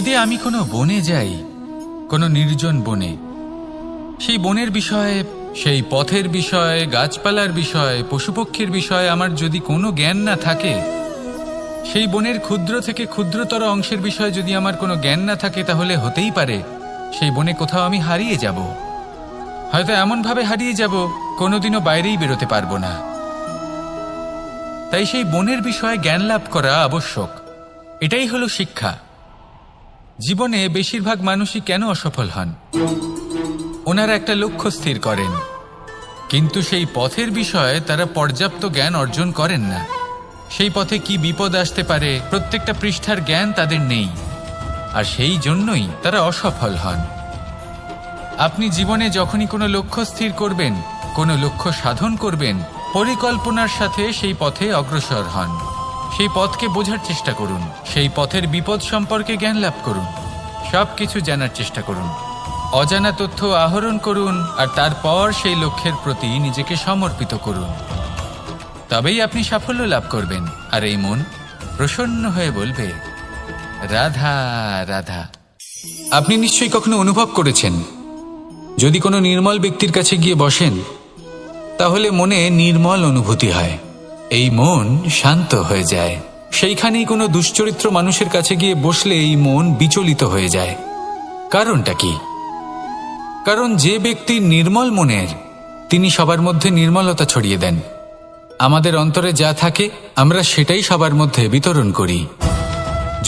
যদি আমি কোনো বনে যাই, কোনো নির্জন বনে, সেই বনের বিষয়ে, সেই পথের বিষয়ে, গাছপালার বিষয়ে, পশুপক্ষীর বিষয়ে আমার যদি কোনো জ্ঞান না থাকে, সেই বনের ক্ষুদ্র থেকে ক্ষুদ্রতর অংশের বিষয়ে যদি আমার কোনো জ্ঞান না থাকে, তাহলে হতেই পারে সেই বনে কোথাও আমি হারিয়ে যাব। হয়তো এমনভাবে হারিয়ে যাব কোনোদিনও বাইরেই বেরোতে পারবো না। তাই সেই বনের বিষয়ে জ্ঞান লাভ করা আবশ্যক। এটাই হলো শিক্ষা। জীবনে বেশিরভাগ মানুষই কেন অসফল হন? ওনারা একটা লক্ষ্য স্থির করেন, কিন্তু সেই পথের বিষয়ে তারা পর্যাপ্ত জ্ঞান অর্জন করেন না। সেই পথে কি বিপদ আসতে পারে প্রত্যেকটা পৃষ্ঠার জ্ঞান তাদের নেই, আর সেই জন্যই তারা অসফল হন। আপনি জীবনে যখনই কোনো লক্ষ্য স্থির করবেন, কোনো লক্ষ্য সাধন করবেন, পরিকল্পনার সাথে সেই পথে অগ্রসর হন। সেই পথকে বোঝার চেষ্টা করুন, সেই পথের বিপদ সম্পর্কে জ্ঞান লাভ করুন, সব কিছু জানার চেষ্টা করুন, অজানা তথ্য আহরণ করুন, আর তারপর সেই লক্ষ্যের প্রতি নিজেকে সমর্পিত করুন। তবেই আপনি সাফল্য লাভ করবেন। আর এই মন প্রসন্ন হয়ে বলবে, রাধা রাধা। আপনি নিশ্চয়ই কখনো অনুভব করেছেন, যদি কোনো নির্মল ব্যক্তির কাছে গিয়ে বসেন, তাহলে মনে নির্মল অনুভূতি হয়, এই মন শান্ত হয়ে যায়। সেইখানেই কোনো দুশ্চরিত্র মানুষের কাছে গিয়ে বসলে এই মন বিচলিত হয়ে যায়। কারণটা কি? কারণ যে ব্যক্তি নির্মল মনের, তিনি সবার মধ্যে নির্মলতা ছড়িয়ে দেন। আমাদের অন্তরে যা থাকে আমরা সেটাই সবার মধ্যে বিতরণ করি।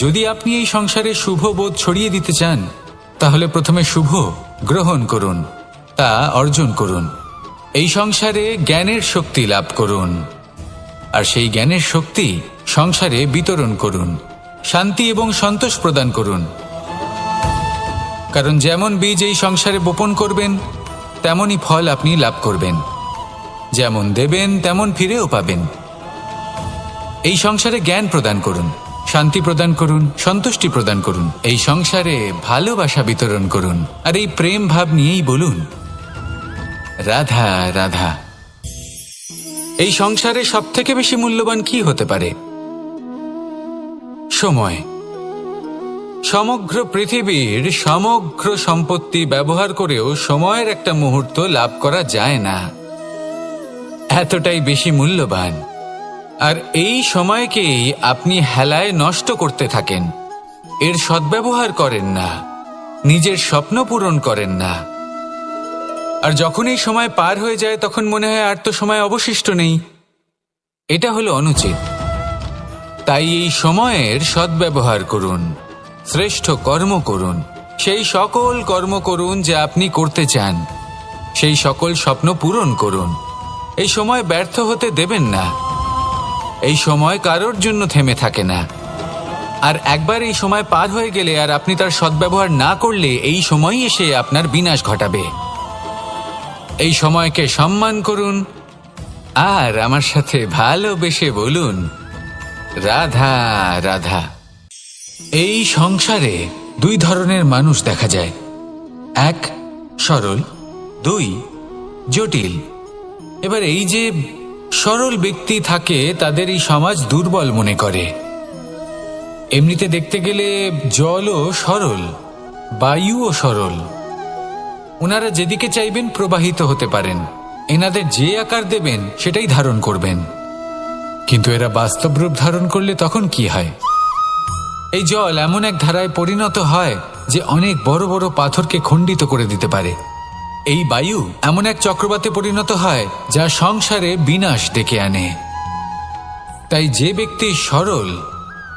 যদি আপনি এই সংসারে শুভ বোধ ছড়িয়ে দিতে চান, তাহলে প্রথমে শুভ গ্রহণ করুন, তা অর্জন করুন। এই সংসারে জ্ঞানের শক্তি লাভ করুন, আর সেই জ্ঞানের শক্তি সংসারে বিতরণ করুন। শান্তি এবং সন্তোষ প্রদান করুন। কারণ যেমন বীজ এই সংসারে বপন করবেন, তেমনই ফল আপনি লাভ করবেন। যেমন দেবেন তেমন ফিরেও পাবেন। এই সংসারে জ্ঞান প্রদান করুন, শান্তি প্রদান করুন, সন্তুষ্টি প্রদান করুন। এই সংসারে ভালোবাসা বিতরণ করুন, আর এই প্রেম ভাব নিয়েই বলুন, রাধা রাধা। এই সংসারে সবথেকে বেশি মূল্যবান কি হতে পারে? সময়। সমগ্র পৃথিবীর সমগ্র সম্পত্তি ব্যবহার করেও সময়ের একটা মুহূর্ত লাভ করা যায় না, এতটাই বেশি মূল্যবান। আর এই সময়কেই আপনি হেলায় নষ্ট করতে থাকেন, এর সদ্ব্যবহার করেন না, নিজের স্বপ্ন পূরণ করেন না। আর যখন এই সময় পার হয়ে যায়, তখন মনে হয় আর তো সময় অবশিষ্ট নেই। এটা হলো অনুচিত। তাই এই সময়ের সদ্ব্যবহার করুন, শ্রেষ্ঠ কর্ম করুন, সেই সকল কর্ম করুন যা আপনি করতে চান, সেই সকল স্বপ্ন পূরণ করুন। এই সময় ব্যর্থ হতে দেবেন না। এই সময় কারোর জন্য থেমে থাকে না। আর একবার এই সময় পার হয়ে গেলে আর আপনি তার সদ্ব্যবহার না করলে, এই সময়ই এসে আপনার বিনাশ ঘটাবে। এই সময়কে সম্মান করুন, আর আমার সাথে ভালোবেসে বলুন, রাধা রাধা। এই সংসারে দুই ধরনের মানুষ দেখা যায়, এক সরল, দুই জটিল। এবার এই যে সরল ব্যক্তি থাকে, তাদের এই সমাজ দুর্বল মনে করে। এমনিতে দেখতে গেলে জলও সরল, বায়ুও সরল। ওনারা যেদিকে চাইবেন প্রবাহিত হতে পারেন, এনাদের যে আকার দেবেন সেটাই ধারণ করবেন। কিন্তু এরা বাস্তব রূপ ধারণ করলে তখন কি হয়? এই জল এমন এক ধারায় পরিণত হয় যে অনেক বড় বড় পাথরকে খণ্ডিত করে দিতে পারে। এই বায়ু এমন এক চক্রবাতে পরিণত হয় যা সংসারে বিনাশ ডেকে আনে। তাই যে ব্যক্তি সরল,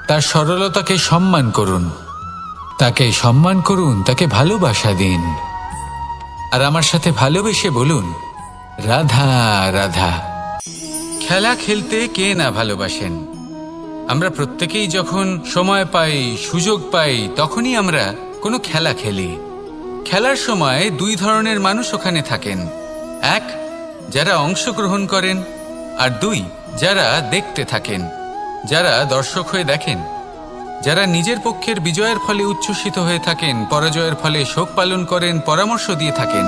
তার সরলতাকে সম্মান করুন, তাকে সম্মান করুন, তাকে ভালোবাসা দিন। আর আমার সাথে ভালোবেসে বলুন, রাধা রাধা। খেলা খেলতে কে না ভালোবাসেন? আমরা প্রত্যেকেই যখন সময় পাই, সুযোগ পাই, তখনই আমরা কোনো খেলা খেলি। খেলার সময় দুই ধরনের মানুষ ওখানে থাকেন, এক যারা অংশগ্রহণ করেন, আর দুই যারা দেখতে থাকেন, যারা দর্শক হয়ে দেখেন, যারা নিজের পক্ষের বিজয়ের ফলে উচ্ছ্বসিত হয়ে থাকেন, পরাজয়ের ফলে শোক পালন করেন, পরামর্শ দিয়ে থাকেন।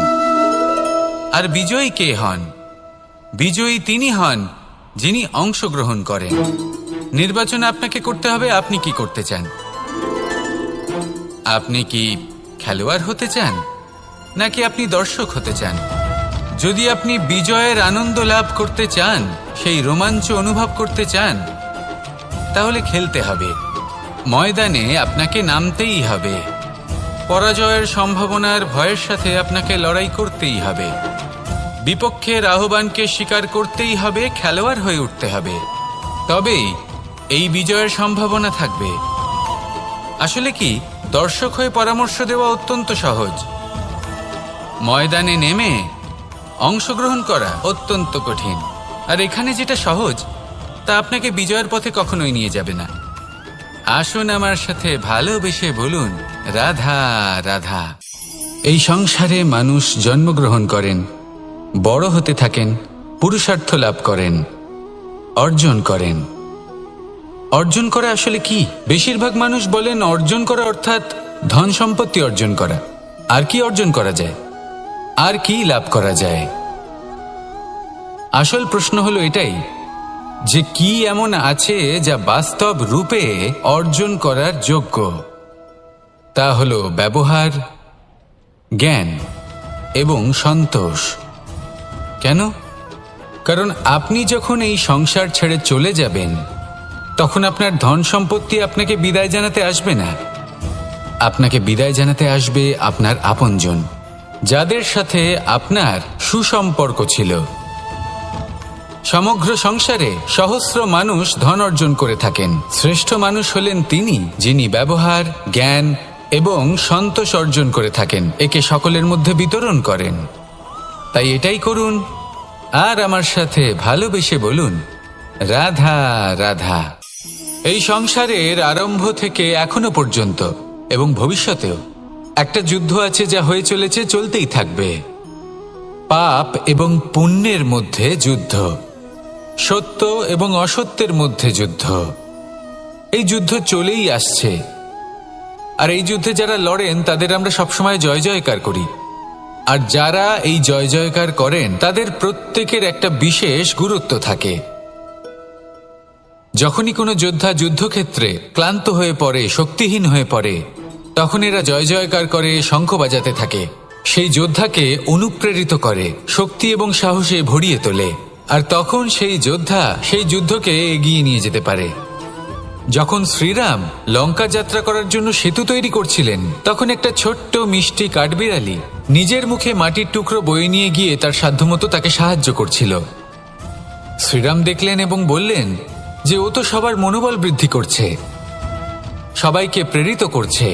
আর বিজয়ী কে হন? বিজয়ী তিনি হন যিনি অংশগ্রহণ করেন। নির্বাচন আপনাকে করতে হবে, আপনি কি করতে চান। আপনি কি খেলোয়াড় হতে চান, নাকি আপনি দর্শক হতে চান? যদি আপনি বিজয়ের আনন্দ লাভ করতে চান, সেই রোমাঞ্চ অনুভব করতে চান, তাহলে খেলতে হবে। ময়দানে আপনাকে নামতেই হবে। পরাজয়ের সম্ভাবনার ভয়ের সাথে আপনাকে লড়াই করতেই হবে। বিপক্ষের আহ্বানকে স্বীকার করতেই হবে, খেলোয়াড় হয়ে উঠতে হবে। তবেই এই বিজয়ের সম্ভাবনা থাকবে। আসলে কি, দর্শক হয়ে পরামর্শ দেওয়া অত্যন্ত সহজ, ময়দানে নেমে অংশগ্রহণ করা অত্যন্ত কঠিন। আর এখানে যেটা সহজ, তা আপনাকে বিজয়ের পথে কখনোই নিয়ে যাবে না। আসুন আমার সাথে ভালোবেসে বলুন, রাধা রাধা। এই সংসারে মানুষ জন্মগ্রহণ করেন, বড় হতে থাকেন, পুরুষার্থ লাভ করেন, অর্জন করেন। অর্জন করা আসলে কি? বেশিরভাগ মানুষ বলেন অর্জন করা অর্থাৎ ধন সম্পত্তি অর্জন করা। আর কি অর্জন করা যায়? আর কি লাভ করা যায়? আসল প্রশ্ন হলো এটাই যে কি এমন আছে যা বাস্তব রূপে অর্জন করার যোগ্য। তা হলো ব্যবহার, জ্ঞান এবং সন্তোষ। কেন? কারণ আপনি যখন এই সংসার ছেড়ে চলে যাবেন, তখন আপনার ধন সম্পত্তি আপনাকে বিদায় জানাতে আসবে না। আপনাকে বিদায় জানাতে আসবে আপনার আপনজন, যাদের সাথে আপনার সুসম্পর্ক ছিল। সমগ্র সংসারে সহস্র মানুষ ধন অর্জন করে থাকেন। শ্রেষ্ঠ মানুষ হলেন তিনি, যিনি ব্যবহার, জ্ঞান এবং সন্তোষ অর্জন করে থাকেন, একে সকলের মধ্যে বিতরণ করেন। তাই এটাই করুন, আর আমার সাথে ভালোবেসে বলুন, রাধা রাধা। এই সংসারের আরম্ভ থেকে এখনো পর্যন্ত এবং ভবিষ্যতেও একটা যুদ্ধ আছে, যা হয়ে চলেছে, চলতেই থাকবে। পাপ এবং পুণ্যের মধ্যে যুদ্ধ, সত্য এবং অসত্যের মধ্যে যুদ্ধ। এই যুদ্ধ চলেই আসছে, আর এই যুদ্ধে যারা লড়েন তাদের আমরা সবসময় জয় জয়কার করি। আর যারা এই জয় জয়কার করেন তাদের প্রত্যেকের একটা বিশেষ গুরুত্ব থাকে। যখনই কোনো যোদ্ধা যুদ্ধক্ষেত্রে ক্লান্ত হয়ে পড়ে, শক্তিহীন হয়ে পড়ে, তখন এরা জয় জয়কার করে, শঙ্খ বাজাতে থাকে, সেই যোদ্ধাকে অনুপ্রেরিত করে, শক্তি এবং সাহসে ভরিয়ে তোলে। আর তখন সেই যোদ্ধা সেই যুদ্ধকে এগিয়ে নিয়ে যেতে পারে। যখন শ্রীরাম লঙ্কা যাত্রা করার জন্য সেতু তৈরি করছিলেন, তখন একটা ছোট্ট মিষ্টি কাঠবিড়ালি নিজের মুখে মাটির টুকরো বয়ে নিয়ে গিয়ে তার সাধ্যমতো তাকে সাহায্য করছিল। শ্রীরাম দেখলেন এবং বললেন যে ও তো সবার মনোবল বৃদ্ধি করছে, সবাইকে প্রেরিত করছে।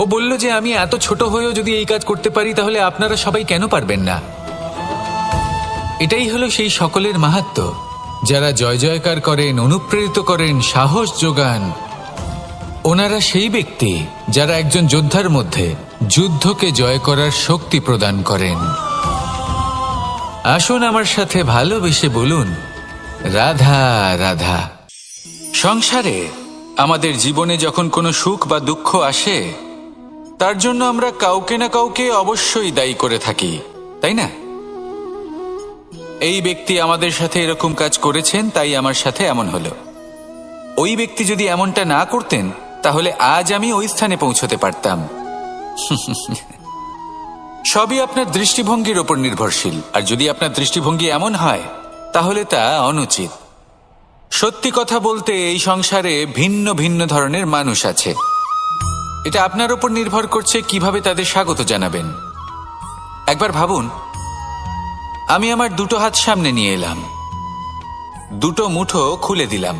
ও বলল যে আমি এত ছোট হয়েও যদি এই কাজ করতে পারি, তাহলে আপনারা সবাই কেন পারবেন না? এটাই হলো সেই সকলের মাহাত্ম্য, যারা জয় জয়কার করেন, অনুপ্রেরিত করেন, সাহস যোগান। ওনারা সেই ব্যক্তি যারা একজন যোদ্ধার মধ্যে যুদ্ধকে জয় করার শক্তি প্রদান করেন। আসুন আমার সাথে ভালোবেসে বলুন, রাধা রাধা। সংসারে আমাদের জীবনে যখন কোনো সুখ বা দুঃখ আসে, তার জন্য আমরা কাউকে না কাউকে অবশ্যই দায়ী করে থাকি, তাই না? এই ব্যক্তি আমাদের সাথে এরকম কাজ করেছেন, তাই আমার সাথে এমন হলো। ওই ব্যক্তি যদি এমনটা না করতেন, তাহলে আজ আমি ওই স্থানে পৌঁছতে পারতাম। সবই আপনার দৃষ্টিভঙ্গির ওপর নির্ভরশীল। আর যদি আপনার দৃষ্টিভঙ্গি এমন হয়, তাহলে তা অনুচিত। সত্যি কথা বলতে, এই সংসারে ভিন্ন ভিন্ন ধরনের মানুষ আছে। এটা আপনার ওপর নির্ভর করছে কিভাবে তাদের স্বাগত জানাবেন। একবার ভাবুন, আমি আমার দুটো হাত সামনে নিয়ে এলাম, দুটো মুঠো খুলে দিলাম।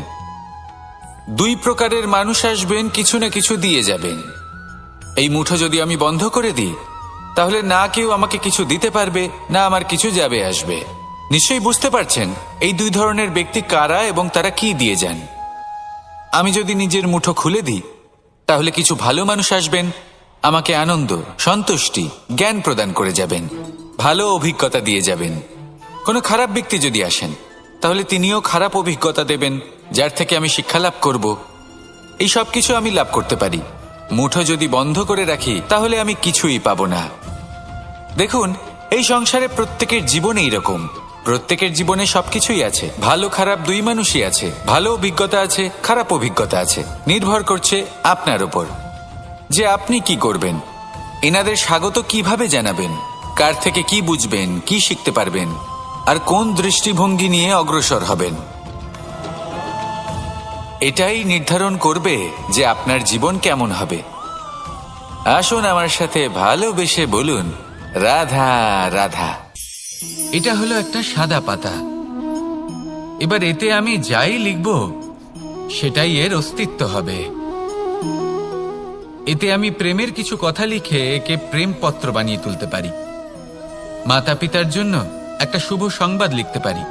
দুই প্রকারের মানুষ আসবেন, কিছু না কিছু দিয়ে যাবেন। এই মুঠো যদি আমি বন্ধ করে দিই, তাহলে না কেউ আমাকে কিছু দিতে পারবে, না আমার কিছু যাবে আসবে। নিশ্চয়ই বুঝতে পারছেন এই দুই ধরনের ব্যক্তি কারা এবং তারা কি দিয়ে যান। আমি যদি নিজের মুঠো খুলে দিই, তাহলে কিছু ভালো মানুষ আসবেন, আমাকে আনন্দ, সন্তুষ্টি, জ্ঞান প্রদান করে যাবেন, ভালো অভিজ্ঞতা দিয়ে যাবেন। কোনো খারাপ ব্যক্তি যদি আসেন, তাহলে তিনিও খারাপ অভিজ্ঞতা দেবেন, যার থেকে আমি শিক্ষা লাভ করব। এই সব কিছু আমি লাভ করতে পারি। মুঠো যদি বন্ধ করে রাখি, তাহলে আমি কিছুই পাবো না। দেখুন, এই সংসারে প্রত্যেকের জীবনে এইরকম। প্রত্যেকের জীবনে সবকিছুই আছে, ভালো খারাপ দুই মানুষই আছে। ভালো অভিজ্ঞতা আছে, খারাপ অভিজ্ঞতা আছে, নির্ভর করছে আপনার উপর। যে আপনি কি করবেন, এনাদের স্বাগত কিভাবে জানাবেন, কার থেকে কি বুঝবেন, কি শিখতে পারবেন, আর কোন দৃষ্টিভঙ্গি নিয়ে অগ্রসর হবেন। এটাই নির্ধারণ করবে যে আপনার জীবন কেমন হবে। আসুন আমার সাথে ভালোবেসে বলুন, রাধা রাধা। এটা হলো একটা সাদা পাতা। এবার এতে আমি যাই লিখব সেটাই এর অস্তিত্ব হবে। এতে আমি প্রেমের কিছু কথা লিখে একে প্রেমপত্র বানিয়ে তুলতে পারি। মাতা পিতার জন্য একটা শুভ সংবাদ লিখতে পারি।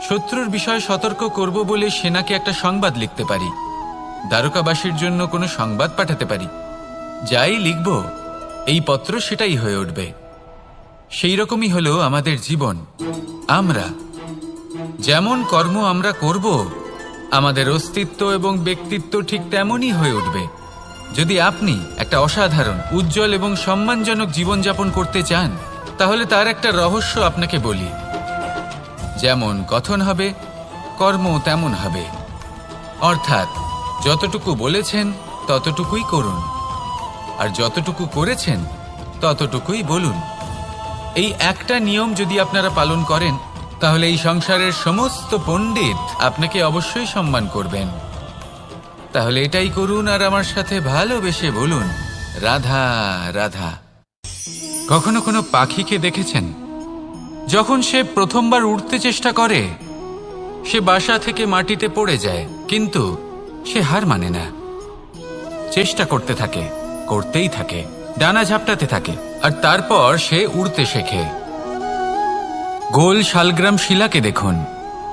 শত্রুর বিষয়ে সতর্ক করব বলে সেনাকে একটা সংবাদ লিখতে পারি। দ্বারকাবাসীর জন্য কোনো সংবাদ পাঠাতে পারি। যাই লিখব এই পত্র সেটাই হয়ে উঠবে। সেই রকমই হলো আমাদের জীবন। আমরা যেমন কর্ম আমরা করব, আমাদের অস্তিত্ব এবং ব্যক্তিত্ব ঠিক তেমনই হয়ে উঠবে। যদি আপনি একটা অসাধারণ, উজ্জ্বল এবং সম্মানজনক জীবনযাপন করতে চান, তাহলে তার একটা রহস্য আপনাকে বলি। যেমন কথন হবে, কর্ম তেমন হবে। অর্থাৎ যতটুকু বলেছেন ততটুকুই করুন, আর যতটুকু করেছেন ততটুকুই বলুন। এই একটা নিয়ম যদি আপনারা পালন করেন, তাহলে এই সংসারের সমস্ত পণ্ডিত আপনাকে অবশ্যই সম্মান করবেন। তাহলে এটাই করুন আর আমার সাথে ভালোবেসে বলুন, রাধা রাধা। কখনো কোনো পাখিকে দেখেছেন? যখন সে প্রথমবার উড়তে চেষ্টা করে, সে বাসা থেকে মাটিতে পড়ে যায়, কিন্তু সে হার মানে না। চেষ্টা করতে থাকে, করতেই থাকে, ডানা ঝাপটাতে থাকে, আর তারপর সে উড়তে শেখে। গোল শালগ্রাম শিলাকে দেখুন,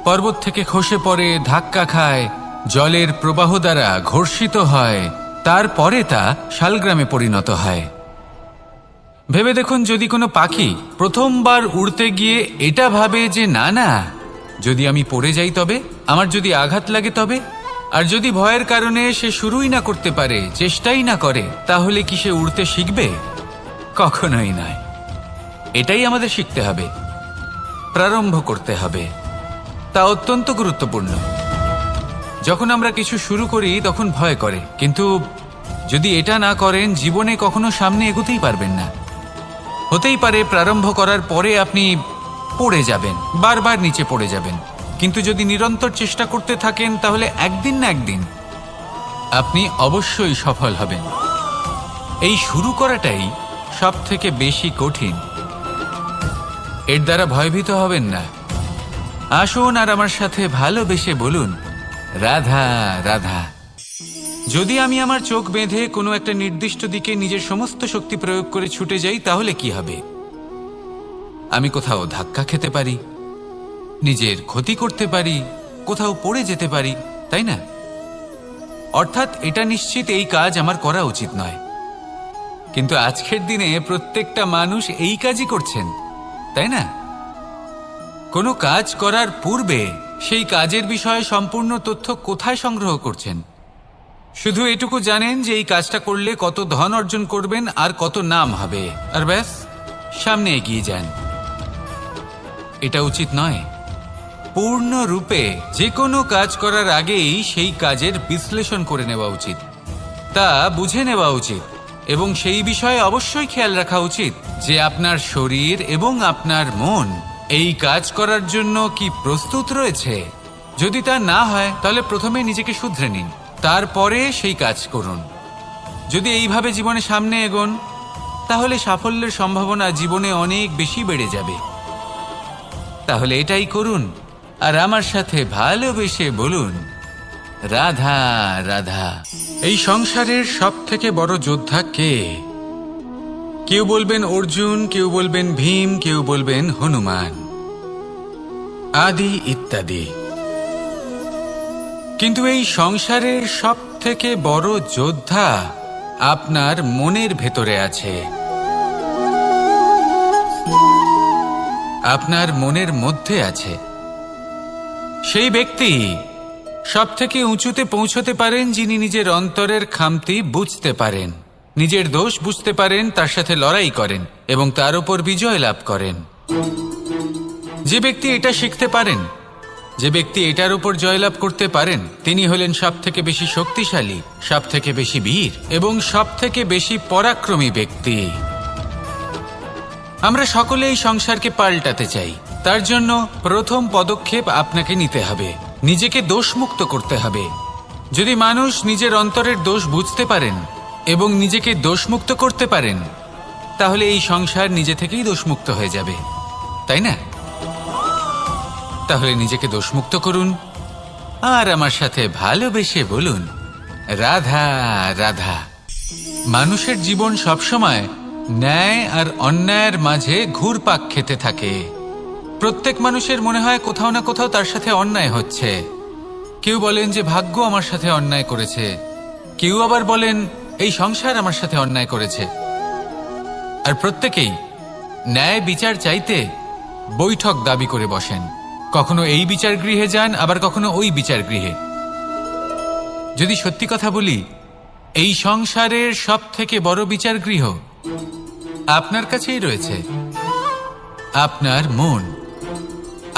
পর্বত থেকে খসে পড়ে, ধাক্কা খায়, জলের প্রবাহ দ্বারা ঘর্ষিত হয়, তারপরে তা শালগ্রামে পরিণত হয়। ভেবে দেখুন, যদি কোনো পাখি প্রথমবার উড়তে গিয়ে এটা ভাবে যে না না, যদি আমি পড়ে যাই তবে, আমার যদি আঘাত লাগে তবে, আর যদি ভয়ের কারণে সে শুরুই না করতে পারে, চেষ্টাই না করে, তাহলে কি সে উড়তে শিখবে? কখনোই নয়। এটাই আমাদের শিখতে হবে, প্রারম্ভ করতে হবে। তা অত্যন্ত গুরুত্বপূর্ণ। যখন আমরা কিছু শুরু করি তখন ভয় করে, কিন্তু যদি এটা না করেন, জীবনে কখনো সামনে এগোতেই পারবেন না। হতেই পারে প্রারম্ভ করার পরে আপনি পড়ে যাবেন, বারবার নিচে পড়ে যাবেন, কিন্তু যদি নিরন্তর চেষ্টা করতে থাকেন, তাহলে একদিন না একদিন আপনি অবশ্যই সফল হবেন। এই শুরু করাটাই সব থেকে বেশি কঠিন। এর দ্বারা ভয়ভীত হবেন না। আসুন আর আমার সাথে ভালোবেসে বলুন, রাধা রাধা। যদি আমি আমার চোখ বেঁধে কোনো একটা নির্দিষ্ট দিকে নিজের সমস্ত শক্তি প্রয়োগ করে ছুটে যাই, তাহলে কি হবে? আমি কোথাও ধাক্কা খেতে পারি, নিজের ক্ষতি করতে পারি, কোথাও পড়ে যেতে পারি, তাই না? অর্থাৎ এটা নিশ্চিত এই কাজ আমার করা উচিত নয়। কিন্তু আজকের দিনে প্রত্যেকটা মানুষ এই কাজই করছেন, তাই না? কোনো কাজ করার পূর্বে সেই কাজের বিষয়ে সম্পূর্ণ তথ্য কোথায় সংগ্রহ করছেন? শুধু এটুকু জানেন যে এই কাজটা করলে কত ধন অর্জন করবেন আর কত নাম হবে, আর ব্যাস সামনে এগিয়ে যান। এটা উচিত নয়। পূর্ণরূপে যে কোনো কাজ করার আগেই সেই কাজের বিশ্লেষণ করে নেওয়া উচিত, তা বুঝে নেওয়া উচিত, এবং সেই বিষয়ে অবশ্যই খেয়াল রাখা উচিত যে আপনার শরীর এবং আপনার মন এই কাজ করার জন্য কি প্রস্তুত রয়েছে। যদি তা না হয়, তাহলে প্রথমে নিজেকে শুধরে নিন, তারপরে সেই কাজ করুন। যদি এইভাবে জীবনে সামনে এগোন, তাহলে সাফল্যের সম্ভাবনা জীবনে অনেক বেশি বেড়ে যাবে। তাহলে এটাই করুন আর আমার সাথে ভালোবেসে বলুন, রাধা রাধা। এই সংসারের সব থেকে বড় যোদ্ধা কে? কেউ বলবেন অর্জুন, কেউ বলবেন ভীম, কেউ বলবেন হনুমান, আদি ইত্যাদি। কিন্তু এই সংসারের সব থেকে বড় যোদ্ধা আপনার মনের ভেতরে আছে, আপনার মনের মধ্যে আছে। সেই ব্যক্তি সব থেকে উঁচুতে পৌঁছতে পারেন যিনি নিজের অন্তরের খামতি বুঝতে পারেন, নিজের দোষ বুঝতে পারেন, তার সাথে লড়াই করেন এবং তার উপর বিজয় লাভ করেন। যে ব্যক্তি এটা শিখতে পারেন, যে ব্যক্তি এটার উপর জয়লাভ করতে পারেন তিনি হলেন সবথেকে বেশি শক্তিশালী, সবথেকে বেশি বীর এবং সবথেকে বেশি পরাক্রমী ব্যক্তি। আমরা সকলে এই সংসারকে পাল্টাতে চাই। তার জন্য প্রথম পদক্ষেপ আপনাকে নিতে হবে, নিজেকে দোষমুক্ত করতে হবে। যদি মানুষ নিজের অন্তরের দোষ বুঝতে পারেন এবং নিজেকে দোষমুক্ত করতে পারেন, তাহলে এই সংসার নিজে থেকেই দোষমুক্ত হয়ে যাবে, তাই না? তাহলে নিজেকে দোষমুক্ত করুন আর আমার সাথে ভালোবেসে বলুন, রাধা রাধা। মানুষের জীবন সবসময় ন্যায় আর অন্যায়ের মাঝে ঘুরপাক খেতে থাকে। প্রত্যেক মানুষের মনে হয় কোথাও না কোথাও তার সাথে অন্যায় হচ্ছে। কেউ বলেন যে ভাগ্য আমার সাথে অন্যায় করেছে, কেউ আবার বলেন এই সংসার আমার সাথে অন্যায় করেছে। আর প্রত্যেকেই ন্যায় বিচার চাইতে বৈঠক দাবি করে বসেন। কখনো এই বিচার গৃহে যান, আবার কখনো ওই বিচার গৃহে। যদি সত্যি কথা বলি, এই সংসারের সব থেকে বড় বিচার গৃহ আপনার কাছেই রয়েছে, আপনার মন।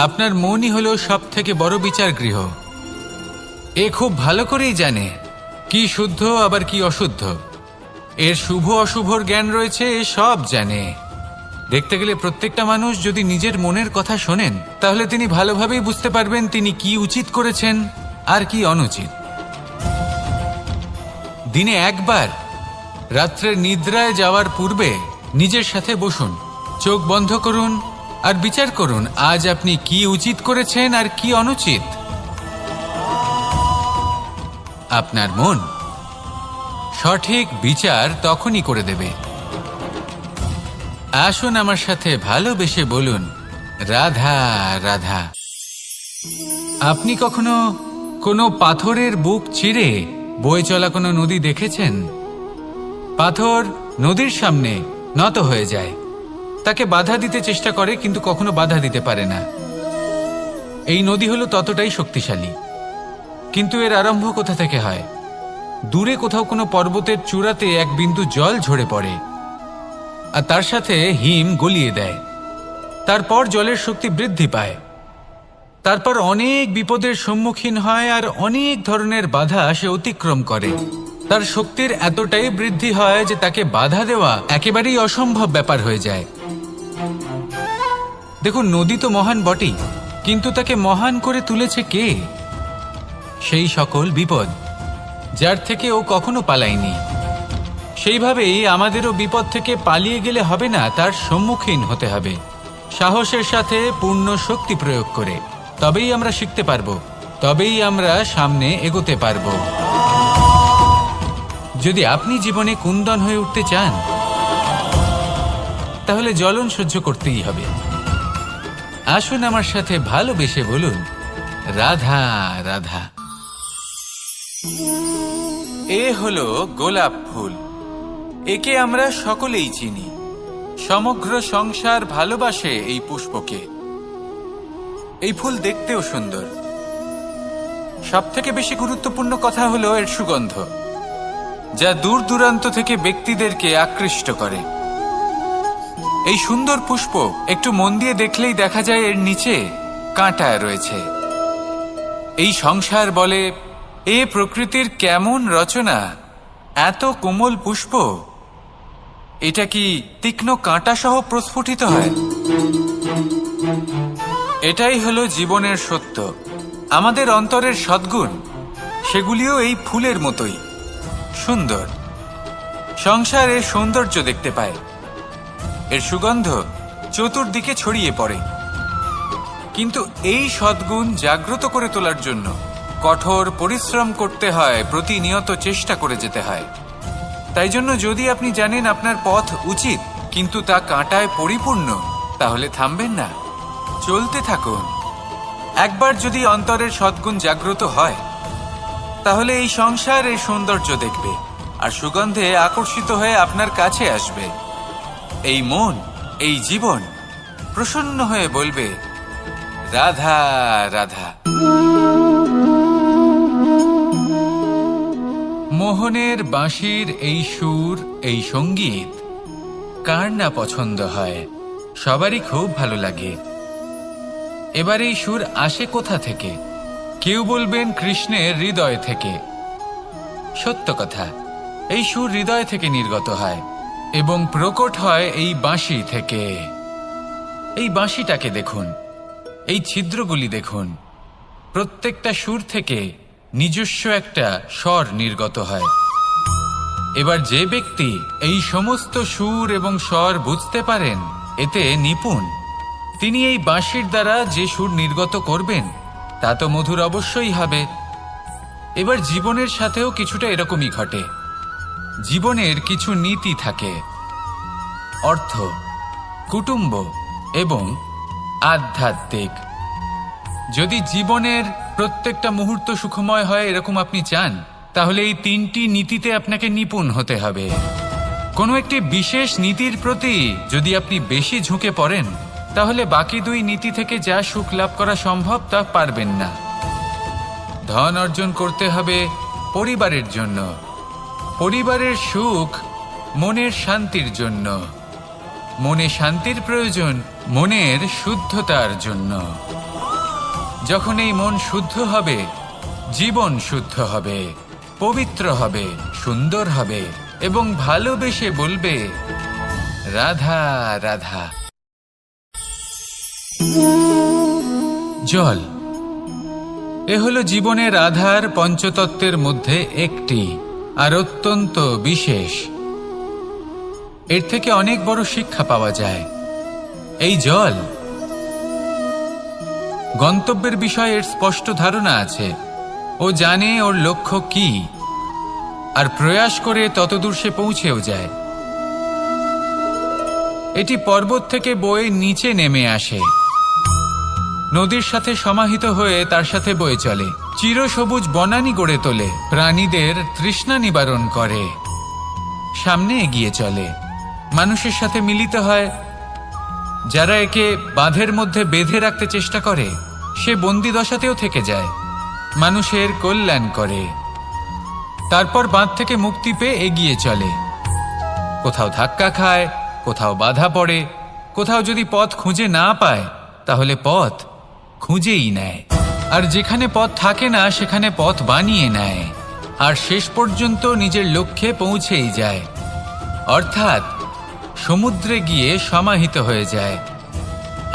আপনার মনই হলো সব থেকে বড় বিচার গৃহ। এ খুব ভালো করেই জানে কি শুদ্ধ আবার কি অশুদ্ধ, এর শুভ অশুভর জ্ঞান রয়েছে, এ সব জানে। দেখতে গেলে প্রত্যেকটা মানুষ যদি নিজের মনের কথা শোনেন, তাহলে তিনি ভালোভাবেই বুঝতে পারবেন তিনি কি উচিত করেছেন আর কি অনুচিত। দিনে একবার রাত্রের নিদ্রায় যাওয়ার পূর্বে নিজের সাথে বসুন, চোখ বন্ধ করুন আর বিচার করুন আজ আপনি কি উচিত করেছেন আর কি অনুচিত। আপনার মন সঠিক বিচার তখনই করে দেবে। আসুন আমার সাথে ভালোবেসে বলুন, রাধা রাধা। আপনি কখনো কোনো পাথরের বুক চিরে বয়ে চলা কোনো নদী দেখেছেন? পাথর নদীর সামনে নত হয়ে যায়, তাকে বাধা দিতে চেষ্টা করে কিন্তু কখনো বাধা দিতে পারে না। এই নদী হলো ততটাই শক্তিশালী, কিন্তু এর আরম্ভ কোথা থেকে হয়? দূরে কোথাও কোনো পর্বতের চূড়াতে এক বিন্দু জল ঝরে পড়ে আর তার সাথে হিম গলিয়ে দেয়। তারপর জলের শক্তি বৃদ্ধি পায়, তারপর অনেক বিপদের সম্মুখীন হয় আর অনেক ধরনের বাধা সে অতিক্রম করে। তার শক্তির এতটাই বৃদ্ধি হয় যে তাকে বাধা দেওয়া একেবারেই অসম্ভব ব্যাপার হয়ে যায়। দেখুন, নদী তো মহান বটেই, কিন্তু তাকে মহান করে তুলেছে কে? সেই সকল বিপদ যার থেকে ও কখনো পালায়নি। সেইভাবেই আমাদেরও বিপদ থেকে পালিয়ে গেলে হবে না, তার সম্মুখীন হতে হবে সাহসের সাথে, পূর্ণ শক্তি প্রয়োগ করে। তবেই আমরা শিখতে পারবো, তবেই আমরা সামনে এগোতে পারবো। যদি আপনি জীবনে কুন্দন হয়ে উঠতে চান, তাহলে জ্বলন সহ্য করতেই হবে। আসুন আমার সাথে ভালোবেসে বলুন, রাধা রাধা। এ হলো গোলাপ ফুল। একে আমরা সকলেই চিনি। সমগ্র সংসার ভালোবাসে এই পুষ্পকে। এই ফুল দেখতেও সুন্দর। সবথেকে বেশি গুরুত্বপূর্ণ কথা হলো এর সুগন্ধ, যা দূর দূরান্ত থেকে ব্যক্তিদেরকে আকৃষ্ট করে। এই সুন্দর পুষ্প একটু মন দিয়ে দেখলেই দেখা যায় এর নিচে কাঁটা রয়েছে। এই সংসার বলে, এ প্রকৃতির কেমন রচনা, এত কোমল পুষ্প, এটা কি তীক্ষ্ণ কাঁটা সহ প্রস্ফুটিত হয়? এটাই হলো জীবনের সত্য। আমাদের অন্তরের সদ্গুণ, সেগুলিও এই ফুলের মতোই সুন্দর। সংসার এর সৌন্দর্য দেখতে পায়, এর সুগন্ধ চতুর্দিকে ছড়িয়ে পড়ে। কিন্তু এই সদ্গুণ জাগ্রত করে তোলার জন্য কঠোর পরিশ্রম করতে হয়, প্রতিনিয়ত চেষ্টা করে যেতে হয়। তাই জন্য যদি আপনি জানেন আপনার পথ উচিত কিন্তু তা কাঁটায় পরিপূর্ণ, তাহলে থামবেন না, চলতে থাকুন। একবার যদি অন্তরের সদ্গুণ জাগ্রত হয়, তাহলে এই সংসার এর সৌন্দর্য দেখবে আর সুগন্ধে আকর্ষিত হয়ে আপনার কাছে আসবে। এই মন, এই জীবন প্রসন্ন হয়ে বলবে, রাধা রাধা। মোহনের বাঁশির এই সুর, এই সঙ্গীত কার না পছন্দ হয়? সবারই খুব ভালো লাগে। এবার এই সুর আসে কোথা থেকে? কেউ বলবেন কৃষ্ণের হৃদয় থেকে। সত্য কথা, এই সুর হৃদয় থেকে নির্গত হয় এবং প্রকট হয় এই বাঁশি থেকে। এই বাঁশিটাকে দেখুন, এই ছিদ্রগুলি দেখুন, প্রত্যেকটা সুর থেকে নিজস্ব একটা স্বর নির্গত হয়। এবার যে ব্যক্তি এই সমস্ত সুর এবং স্বর বুঝতে পারেন, এতে নিপুণ, তিনি এই বাঁশির দ্বারা যে সুর নির্গত করবেন তা তো মধুর অবশ্যই হবে। এবার জীবনের সাথেও কিছুটা এরকমই ঘটে। জীবনের কিছু নীতি থাকে, অর্থ, কুটুম্ব এবং আধ্যাত্মিক। যদি জীবনের প্রত্যেকটা মুহূর্ত সুখময় হয় এরকম আপনি চান, তাহলে এই তিনটি নীতিতে আপনাকে নিপুণ হতে হবে। কোনো একটি বিশেষ নীতির প্রতি যদি আপনি বেশি ঝুঁকে পড়েন, তাহলে বাকি দুই নীতি থেকে যা সুখ লাভ করা সম্ভব তা পারবেন না। ধন অর্জন করতে হবে পরিবারের জন্য, পরিবারের সুখ মনের শান্তির জন্য, মনে শান্তির প্রয়োজন মনের শুদ্ধতার জন্য। যখন এই মন শুদ্ধ হবে, জীবন শুদ্ধ হবে, পবিত্র হবে, সুন্দর হবে এবং ভালোবেসে বলবে রাধা রাধা। জল এ হলো জীবনের আধার পঞ্চতত্ত্বের মধ্যে একটি, আর অত্যন্ত বিশেষ। এর থেকে অনেক বড় শিক্ষা পাওয়া যায়। এই জল গন্তব্যের বিষয়ে এর স্পষ্ট ধারণা আছে। ও জানে ওর লক্ষ্য কি, আর প্রয়াস করে ততদূর সে পৌঁছেও যায়। এটি পর্বত থেকে বয়ে নিচে নেমে আসে, নদীর সাথে সমাহিত হয়ে তার সাথে বয়ে চলে, চিরসবুজ বনানী গড়ে তোলে, প্রাণীদের তৃষ্ণা নিবারণ করে, সামনে এগিয়ে চলে, মানুষের সাথে মিলিত হয়। যারা একে বাঁধের মধ্যে বেঁধে রাখতে চেষ্টা করে, সে বন্দি দশাতেও থেকে যায়, মানুষের কল্যাণ করে। তারপর বাঁধ থেকে মুক্তি পেয়ে এগিয়ে চলে, কোথাও ধাক্কা খায়, কোথাও বাধা পড়ে, কোথাও যদি পথ খুঁজে না পায় তাহলে পথ খুঁজেই নেয়, আর যেখানে পথ থাকে না সেখানে পথ বানিয়ে নেয়, আর শেষ পর্যন্ত নিজের লক্ষ্যে পৌঁছেই যায়, অর্থাৎ সমুদ্রে গিয়ে সমাহিত হয়ে যায়।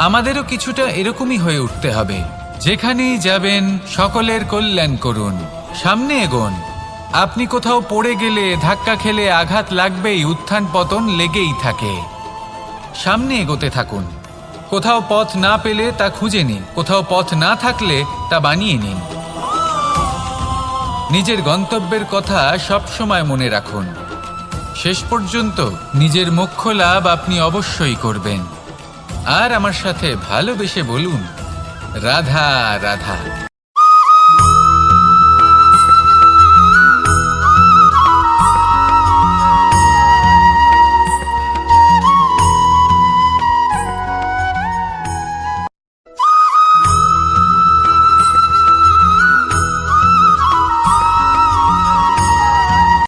আমাদেরও কিছুটা এরকমই হয়ে উঠতে হবে। যেখানেই যাবেন সকলের কল্যাণ করুন, সামনে এগোন। আপনি কোথাও পড়ে গেলে, ধাক্কা খেলে আঘাত লাগবেই, উত্থান পতন লেগেই থাকে। সামনে এগোতে থাকুন। কোথাও পথ না পেলে তা খুঁজে নিন, কোথাও পথ না থাকলে তা বানিয়ে নিন। নিজের গন্তব্যের কথা সবসময় মনে রাখুন। শেষ পর্যন্ত নিজের মোক্ষ লাভ আপনি অবশ্যই করবেন। আর আমার সাথে ভালোবেসে বলুন রাধা রাধা।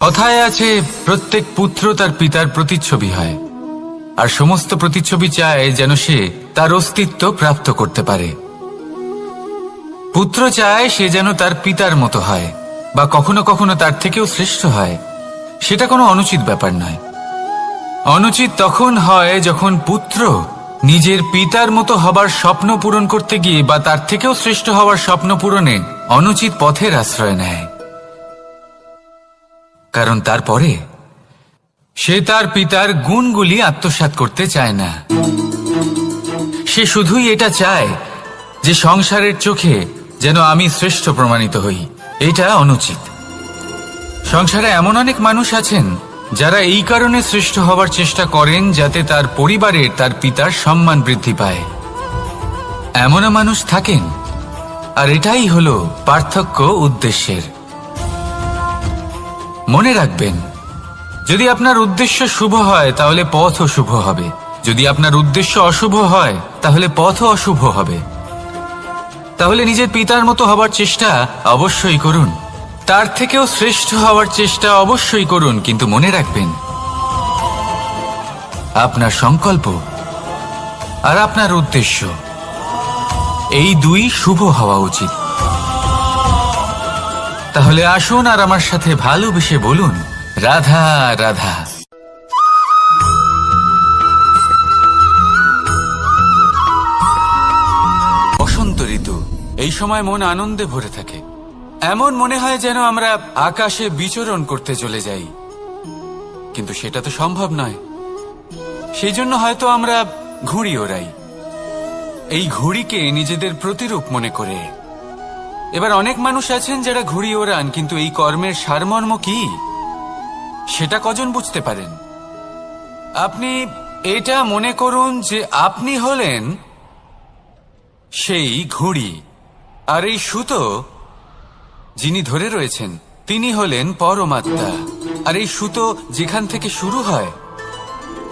কথায় আছে, প্রত্যেক পুত্র তার পিতার প্রতিচ্ছবি হয়, আর সমস্ত প্রতিচ্ছবি চায় যেন সে তার অস্তিত্ব প্রাপ্ত করতে পারে। পুত্র চায় সে যেন তার পিতার মতো হয়, বা কখনো কখনো তার থেকেও শ্রেষ্ঠ হয়। সেটা কোনো অনুচিত ব্যাপার নয়। অনুচিত তখন হয় যখন পুত্র নিজের পিতার মতো হবার স্বপ্ন পূরণ করতে গিয়ে বা তার থেকেও শ্রেষ্ঠ হওয়ার স্বপ্ন পূরণে অনুচিত পথের আশ্রয় নেয়। কারণ তারপরে সে তার পিতার গুণগুলি আত্মসাৎ করতে চায় না। সে শুধুই এটা চায় যে সংসারের চোখে যেন আমি শ্রেষ্ঠ প্রমাণিত হই। এটা অনুচিত। সংসারে এমন অনেক মানুষ আছেন যারা এই কারণে শ্রেষ্ঠ হবার চেষ্টা করেন যাতে তার পরিবারের, তার পিতার সম্মান বৃদ্ধি পায়। এমনও মানুষ থাকেন, আর এটাই হলো পার্থক্য উদ্দেশ্যের। মনে রাখবেন, যদি আপনার উদ্দেশ্য শুভ হয় তাহলে পথও শুভ হবে, যদি আপনার উদ্দেশ্য অশুভ হয় তাহলে পথও অশুভ হবে। তাহলে নিজের পিতার মতো হবার চেষ্টা অবশ্যই করুন, তার থেকেও শ্রেষ্ঠ হওয়ার চেষ্টা অবশ্যই করুন, কিন্তু মনে রাখবেন আপনার সংকল্প আর আপনার উদ্দেশ্য এই দুই শুভ হওয়া উচিত। তাহলে আসুন আর আমার সাথে ভালোবেসে বলুন, রাধা রাধা। বসন্ত ঋতু, এই সময় মন আনন্দে ভরে থাকে। এমন মনে হয় যেন আমরা আকাশে বিচরণ করতে চলে যাই, কিন্তু সেটা তো সম্ভব নয়। সেই জন্য হয়তো আমরা ঘুড়ি ওড়াই, এই ঘুড়িকে নিজেদের প্রতিরূপ মনে করে। এবার অনেক মানুষ আছেন যারা ঘুড়ি ওড়ান, কিন্তু এই কর্মের সারমর্ম কি সেটা কজন বুঝতে পারেন? আপনি এটা মনে করুন যে আপনি হলেন সেই ঘুড়ি, আর এই সুতো যিনি ধরে রয়েছেন তিনি হলেন পরমাত্মা। আর এই সুতো যেখান থেকে শুরু হয়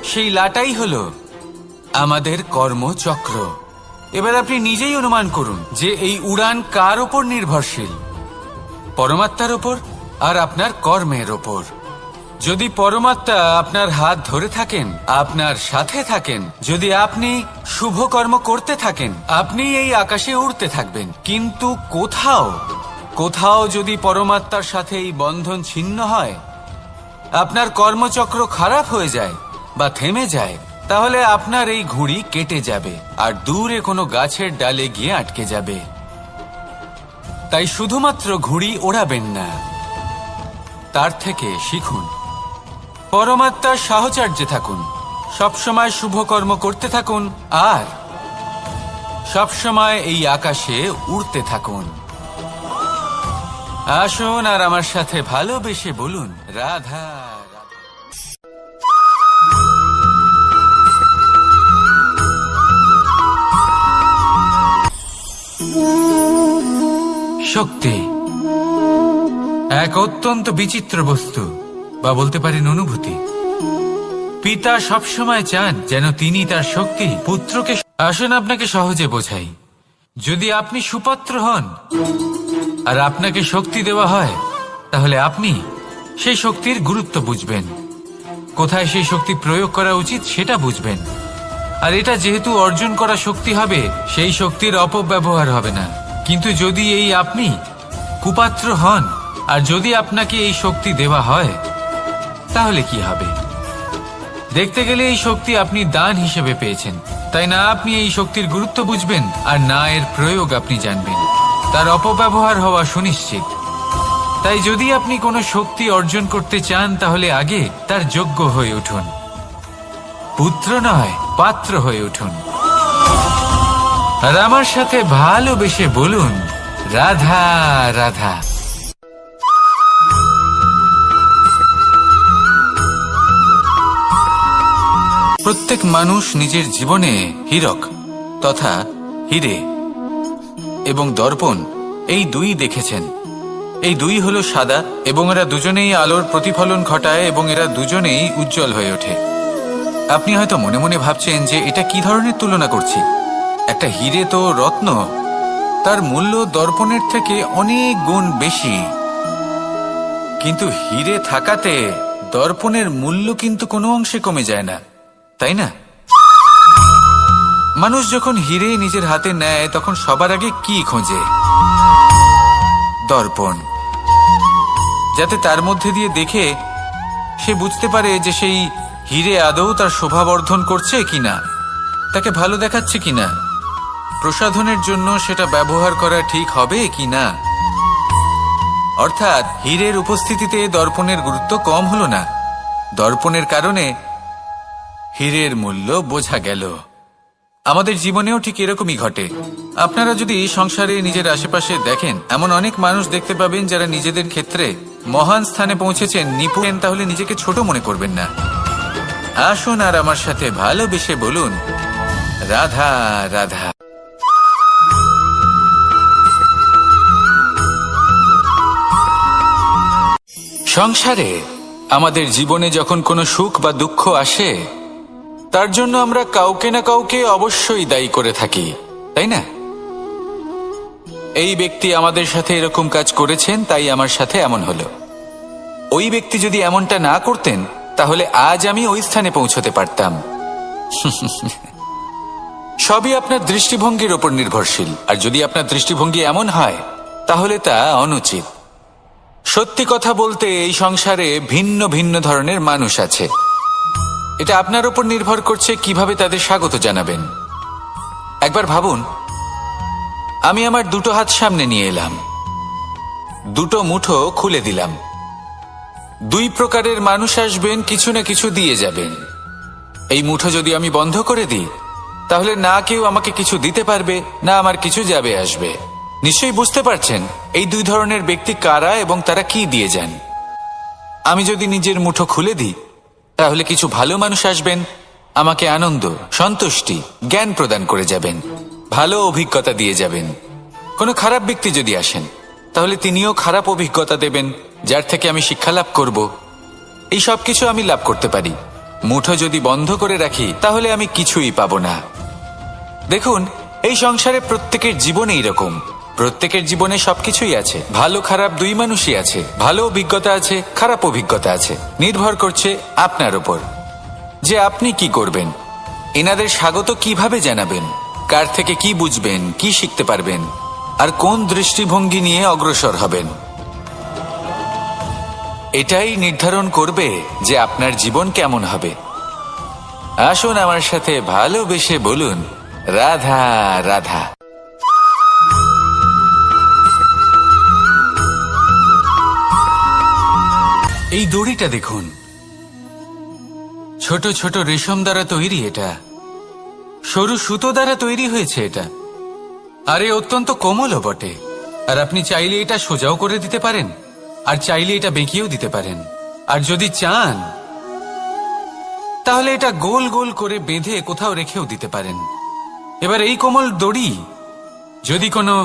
সেই লাটাই হলো আমাদের কর্মচক্র। এবার আপনি নিজেই অনুমান করুন যে এই উড়ান কার ওপর নির্ভরশীল? পরমাত্মার ওপর আর আপনার কর্মের ওপর। যদি পরমাত্মা আপনার হাত ধরে থাকেন, আপনার সাথে থাকেন, যদি আপনি শুভ কর্ম করতে থাকেন, আপনি এই আকাশে উড়তে থাকবেন। কিন্তু কোথাও যদি পরমাত্মার সাথে এই বন্ধন ছিন্ন হয়, আপনার কর্মচক্র খারাপ হয়ে যায় বা থেমে যায়, তাহলে আপনার এই ঘুড়ি কেটে যাবে আর দূরে কোনো গাছের ডালে গিয়ে আটকে যাবে। তাই শুধুমাত্র ঘুড়ি ওড়াবেন না, তার থেকে শিখুন, পরমাত্মার সাহচর্যে থাকুন, সবসময় শুভ কর্ম করতে থাকুন আর সবসময় এই আকাশে উড়তে থাকুন। আসুন আর আমার সাথে ভালোবেসে বলুন, রাধা রাধা। শক্তি এক অত্যন্ত বিচিত্র বস্তু, বা বলতে পারেন অনুভূতি। পিতা সবসময় চান যেন তিনি তার শক্তি পুত্রকে। আসুন আপনাকে সহজে বোঝাই। যদি আপনি সুপাত্র হন আর আপনাকে শক্তি দেওয়া হয়, তাহলে আপনি সেই শক্তির গুরুত্ব বুঝবেন, কোথায় সেই শক্তি প্রয়োগ করা উচিত সেটা বুঝবেন। আর এটা যেহেতু অর্জন করা শক্তি হবে, সেই শক্তির অপব্যবহার হবে না। কিন্তু যদি এই আপনি কুপাত্র হন আর যদি আপনাকে এই শক্তি দেওয়া হয়, তাহলে কি হবে? দেখতে গেলে এই শক্তি আপনি দান হিসেবে পেয়েছেন, তাই না আপনি এই শক্তির গুরুত্ব বুঝবেন আর না এর প্রয়োগ আপনি জানবেন। তার অপব্যবহার হওয়া সুনিশ্চিত। তাই যদি আপনি কোনো শক্তি অর্জন করতে চান, তাহলে আগে তার যোগ্য হয়ে উঠুন, পুত্র নয় পাত্র হয়ে উঠুন। আর আমার সাথে ভালোবেসে বলুন, রাধা রাধা। প্রত্যেক মানুষ নিজের জীবনে হীরক তথা হিরে এবং দর্পণ এই দুই দেখেছেন। এই দুই হলো সাদা এবং এরা দুজনেই আলোর প্রতিফলন ঘটায় এবং এরা দুজনেই উজ্জ্বল হয়ে ওঠে। আপনি হয়তো মনে মনে ভাবছেন যে এটা কি ধরনের তুলনা করছি। একটা হিরে তো রত্ন, তার মূল্য দর্পণের থেকে অনেক গুণ বেশি। কিন্তু হিরে থাকাতে দর্পণের মূল্য কিন্তু কোনো অংশে কমে যায় না, তাই না? মানুষ যখন হিরে নিজের হাতে নেয়, তখন সবার আগে কি খোঁজে? দর্পণ, যাতে তার মধ্যে দিয়ে দেখে সে বুঝতে পারে যে সেই হিরে আদৌ তার শোভাবর্ধন করছে কিনা, তাকে ভালো দেখাচ্ছে কিনা, প্রসাধনের জন্য সেটা ব্যবহার করা ঠিক হবে কিনা। অর্থাৎ হীরের উপস্থিতিতে দর্পণের গুরুত্ব কম হলো না, দর্পণের কারণে হীরের মূল্য বোঝা গেল। আমাদের জীবনেও ঠিক এরকমই ঘটে। আপনারা যদি সংসারে নিজের আশেপাশে দেখেন, এমন অনেক মানুষ দেখতে পাবেন যারা নিজেদের ক্ষেত্রে মহান স্থানে পৌঁছেছেন, নিপুণ, তাহলে নিজেকে ছোট মনে করবেন না। আসুন আর আমার সাথে ভালোবেসে বলুন, রাধা রাধা। সংসারে আমাদের জীবনে যখন কোনো সুখ বা দুঃখ আসে, তার জন্য আমরা কাউকে না কাউকে অবশ্যই দায়ী করে থাকি, তাই না? এই ব্যক্তি আমাদের সাথে এরকম কাজ করেছেন, তাই আমার সাথে এমন হলো। ওই ব্যক্তি যদি এমনটা না করতেন, তাহলে আজ আমি ওই স্থানে পৌঁছতে পারতাম। সবই আপনার দৃষ্টিভঙ্গির ওপর নির্ভরশীল। আর যদি আপনার দৃষ্টিভঙ্গি এমন হয় তাহলে তা অনুচিত। সত্যি কথা বলতে এই সংসারে ভিন্ন ভিন্ন ধরনের মানুষ আছে। এটা আপনার ওপর নির্ভর করছে কিভাবে তাদের স্বাগত জানাবেন। একবার ভাবুন, আমি আমার দুটো হাত সামনে নিয়ে এলাম, দুটো মুঠো খুলে দিলাম। দুই প্রকারের মানুষ আসবেন, কিছু না কিছু দিয়ে যাবেন। এই মুঠো যদি আমি বন্ধ করে দিই তাহলে না কেউ আমাকে কিছু দিতে পারবে, না আমার কিছু যাবে আসবে। নিশ্চয়ই বুঝতে পারছেন এই দুই ধরনের ব্যক্তি কারা এবং তারা কি দিয়ে যান। আমি যদি নিজের মুঠো খুলে দিই তাহলে কিছু ভালো মানুষ আসবেন, আমাকে আনন্দ, সন্তুষ্টি, জ্ঞান প্রদান করে যাবেন, ভালো অভিজ্ঞতা দিয়ে যাবেন। কোনো খারাপ ব্যক্তি যদি আসেন তাহলে তিনিও খারাপ অভিজ্ঞতা দেবেন, যার থেকে আমি শিক্ষা লাভ করব। এই সব কিছু আমি লাভ করতে পারি। মুঠো যদি বন্ধ করে রাখি তাহলে আমি কিছুই পাবো না। দেখুন, এই সংসারে প্রত্যেকের জীবনে এইরকম। প্রত্যেকের জীবনে সবকিছুই আছে, ভালো খারাপ দুই মানুষই আছে। ভালো অভিজ্ঞতা আছে, খারাপ অভিজ্ঞতা আছে। নির্ভর করছে আপনার উপর যে আপনি কি করবেন, এনাদের স্বাগত কিভাবে জানাবেন, কার থেকে কি বুঝবেন, কি শিখতে পারবেন, আর কোন দৃষ্টিভঙ্গি নিয়ে অগ্রসর হবেন। এটাই নির্ধারণ করবে যে আপনার জীবন কেমন হবে। আসুন আমার সাথে ভালোবেসে বলুন, রাধা রাধা। এই দড়িটা দেখুন, ছোট ছোট রেশম দ্বারা তৈরি। এটা সরু সুতো দ্বারা তৈরি হয়েছে এটা, আর এ অত্যন্ত কোমলও বটে। আর আপনি চাইলে এটা সোজাও করে দিতে পারেন, আর চাইলে এটা বেঁকিয়েও দিতে পারেন। আর যদি চান তাহলে এটা গোল গোল করে বেঁধে কোথাও রেখেও দিতে পারেন। এবার এই কোমল দড়ি যদি কোনো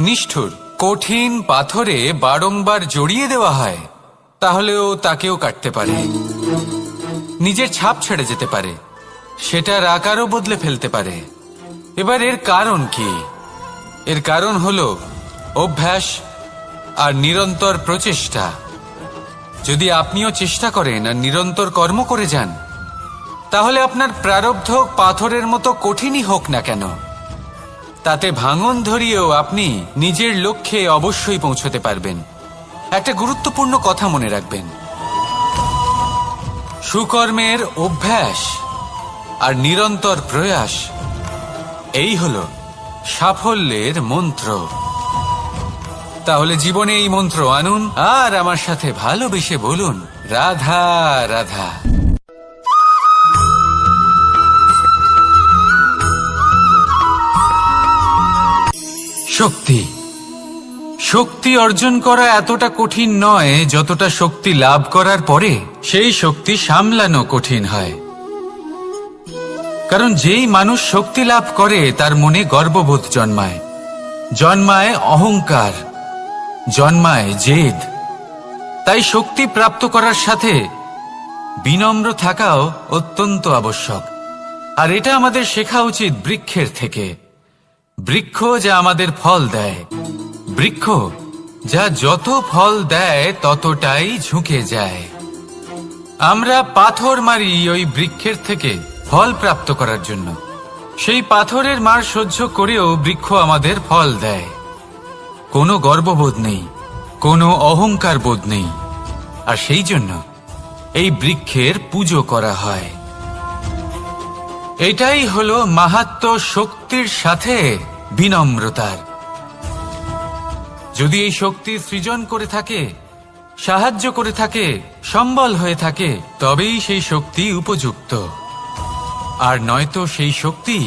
নিষ্ঠুর কঠিন পাথরে বারংবার জড়িয়ে দেওয়া হয় তাহলেও তাকেও কাটতে পারে, নিজের ছাপ ছেড়ে যেতে পারে, সেটার আকারও বদলে ফেলতে পারে। এবার এর কারণ কি? এর কারণ হলো অভ্যাস আর নিরন্তর প্রচেষ্টা। যদি আপনিও চেষ্টা করেন আর নিরন্তর কর্ম করে যান তাহলে আপনার প্রারব্ধ পাথরের মতো কঠিনই হোক না কেন, তাতে ভাঙন ধরিয়েও আপনি নিজের লক্ষ্যে অবশ্যই পৌঁছতে পারবেন। একটা গুরুত্বপূর্ণ কথা মনে রাখবেন, সুকর্মের অভ্যাস আর নিরন্তর প্রয়াস, এই হলো সাফল্যের মন্ত্র। তাহলে জীবনে এই মন্ত্র আনুন আর আমার সাথে ভালোবেসে বলুন, রাধা রাধা। শক্তি শক্তি অর্জন করা এতটা কঠিন নয় যতটা শক্তি লাভ করার পরে সেই শক্তি সামলানো কঠিন হয়। কারণ যেই মানুষ শক্তি লাভ করে তার মনে গর্ববোধ জন্মায়, জন্মায় অহংকার, জন্মায় জেদ। তাই শক্তি প্রাপ্ত করার সাথে বিনম্র থাকাও অত্যন্ত আবশ্যক। আর এটা আমাদের শেখা উচিত বৃক্ষের থেকে। বৃক্ষ যা আমাদের ফল দেয়, বৃক্ষ যা যত ফল দেয় ততটাই ঝুঁকে যায়। আমরা পাথর মারি ওই বৃক্ষের থেকে ফল প্রাপ্ত করার জন্য। সেই পাথরের মার সহ্য করেও বৃক্ষ আমাদের ফল দেয়। কোনো গর্ববোধ নেই, কোনো অহংকার বোধ নেই। আর সেই জন্য এই বৃক্ষের পুজো করা হয়। এটাই হলো মাহাত্ম্য শক্তির সাথে বিনম্রতার। যদি এই শক্তি সৃজন করে থাকে, সাহায্য করে থাকে, সম্বল হয়ে থাকে, তবেই সেই শক্তি উপযুক্ত। আর নয়তো সেই শক্তি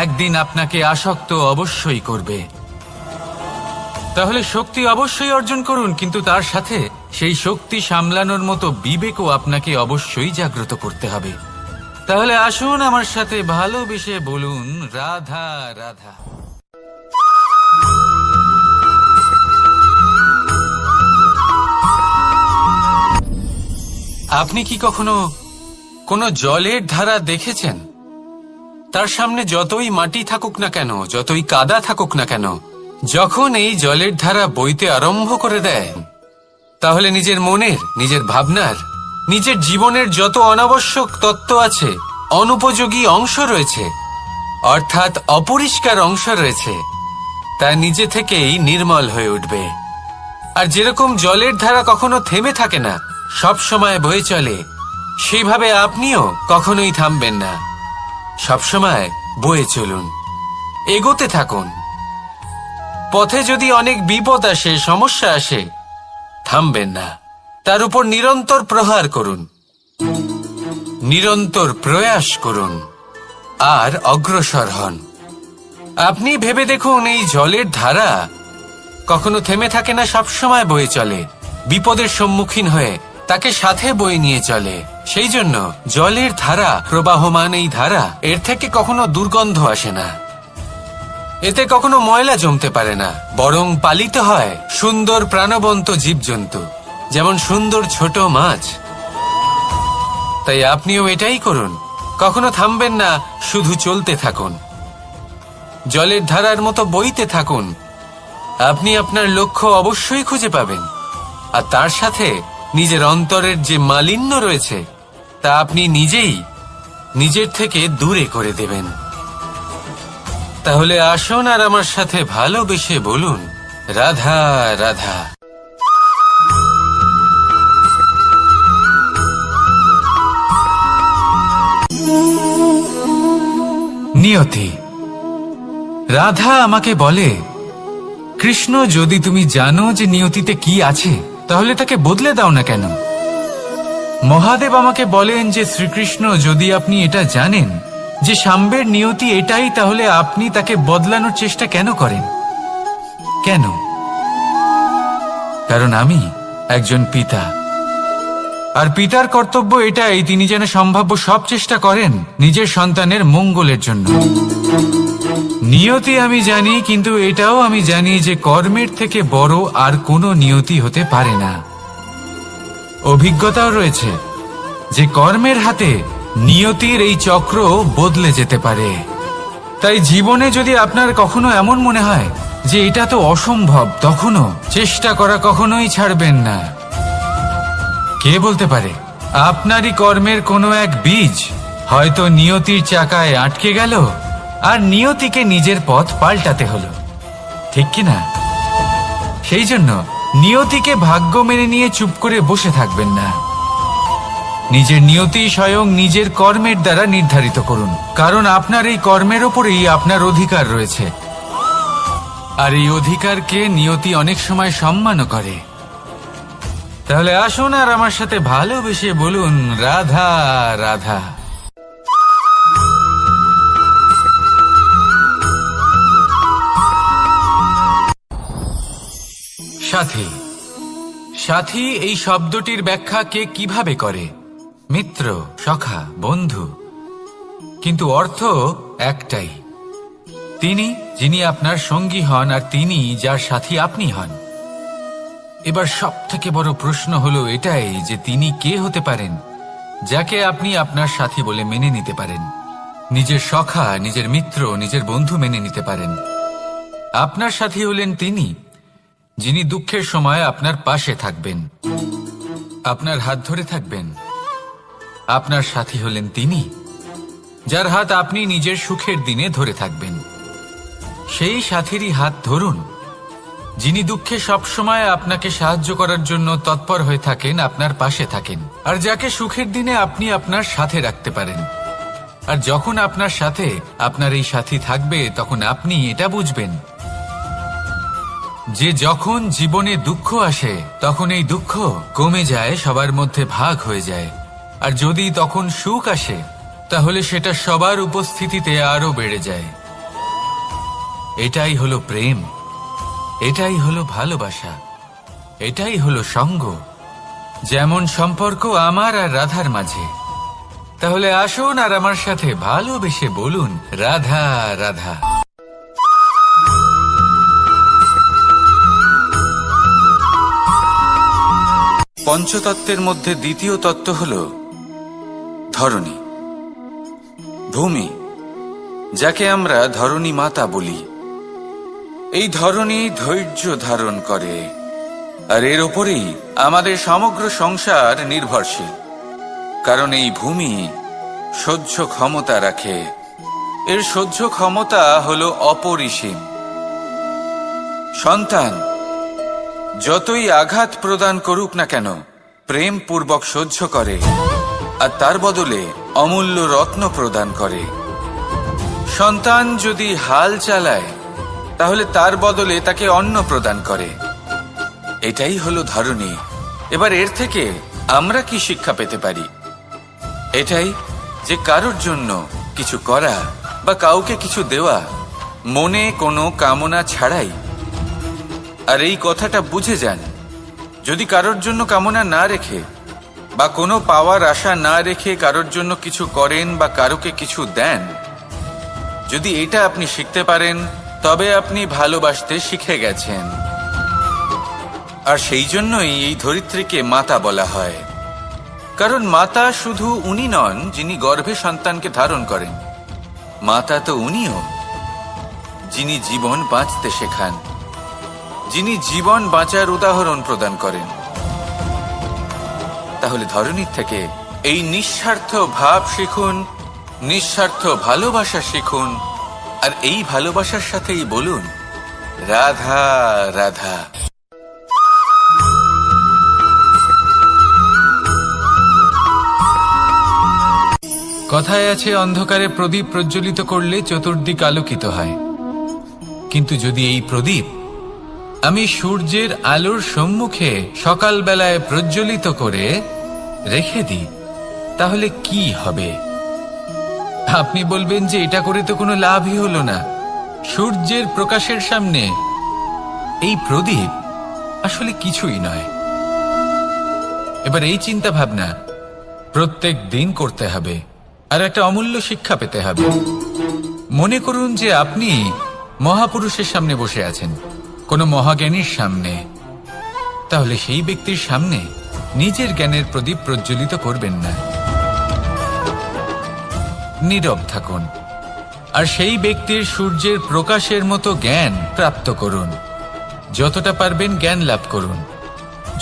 একদিন আপনাকে আসক্ত অবশ্যই করবে। তাহলে শক্তি অবশ্যই অর্জন করুন, কিন্তু তার সাথে সেই শক্তি সামলানোর মতো বিবেকও আপনাকে অবশ্যই জাগ্রত করতে হবে। তাহলে আসুন আমার সাথে ভালোবেসে বলুন, রাধা রাধা। আপনি কি কখনো কোনো জলের ধারা দেখেছেন? তার সামনে যতই মাটি থাকুক না কেন, যতই কাদা থাকুক না কেন, যখন এই জলের ধারা বইতে আরম্ভ করে দেয়, তাহলে নিজের মনের, নিজের ভাবনার, নিজের জীবনের যত অনাবশ্যক তত্ত্ব আছে, অনুপযোগী অংশ রয়েছে, অর্থাৎ অপরিষ্কার অংশ রয়েছে তা নিজে থেকেই নির্মল হয়ে উঠবে। আর যেরকম জলের ধারা কখনো থেমে থাকে না, সব সময় বয়ে চলে, সেইভাবে আপনিও কখনোই থামবেন না। সবসময় বয়ে চলুন, এগোতে থাকুন। পথে যদি অনেক বিপদ আসে, সমস্যা আসে, থামবেন না, তার উপর নিরন্তর প্রহার করুন, নিরন্তর প্রয়াস করুন আর অগ্রসর হন। আপনি ভেবে দেখুন, এই জলের ধারা কখনো থেমে থাকে না, সবসময় বয়ে চলে, বিপদের সম্মুখীন হয়ে তাকে সাথে বয়ে নিয়ে চলে। সেই জন্য জলের ধারা, প্রবাহমান এই ধারা, এর থেকে কখনো দুর্গন্ধ আসে না, এতে কখনো ময়লা জমতে পারে না, বরং পালিত হয় সুন্দর প্রাণবন্ত জীবজন্তু, যেমন সুন্দর ছোট মাছ। তাই আপনিও এটাই করুন, কখনো থামবেন না, শুধু চলতে থাকুন, জলের ধারার মতো বইতে থাকুন। আপনি আপনার লক্ষ্য অবশ্যই খুঁজে পাবেন, আর তার সাথে নিজের অন্তরের যে মালিন্য রয়েছে তা আপনি নিজেই নিজের থেকে দূরে করে দেবেন। তাহলে আসুন আর আমার সাথে ভালোবেসে বলুন, রাধা রাধা। নিয়তি। রাধা আমাকে বলে, কৃষ্ণ, যদি তুমি জানো যে নিয়তিতে কি আছে, তাহলে তাকে বদলে দাও না কেন? মহাদেব আমাকে বলেন যে শ্রীকৃষ্ণ, যদি আপনি এটা জানেন যে সাম্বের নিয়তি এটাই, তাহলে আপনি তাকে বদলানোর চেষ্টা কেন করেন? কেন? কারণ আমি একজন পিতা, আর পিতার কর্তব্য এটাই, তিনি যেন সম্ভাব্য সব চেষ্টা করেন নিজের সন্তানের মঙ্গলের জন্য। নিয়তি আমি জানি, কিন্তু এটাও আমি জানি যে কর্মের থেকে বড় আর কোনো নিয়তি হতে পারে না। অভিজ্ঞতাও রয়েছে যে কর্মের হাতে নিয়তির এই চক্র বদলে যেতে পারে। তাই জীবনে যদি আপনার কখনো এমন মনে হয় যে এটা তো অসম্ভব, তখনও চেষ্টা করা কখনোই ছাড়বেন না। কে বলতে পারে আপনারই কর্মের কোনো এক বীজ হয়তো নিয়তির চাকায় আটকে গেল, আর নিয়তিকে নিজের পথ পাল্টাতে হলো, ঠিক কিনা? সেই জন্য নিয়তিকে ভাগ্য মেনে নিয়ে চুপ করে বসে থাকবেন না। নিজের নিয়তি স্বয়ং নিজের কর্মের দ্বারা নির্ধারিত করুন, কারণ আপনার এই কর্মের ওপরেই আপনার অধিকার রয়েছে, আর এই অধিকারকে নিয়তি অনেক সময় সম্মানও করে। তাহলে আসুন আর আমার সাথে ভালোবেসে বলুন, রাধা রাধা। সাথী। সাথী এই শব্দটির ব্যাখ্যা কে কিভাবে করে? মিত্র, সখা, বন্ধু। কিন্তু অর্থ একটাই, তিনি যিনি আপনার সঙ্গী হন, আর তিনি যার সাথী আপনি হন। এবার সব থেকে বড় প্রশ্ন হলো এটাই যে তিনি কে হতে পারেন যাকে আপনি আপনার সাথী বলে মেনে নিতে পারেন, নিজের সখা, নিজের মিত্র, নিজের বন্ধু মেনে নিতে পারেন। আপনার সাথী হলেন তিনি যিনি দুঃখের সময় আপনার পাশে থাকবেন, আপনার হাত ধরে থাকবেন। আপনার সাথী হলেন তিনি যার হাত আপনি নিজের সুখের দিনে ধরে থাকবেন। সেই সাথীরই হাত ধরুন যিনি দুঃখে সবসময় আপনাকে সাহায্য করার জন্য তৎপর হয়ে থাকেন, আপনার পাশে থাকেন, আর যাকে সুখের দিনে আপনি আপনার সাথে রাখতে পারেন। আর যখন আপনার সাথে আপনার এই সাথী থাকবে, তখন আপনি এটা বুঝবেন যে যখন জীবনে দুঃখ আসে, তখন এই দুঃখ কমে যায়, সবার মধ্যে ভাগ হয়ে যায়। আর যদি তখন সুখ আসে, তাহলে সেটা সবার উপস্থিতিতে আরো বেড়ে যায়। এটাই হলো প্রেম, এটাই হলো ভালোবাসা, এটাই হলো সঙ্গ, যেমন সম্পর্ক আমার আর রাধার মাঝে। তাহলে আসুন আর আমার সাথে ভালোবেসে বলুন, রাধা রাধা। পঞ্চতত্ত্বের মধ্যে দ্বিতীয় তত্ত্ব হল ধরণী, ভূমি, যাকে আমরা ধরণী মাতা বলি। এই ধরণী ধৈর্য ধারণ করে, আর এর ওপরেই আমাদের সমগ্র সংসার নির্ভরশীল। কারণ এই ভূমি সহ্য ক্ষমতা রাখে, এর সহ্য ক্ষমতা হলো অপরিসীম। সন্তান যতই আঘাত প্রদান করুক না কেন, প্রেম পূর্বক সহ্য করে আর তার বদলে অমূল্য রত্ন প্রদান করে। সন্তান যদি হাল চালায় তাহলে তার বদলে তাকে অন্ন প্রদান করে। এটাই হলো ধরনী। এবার এর থেকে আমরা কি শিক্ষা পেতে পারি? এটাই যে কারোর জন্য কিছু করা বা কাউকে কিছু দেওয়া মনে কোনো কামনা ছাড়াই। আর এই কথাটা বুঝে যান, যদি কারোর জন্য কামনা না রেখে বা কোনো পাওয়ার আশা না রেখে কারোর জন্য কিছু করেন বা কারোকে কিছু দেন, যদি এটা আপনি শিখতে পারেন তবে আপনি ভালোবাসতে শিখে গেছেন। আর সেই জন্যই এই ধরিত্রীকে মাতা বলা হয়। কারণ মাতা শুধু উনি নন যিনি গর্ভে সন্তানকে ধারণ করেন, মাতা তো উনিও যিনি জীবন বাঁচতে শেখান, যিনি জীবন বাঁচার উদাহরণ প্রদান করেন। তাহলে ধরনীর থেকে এই নিঃস্বার্থ ভাব শিখুন, নিঃস্বার্থ ভালোবাসা শিখুন, আর এই ভালোবাসার সাথেই বলুন রাধা রাধা। কথায় আছে, অন্ধকারে প্রদীপ প্রজ্বলিত করলে চতুর্দিক আলোকিত হয়। কিন্তু যদি এই প্রদীপ আমি সূর্যের আলোর সম্মুখে সকালবেলায় প্রজ্বলিত করে রেখে দিই, তাহলে কি হবে? আপনি বলবেন যে এটা করে তো কোনো লাভই হলো না। সূর্যের প্রকাশের সামনে এই প্রদীপ আসলে কিছুই নয়। এবার এই চিন্তা ভাবনা প্রত্যেক দিন করতে হবে, আর একটা অমূল্য শিক্ষা পেতে হবে। মনে করুন যে আপনি মহাপুরুষের সামনে বসে আছেন, কোনো মহাজ্ঞানীর সামনে। তাহলে সেই ব্যক্তির সামনে নিজের জ্ঞানের প্রদীপ প্রজ্বলিত করবেন না, নীরব থাকুন। আর সেই ব্যক্তির সূর্যের প্রকাশের মতো জ্ঞান প্রাপ্ত করুন। যতটা পারবেন জ্ঞান লাভ করুন।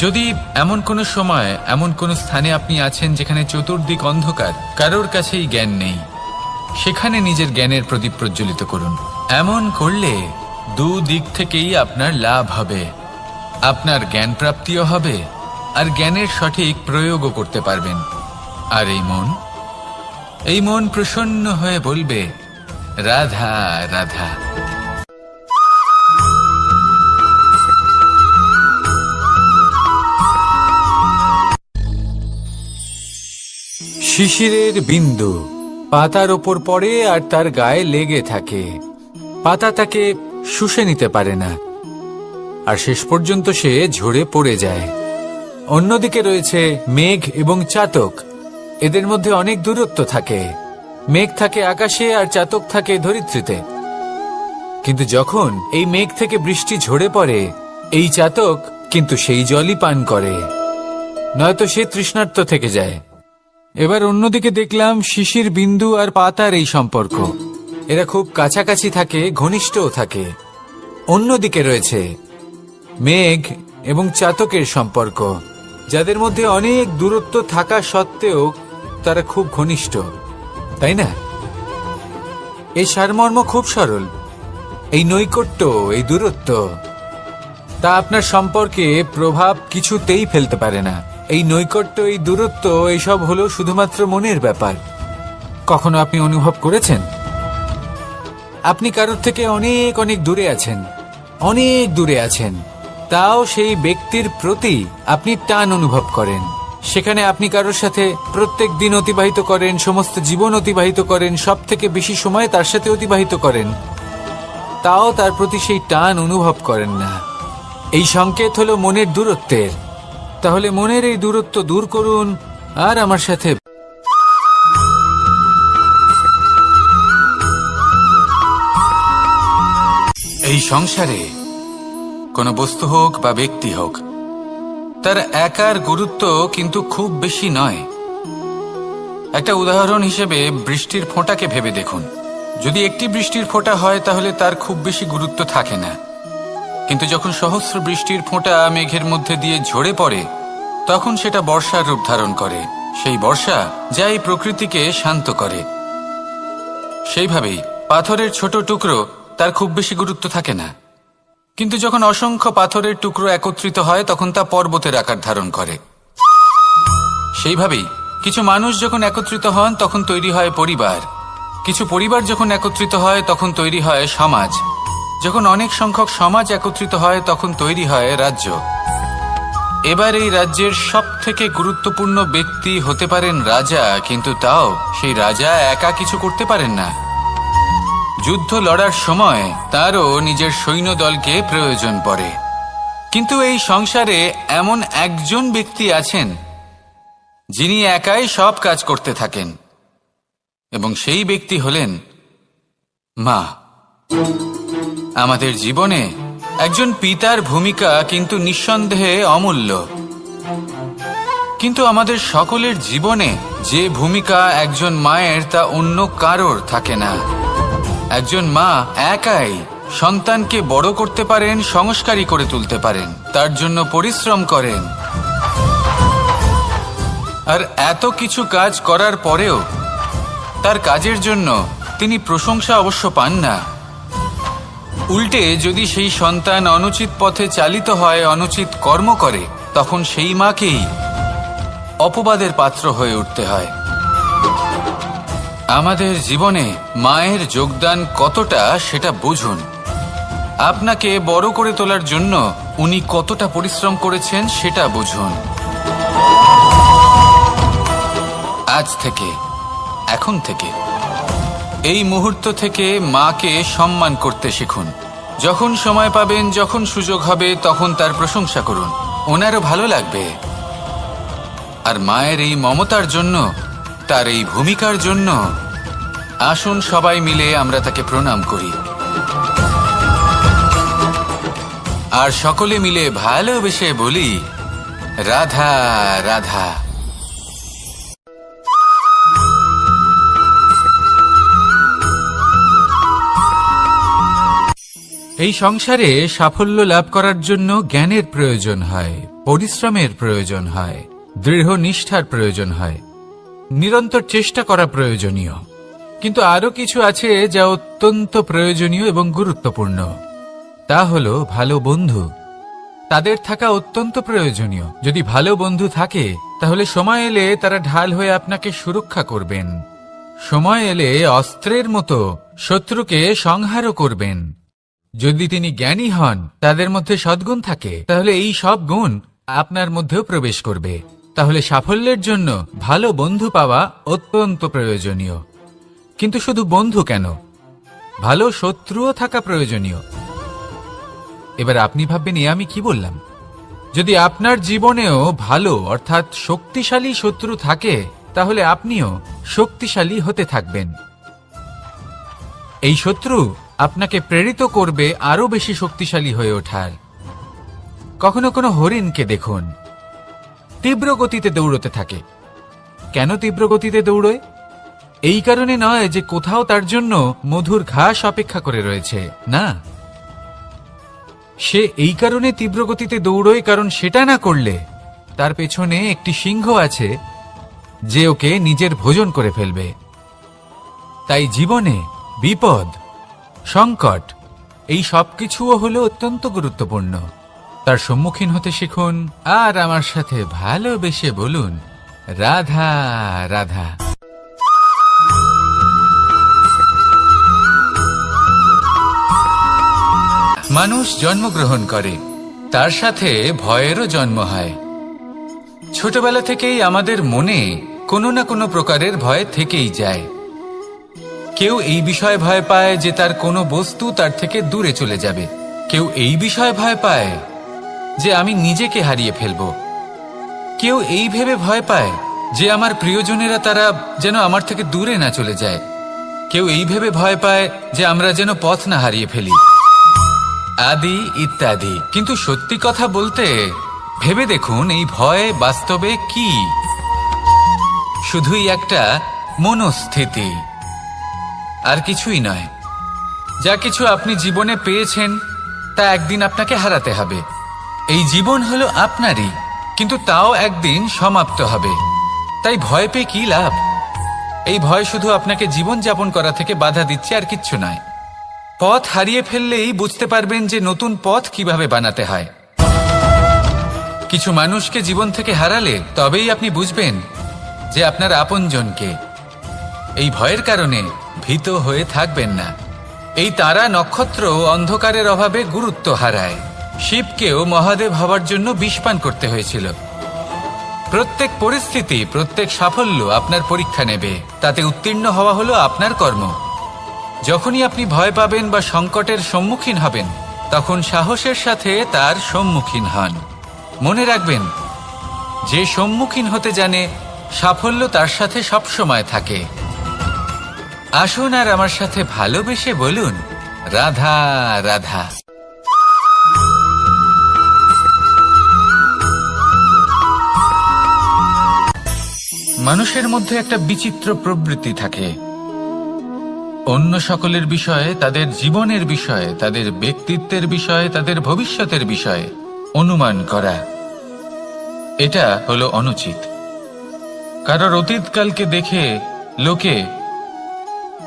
যদি এমন কোনো সময় এমন কোনো স্থানে আপনি আছেন যেখানে চতুর্দিক অন্ধকার, কারোর কাছেই জ্ঞান নেই, সেখানে নিজের জ্ঞানের প্রদীপ প্রজ্বলিত করুন। এমন করলে দুদিক থেকেই আপনার লাভ হবে। আপনার জ্ঞান প্রাপ্তিও হবে আর জ্ঞানের সঠিক প্রয়োগও করতে পারবেন। আর এই মন প্রসন্ন হয়ে বলবে রাধা রাধা। শিশিরের বিন্দু পাতার ওপর পড়ে আর তার গায়ে লেগে থাকে। পাতা তাকে শুষে নিতে পারে না, আর শেষ পর্যন্ত সে ঝরে পড়ে যায়। অন্যদিকে রয়েছে মেঘ এবং চাতক। এদের মধ্যে অনেক দূরত্ব থাকে। মেঘ থাকে আকাশে আর চাতক থাকে ধরিত্রীতে। কিন্তু যখন এই মেঘ থেকে বৃষ্টি ঝরে পড়ে, এই চাতক কিন্তু সেই জলই পান করে, নয়তো সে তৃষ্ণার্ত থেকে যায়। এবার অন্যদিকে দেখলাম শিশির বিন্দু আর পাতার এই সম্পর্ক। এরা খুব কাছাকাছি থাকে, ঘনিষ্ঠও থাকে। অন্যদিকে রয়েছে মেঘ এবং চাতকের সম্পর্ক, যাদের মধ্যে অনেক দূরত্ব থাকা সত্ত্বেও তারা খুব ঘনিষ্ঠ, তাই না? এই সারমর্ম খুব সরল। এই নৈকট্য, এই দূরত্ব, তা আপনার সম্পর্কে প্রভাব কিছুতেই ফেলতে পারে না। এই নৈকট্য, এই দূরত্ব, এইসব হলো শুধুমাত্র মনের ব্যাপার। কখনো আপনি অনুভব করেছেন আপনি কারোর থেকে অনেক অনেক দূরে আছেন, অনেক দূরে আছেন, তাও সেই ব্যক্তির প্রতি আপনি টান অনুভব করেন। সেখানে আপনি কারোর সাথে প্রত্যেক দিন অতিবাহিত করেন, সমস্ত জীবন অতিবাহিত করেন, সব থেকে বেশি সময় তার সাথে অতিবাহিত করেন, তাও তার প্রতি সেই টান অনুভব করেন না। এই সংকেত হলো মনের দূরত্বের। তাহলে মনের এই দূরত্ব দূর করুন আর আমার সাথে এই সংসারে কোনো বস্তু হোক বা ব্যক্তি হোক, তার একার গুরুত্ব কিন্তু খুব বেশি নয়। একটা উদাহরণ হিসেবে বৃষ্টির ফোঁটাকে ভেবে দেখুন। যদি একটি বৃষ্টির ফোঁটা হয় তাহলে তার খুব বেশি গুরুত্ব থাকে না, কিন্তু যখন সহস্র বৃষ্টির ফোঁটা মেঘের মধ্যে দিয়ে ঝরে পড়ে, তখন সেটা বর্ষার রূপ ধারণ করে। সেই বর্ষা যা এই প্রকৃতিকে শান্ত করে। সেইভাবেই পাথরের ছোট টুকরো তার খুব বেশি গুরুত্ব থাকে না, কিন্তু যখন অসংখ্য পাথরের টুকরো একত্রিত হয় তখন তা পর্বতের আকার ধারণ করে। সেইভাবেই কিছু মানুষ যখন একত্রিত হন তখন তৈরি হয় পরিবার, কিছু পরিবার যখন একত্রিত হয় তখন তৈরি হয় সমাজ, যখন অনেক সংখ্যক সমাজ একত্রিত হয় তখন তৈরি হয় রাজ্য। এবার এই রাজ্যের সবথেকে গুরুত্বপূর্ণ ব্যক্তি হতে পারেন রাজা, কিন্তু তাও সেই রাজা একা কিছু করতে পারেন না। যুদ্ধ লড়ার সময় তারও নিজের সৈন্যদলকে প্রয়োজন পড়ে। কিন্তু এই সংসারে এমন একজন ব্যক্তি আছেন যিনি একাই সব কাজ করতে থাকেন, এবং সেই ব্যক্তি হলেন মা। আমাদের জীবনে একজন পিতার ভূমিকা কিন্তু নিঃসন্দেহে অমূল্য, কিন্তু আমাদের সকলের জীবনে যে ভূমিকা একজন মায়ের তা অন্য কারোর থাকে না। একজন মা একাই সন্তানকে বড় করতে পারেন, সংস্কারী করে তুলতে পারেন, তার জন্য পরিশ্রম করেন। আর এত কিছু কাজ করার পরেও তার কাজের জন্য তিনি প্রশংসা অবশ্য পান না। উল্টে যদি সেই সন্তান অনুচিত পথে চালিত হয়, অনুচিত কর্ম করে, তখন সেই মাকেই অপবাদের পাত্র হয়ে উঠতে হয়। আমাদের জীবনে মায়ের যোগদান কতটা সেটা বুঝুন। আপনাকে বড় করে তোলার জন্য উনি কতটা পরিশ্রম করেছেন সেটা বুঝুন। আজ থেকে, এখন থেকে, এই মুহূর্ত থেকে মাকে সম্মান করতে শিখুন। যখন সময় পাবেন, যখন সুযোগ হবে, তখন তার প্রশংসা করুন, ওনারও ভালো লাগবে। আর মায়ের এই মমতার জন্য, তার এই ভূমিকার জন্য আসুন সবাই মিলে আমরা তাকে প্রণাম করি, আর সকলে মিলে ভালোবেসে বলি রাধা রাধা। এই সংসারে সাফল্য লাভ করার জন্য জ্ঞানের প্রয়োজন হয়, পরিশ্রমের প্রয়োজন হয়, দৃঢ় নিষ্ঠার প্রয়োজন হয়, নিরন্তর চেষ্টা করা প্রয়োজনীয়। কিন্তু আরো কিছু আছে যা অত্যন্ত প্রয়োজনীয় এবং গুরুত্বপূর্ণ। তা হলো ভালো বন্ধু। তাদের থাকা অত্যন্ত প্রয়োজনীয়। যদি ভালো বন্ধু থাকে তাহলে সময় এলে তারা ঢাল হয়ে আপনাকে সুরক্ষা করবেন। সময় এলে অস্ত্রের মতো শত্রুকে সংহারও করবেন। যদি তিনি জ্ঞানী হন, তাদের মধ্যে সদ্গুণ থাকে, তাহলে এই সব গুণ আপনার মধ্যেও প্রবেশ করবে। তাহলে সাফল্যের জন্য ভালো বন্ধু পাওয়া অত্যন্ত প্রয়োজনীয়। কিন্তু শুধু বন্ধু কেন, ভালো শত্রুও থাকা প্রয়োজনীয়। এবার আপনি ভাববেন, এ আমি কি বললাম? যদি আপনার জীবনেও ভালো অর্থাৎ শক্তিশালী শত্রু থাকে, তাহলে আপনিও শক্তিশালী হতে থাকবেন। এই শত্রু আপনাকে প্রেরিত করবে আরো বেশি শক্তিশালী হয়ে ওঠার। কখনো কোনো হরিণকে দেখুন, তীব্র গতিতে দৌড়তে থাকে। কেন তীব্র গতিতে দৌড়য়? এই কারণে নয় যে কোথাও তার জন্য মধুর ঘাস অপেক্ষা করে রয়েছে, না। সে এই কারণে তীব্র গতিতে দৌড়য় কারণ সেটা না করলে তার পেছনে একটি সিংহ আছে যে ওকে নিজের ভোজন করে ফেলবে। তাই জীবনে বিপদ, সংকট, এই সবকিছুও হলো অত্যন্ত গুরুত্বপূর্ণ। তার সম্মুখীন হতে শিখুন আর আমার সাথে ভালোবেসে বলুন রাধা রাধা। মানুষ জন্মগ্রহণ করে, তার সাথে ভয়েরও জন্ম হয়। ছোটবেলা থেকেই আমাদের মনে কোনো না কোনো প্রকারের ভয় থেকেই যায়। কেউ এই বিষয়ে ভয় পায় যে তার কোনো বস্তু তার থেকে দূরে চলে যাবে। কেউ এই বিষয়ে ভয় পায় যে আমি নিজেকে হারিয়ে ফেলব। কেউ এই ভেবে ভয় পায় যে আমার প্রিয়জনেরা তারা যেন আমার থেকে দূরে না চলে যায়। কেউ এই ভেবে ভয় পায় যে আমরা যেন পথ না হারিয়ে ফেলি, আদি ইত্যাদি। কিন্তু সত্যি কথা বলতে, ভেবে দেখুন এই ভয় বাস্তবে কি? শুধুই একটা মনস্থিতি, আর কিছুই নয়। যা কিছু আপনি জীবনে পেয়েছেন তা একদিন আপনাকে হারাতে হবে। এই জীবন হলো আপনারই, কিন্তু তাও একদিন সমাপ্ত হবে। তাই ভয় পেয়ে কি লাভ? এই ভয় শুধু আপনাকে জীবনযাপন করা থেকে বাধা দিচ্ছে, আর কিচ্ছু নয়। পথ হারিয়ে ফেললেই বুঝতে পারবেন যে নতুন পথ কিভাবে বানাতে হয়। কিছু মানুষকে জীবন থেকে হারালে তবেই আপনি বুঝবেন যে আপনার আপনজনকে। এই ভয়ের কারণে ভীত হয়ে থাকবেন না। এই তারা নক্ষত্র অন্ধকারের অভাবে গুরুত্ব হারায়। শিবকেও মহাদেব হওয়ার জন্য বিষপান করতে হয়েছিল। প্রত্যেক পরিস্থিতি, প্রত্যেক সাফল্য আপনার পরীক্ষা নেবে, তাতে উত্তীর্ণ হওয়া হলো আপনার কর্ম। যখনই আপনি ভয় পাবেন বা সংকটের সম্মুখীন হবেন, তখন সাহসের সাথে তার সম্মুখীন হন। মনে রাখবেন, যে সম্মুখীন হতে জানে সাফল্য তার সাথে সবসময় থাকে। আসুন আর আমার সাথে ভালোবেসে বলুন, রাধা রাধা। মানুষের মধ্যে একটা বিচিত্র প্রবৃত্তি থাকে, অন্য সকলের বিষয়ে, তাদের জীবনের বিষয়ে, তাদের ব্যক্তিত্বের বিষয়ে, তাদের ভবিষ্যতের বিষয়ে অনুমান করা। এটা হলো অনুচিত। কারোর অতীতকালকে দেখে লোকে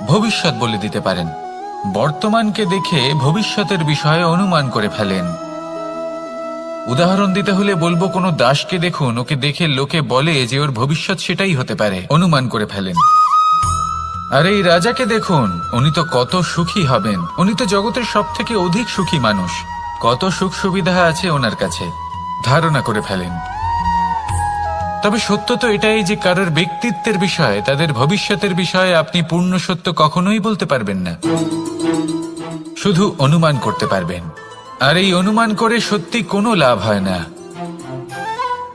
ভবিষ্যৎ বলে দিতে পারেন, বর্তমানকে দেখে ভবিষ্যতের বিষয়ে অনুমান করে ফেলেন। উদাহরণ দিতে হলে বলবো, কোনো দাসকে দেখুন, ওকে দেখে লোকে বলে যে ওর ভবিষ্যৎ সেটাই হতে পারে, অনুমান করে ফেলেন। আর এই রাজাকে দেখুন, উনি তো কত সুখী হবেন, উনি তো জগতের সব থেকে অধিক সুখী মানুষ, কত সুখ সুবিধা আছে ওনার কাছে, ধারণা করে ফেলেন। তবে সত্য তো এটাই যে কারোর ব্যক্তিত্বের বিষয়ে, তাদের ভবিষ্যতের বিষয়ে আপনি পূর্ণ সত্য কখনোই বলতে পারবেন না, শুধু অনুমান করতে পারবেন। আর এই অনুমান করে সত্যি কোনো লাভ হয় না,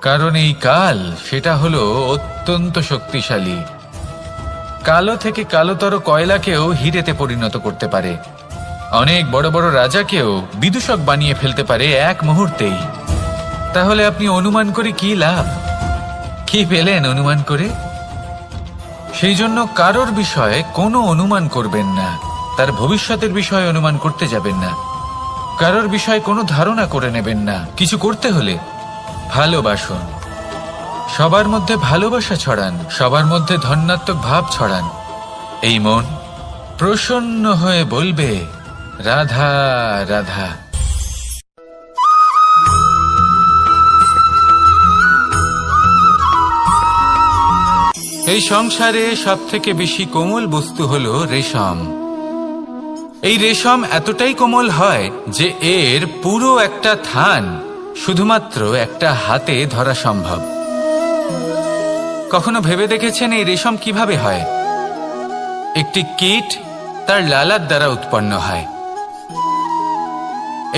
কারণ এই কাল সেটা হলো অত্যন্ত শক্তিশালী। কালো থেকে কালোতর কয়লাকেও হীরেতে পরিণত করতে পারে, অনেক বড় বড় রাজাকেও বিদূষক বানিয়ে ফেলতে পারে এক মুহূর্তেই। তাহলে আপনি অনুমান করে কি লাভ? কি পেলেন অনুমান করে? সেই জন্য কারোর বিষয়ে কোনো অনুমান করবেন না, তার ভবিষ্যতের বিষয়ে অনুমান করতে যাবেন না, কারোর বিষয়ে কোনো ধারণা করে নেবেন না। কিছু করতে হলে ভালোবাসুন, সবার মধ্যে ভালোবাসা ছড়ান, সবার মধ্যে ধন্যাত্মক ভাব ছড়ান। এই মন প্রসন্ন হয়ে বলবে, রাধা রাধা। এই সংসারে সব থেকে বেশি কোমল বস্তু হলো রেশম। এই রেশম এতটাই কোমল হয় যে এর পুরো একটা থান শুধুমাত্র একটা হাতে ধরা সম্ভব। কখনো ভেবে দেখেছেন এই রেশম কিভাবে হয়? একটি কীট তার লালার দ্বারা উৎপন্ন হয়।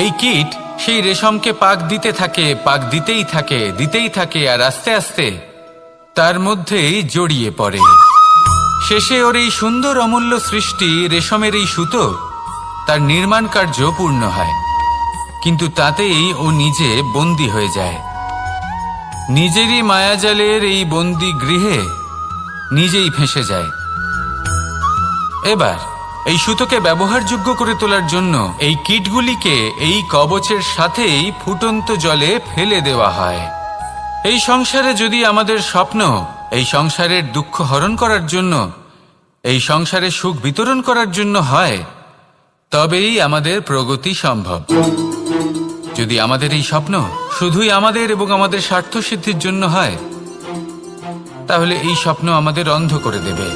এই কীট সেই রেশমকে পাক দিতে থাকে, পাক দিতেই থাকে, দিতেই থাকে, আর আস্তে আস্তে তার মধ্যেই জড়িয়ে পড়ে। শেষে ওর এই সুন্দর অমূল্য সৃষ্টি রেশমের এই সুতো, তার নির্মাণ কার্য পূর্ণ হয়, কিন্তু তাতেই ও নিজে বন্দী হয়ে যায়। নিজেরই মায়াজালের এই বন্দী গৃহে নিজেই ফেঁসে যায়। এবার এই সুতোকে ব্যবহারযোগ্য করে তোলার জন্য এই কীটগুলিকে এই কবচের সাথেই ফুটন্ত জলে ফেলে দেওয়া হয়। এই সংসারে যদি আমাদের স্বপ্ন এই সংসারের দুঃখ হরণ করার জন্য, এই সংসারে সুখ বিতরণ করার জন্য হয়, তবেই আমাদের প্রগতি সম্ভব। যদি আমাদের এই স্বপ্ন শুধুই আমাদের এবং আমাদের স্বার্থ সিদ্ধির জন্য হয়, তাহলে এই স্বপ্ন আমাদের অন্ধ করে দেবে,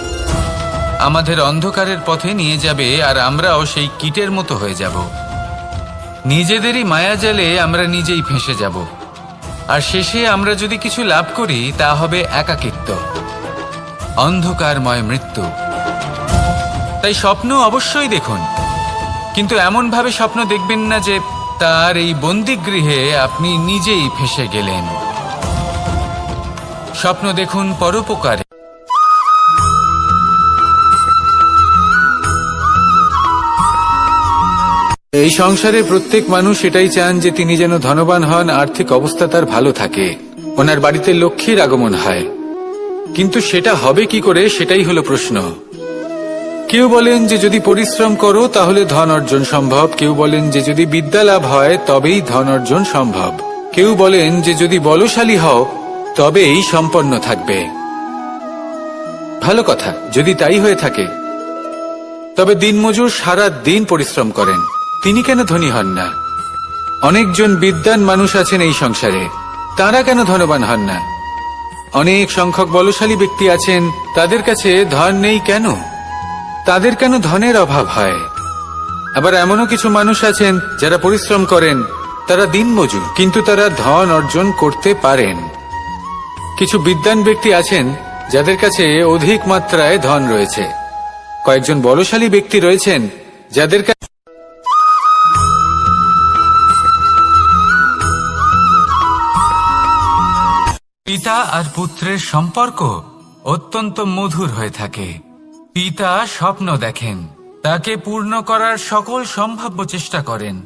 আমাদের অন্ধকারের পথে নিয়ে যাবে, আর আমরাও সেই কীটের মতো হয়ে যাব। নিজেদেরই মায়াজালে আমরা নিজেই ফেঁসে যাব, আর শেষে আমরা যদি কিছু লাভ করি তা হবে একাকিত্ব, অন্ধকারময় মৃত্যু। তাই স্বপ্ন অবশ্যই দেখুন, কিন্তু এমন ভাবে স্বপ্ন দেখবেন না যে তার এই বন্দিগৃহে আপনি নিজেই ফেঁসে গেলেন। স্বপ্ন দেখুন পরোপকারে। এই সংসারে প্রত্যেক মানুষ এটাই চান যে তিনি যেন ধনবান হন, আর্থিক অবস্থা তার ভালো থাকে, ওনার বাড়িতে লক্ষ্মীর আগমন হয়। কিন্তু সেটা হবে কি করে, সেটাই হলো প্রশ্ন। কেউ বলেন যে যদি পরিশ্রম করো তাহলে ধন অর্জন সম্ভব, কেউ বলেন যে যদি বিদ্যা লাভ হয় তবেই ধন অর্জন সম্ভব, কেউ বলেন যে যদি বলশালী হও তবেই সম্পন্ন থাকবে। ভালো কথা, যদি তাই হয়ে থাকে, তবে দিনমজুর সারা দিন পরিশ্রম করেন, তিনি কেন ধনী হন না? অনেকজন বিদ্বান মানুষ আছেন এই সংসারে, তারা কেন ধনবান হন না? অনেক সংখ্যক বলশালী ব্যক্তি আছেন, তাদের কাছে ধন নেই কেন? তাদের কেন ধনের অভাব হয়? আবার এমনও কিছু মানুষ আছেন যারা পরিশ্রম করেন, তারা দিনমজুর, কিন্তু তারা ধন অর্জন করতে পারেন। কিছু বিদ্বান ব্যক্তি আছেন যাদের কাছে অধিক মাত্রায় ধন রয়েছে। কয়েকজন বলশালী ব্যক্তি রয়েছেন যাদের কাছে পিতা আর পুত্রের সম্পর্ক অত্যন্ত মধুর হয়ে থাকে। পিতা স্বপ্ন দেখেন, তাকে পূর্ণ করার সকল সম্ভাব্য চেষ্টা করেন,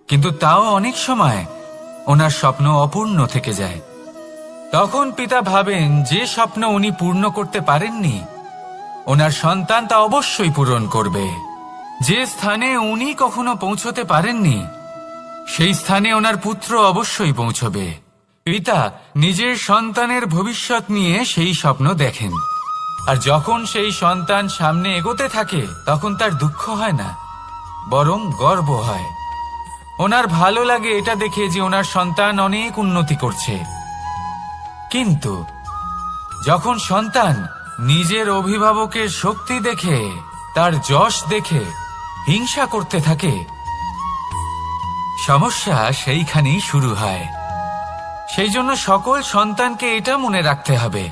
কিন্তু তাও অনেক সময় ওনার স্বপ্ন অপূর্ণ থেকে যায়। তখন পিতা ভাবেন যে স্বপ্ন উনি পূর্ণ করতে পারেননি, ওনার সন্তান তা অবশ্যই পূরণ করবে। যে স্থানে উনি কখনো পৌঁছতে পারেননি, সেই স্থানে ওনার পুত্র অবশ্যই পৌঁছবে। পিতা নিজের সন্তানের ভবিষ্যৎ নিয়ে সেই স্বপ্ন দেখেন, আর যখন সেই সন্তান সামনে এগোতে থাকে তখন তার দুঃখ হয় না, বরং গর্ব হয়। ওনার ভালো লাগে এটা দেখে যে ওনার সন্তান অনেক উন্নতি করছে। কিন্তু যখন সন্তান নিজের অভিভাবকের শক্তি দেখে, তার যশ দেখে হিংসা করতে থাকে, সমস্যা সেইখানেই শুরু হয়। সেই জন্য সকল সন্তানকে এটা মনে রাখতে হবে,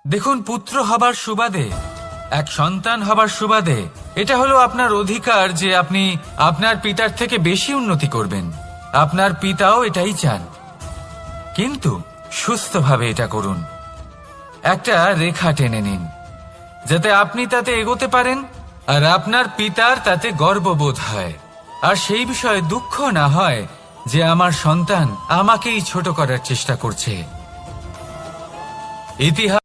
দেখুন, পুত্র হবার সুবাদে, এক সন্তান হবার সুবাদে এটা হলো আপনার অধিকার যে আপনি আপনার পিতার থেকে বেশি উন্নতি করবেন। আপনার পিতাও এটাই চান, কিন্তু সুস্থভাবে এটা করুন। একটা রেখা টেনে নিন যাতে আপনি তাতে এগোতে পারেন আর আপনার পিতার তাতে গর্ববোধ হয়, আর সেই বিষয়ে দুঃখ না হয় যে আমার সন্তান আমাকেই ছোট করার চেষ্টা করছে। ইতিহাস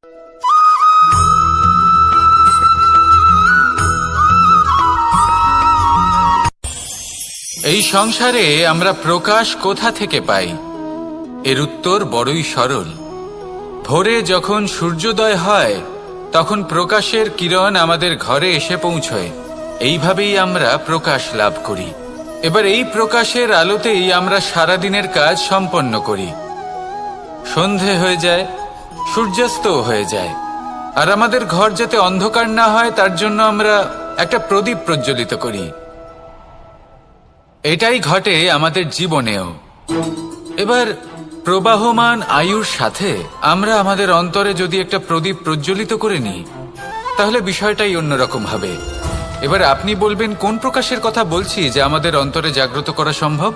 এই সংসারে আমরা প্রকাশ কোথা থেকে পাই? এর উত্তর বড়ই সরল। ভোরে যখন সূর্যোদয় হয় তখন প্রকাশের কিরণ আমাদের ঘরে এসে পৌঁছয়। এইভাবেই আমরা প্রকাশ লাভ করি। এবার এই প্রকাশের আলোতেই আমরা সারাদিনের কাজ সম্পন্ন করি। সন্ধে হয়ে যায়, সূর্যাস্ত হয়ে যায়, আর আমাদের ঘর যাতে অন্ধকার না হয় তার জন্য আমরা একটা প্রদীপ প্রজ্বলিত করি। এটাই ঘটে আমাদের জীবনেও। এবার প্রবাহমান আয়ুর সাথে আমরা আমাদের অন্তরে যদি একটা প্রদীপ প্রজ্বলিত করে নিই, তাহলে বিষয়টাই অন্যরকম হবে। এবার আপনি বলবেন কোন প্রকাশের কথা বলছি যা আমাদের অন্তরে জাগ্রত করা সম্ভব?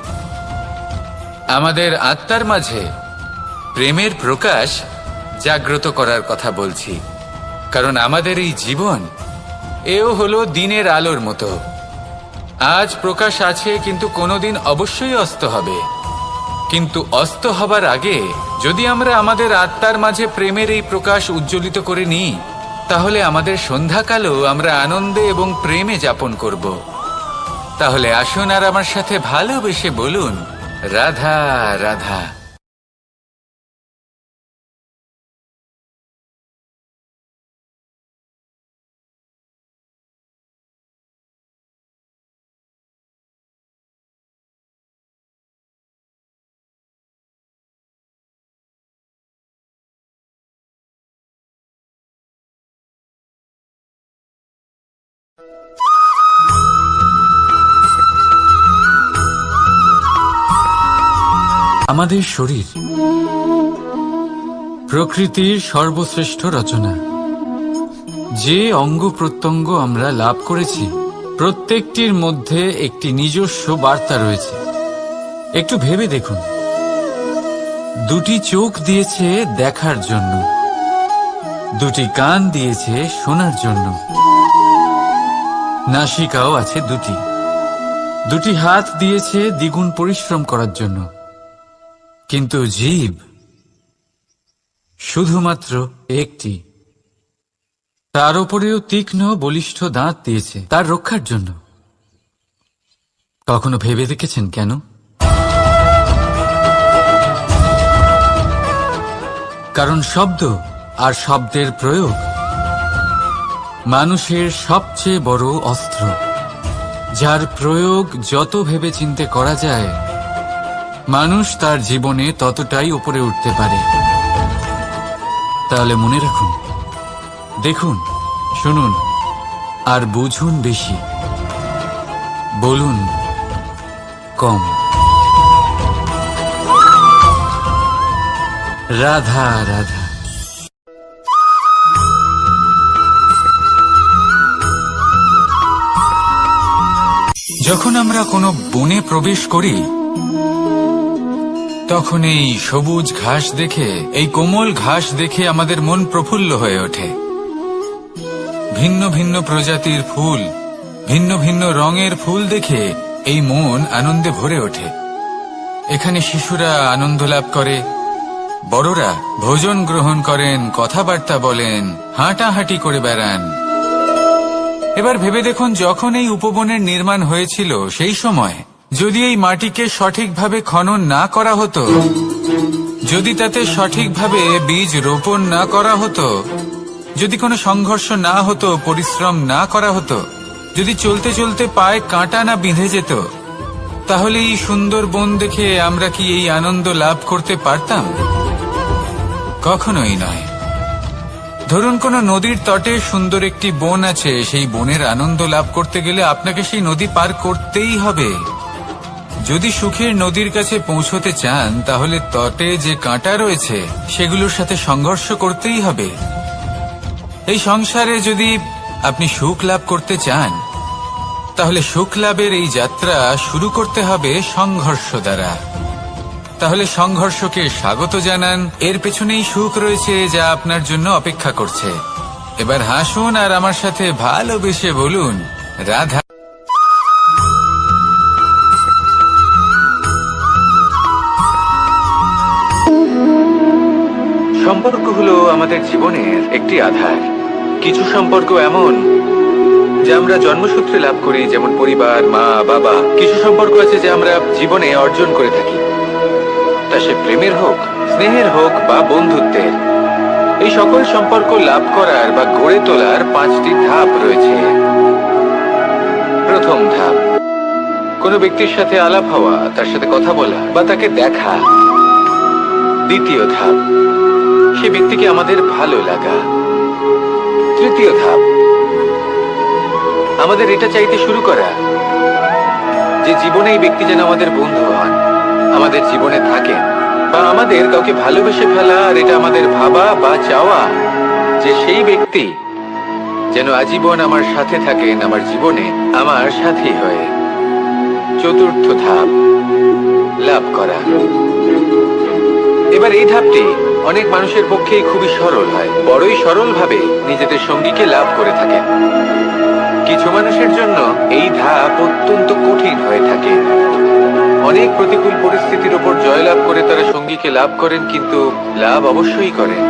আমাদের আত্মার মাঝে প্রেমের প্রকাশ জাগ্রত করার কথা বলছি। কারণ আমাদের এই জীবন এও হলো দিনের আলোর মতো। আজ প্রকাশ আছে, কিন্তু কোনোদিন অবশ্যই অস্ত হবে। কিন্তু অস্ত হবার আগে যদি আমরা আমাদের আত্মার মাঝে প্রেমের এই প্রকাশ উজ্জ্বলিত করে নিই, তাহলে আমাদের সন্ধ্যাকালও আমরা আনন্দে এবং প্রেমে যাপন করব। তাহলে আসুন আর আমার সাথে ভালোবেসে বলুন, রাধা রাধা। আমাদের শরীর প্রকৃতির সর্বশ্রেষ্ঠ রচনা। যে অঙ্গ প্রত্যঙ্গ আমরা লাভ করেছি প্রত্যেকটির মধ্যে একটি নিজস্ব বার্তা রয়েছে। একটু ভেবে দেখুন, দুটি চোখ দিয়েছে দেখার জন্য, দুটি কান দিয়েছে শোনার জন্য, নাসিকাও আছে দুটি, দুটি হাত দিয়েছে দ্বিগুণ পরিশ্রম করার জন্য। কিন্তু জীব শুধুমাত্র একটি, তার উপরেও তীক্ষ্ণ বলিষ্ঠ দাঁত দিয়েছে তার রক্ষার জন্য। কখনো ভেবে দেখেছেন কেন? কারণ শব্দ আর শব্দের প্রয়োগ মানুষের সবচেয়ে বড় অস্ত্র, যার প্রয়োগ যত ভেবেচিন্তে করা যায়, মানুষ তার জীবনে ততটাই উপরে উঠতে পারে। তাহলে মনে রাখুন, দেখুন, শুনুন আর বুঝুন বেশি, বলুন কম। রাধা রাধা। যখন আমরা কোনো বনে প্রবেশ করি, তখন এই সবুজ ঘাস দেখে, এই কোমল ঘাস দেখে আমাদের মন প্রফুল্ল হয়ে ওঠে। ভিন্ন ভিন্ন প্রজাতির ফুল, ভিন্ন ভিন্ন রঙের ফুল দেখে এই মন আনন্দে ভরে ওঠে। এখানে শিশুরা আনন্দ লাভ করে, বড়রা ভোজন গ্রহণ করেন, কথাবার্তা বলেন, হাঁটাহাঁটি করে বেড়ান। এবার ভেবে দেখুন, যখন এই উপবনের নির্মাণ হয়েছিল সেই সময় যদি এই মাটিকে সঠিকভাবে খনন না করা হতো, যদি তাতে সঠিকভাবে বীজ রোপণ না করা হতো, যদি কোনো সংঘর্ষ না হতো, পরিশ্রম না করা হতো, যদি চলতে চলতে পায়ে কাঁটা না বিঁধে যেত, তাহলে এই সুন্দর বন দেখে আমরা কি এই আনন্দ লাভ করতে পারতাম? কখনোই নয়। ধরুন কোনো নদীর তটে সুন্দর একটি বন আছে, সেই বনের আনন্দ লাভ করতে গেলে আপনাকে সেই নদী পার করতেই হবে। যদি সুখের নদীর কাছে পৌঁছতে চান, তাহলে তটে যে কাঁটা রয়েছে সেগুলোর সাথে সংঘর্ষ করতেই হবে। এই সংসারে যদি আপনি সুখ লাভ করতে চান, তাহলে সুখ লাভের এই যাত্রা শুরু করতে হবে সংঘর্ষ দ্বারা। তাহলে সংঘর্ষকে স্বাগত জানান, এর পেছনেই সুখ রয়েছে যা আপনার জন্য অপেক্ষা করছে। এবার হাসুন আর আমার সাথে ভালোবেসে বলুন রাধা। সম্পর্ক হলো আমাদের জীবনের একটি আধার। কিছু সম্পর্ক এমন যা আমরা জন্মসূত্রে লাভ করি, যেমন পরিবার, মা, বাবা। কিছু সম্পর্ক আছে যা আমরা জীবনে অর্জন করে থাকি, তা সে প্রেমের হোক, স্নেহের হোক বা বন্ধুত্বের। এই সকল সম্পর্ক লাভ করার বা গড়ে তোলার 5টি ধাপ রয়েছে। প্রথম ধাপ, কোনো ব্যক্তির সাথে আলাপ হওয়া, তার সাথে কথা বলা বা তাকে দেখা। দ্বিতীয় ধাপ, সে ব্যক্তিকে আমাদের ভালো লাগা। তৃতীয় ধাপ, আমাদের এটা চাইতে শুরু করা যে জীবনে এই ব্যক্তি যেন আমাদের বন্ধু হন, আমাদের জীবনে থাকেন, বা আমাদের কাউকে ভালোবেসে ফেলা আর এটা আমাদের ভাবা বা চাওয়া যে সেই ব্যক্তি যেন আজীবন আমার সাথে থাকেন, আমার জীবনে আমার সাথী হয়ে। চতুর্থ ধাপ, লাভ করা। এবার এই ধাপটি অনেক মানুষের পক্ষেই খুবই সরল হয়, বড়ই সরলভাবে নিজেদের সঙ্গীকে লাভ করে থাকেন। কিছু মানুষের জন্য এই ধাপ অত্যন্ত কঠিন হয়ে থাকে। অনেক প্রতিকূল পরিস্থিতির উপর জয়লাভ করে তারা সঙ্গীকে লাভ করেন, কিন্তু লাভ অবশ্যই করেন।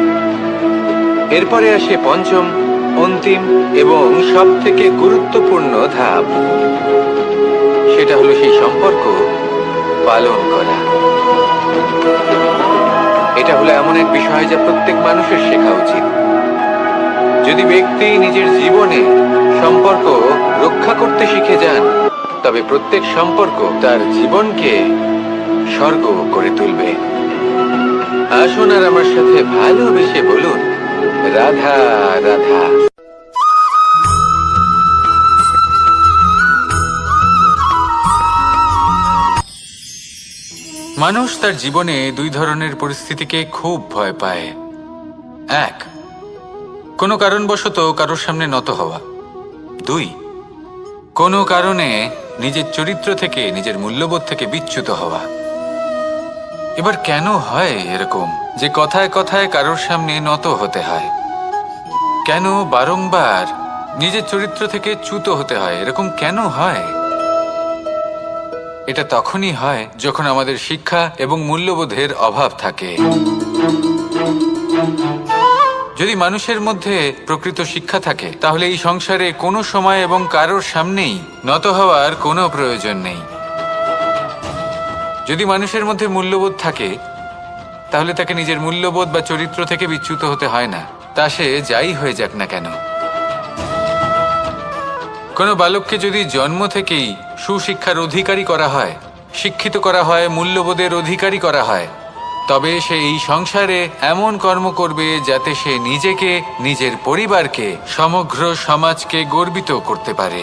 এরপরে আসে পঞ্চম, অন্তিম এবং সব থেকে গুরুত্বপূর্ণ ধাপ। সেটা হলো সেই সম্পর্ক পালন করা। এটা হলো এমন এক বিষয় যা প্রত্যেক মানুষের শেখা উচিত। যদি ব্যক্তি নিজের জীবনে সম্পর্ক রক্ষা করতে শিখে যান, তবে প্রত্যেক সম্পর্ক তার জীবনকে স্বর্গ করে তুলবে। আসুন আর আমার সাথে ভালোবেসে বলুন রাধা রাধা। মানুষ তার জীবনে 2 ধরনের পরিস্থিতিকে খুব ভয় পায়। 1, কোনো কারণবশত কারোর সামনে নত হওয়া। 2, কোনো কারণে নিজের চরিত্র থেকে, নিজের মূল্যবোধ থেকে বিচ্যুত হওয়া। এবার কেন হয় এরকম যে কথায় কথায় কারোর সামনে নত হতে হয়? কেন বারংবার নিজের চরিত্র থেকে চ্যুত হতে হয়? এরকম কেন হয়? এটা তখনই হয় যখন আমাদের শিক্ষা এবং মূল্যবোধের অভাব থাকে। যদি মানুষের মধ্যে প্রকৃত শিক্ষা থাকে, তাহলে এই সংসারে কোনো সময় এবং কারোর সামনেই নত হওয়ার কোনো প্রয়োজন নেই। যদি মানুষের মধ্যে মূল্যবোধ থাকে, তাহলে তাকে নিজের মূল্যবোধ বা চরিত্র থেকে বিচ্যুত হতে হয় না, তা সে যাই হয়ে যাক না কেন। কোনো বালককে যদি জন্ম থেকেই সুশিক্ষার অধিকারী করা হয়, শিক্ষিত করা হয়, মূল্যবোধের অধিকারী করা হয়, তবে সে এই সংসারে এমন কর্ম করবে যাতে সে নিজেকে, নিজের পরিবারকে, সমগ্র সমাজকে গর্বিত করতে পারে।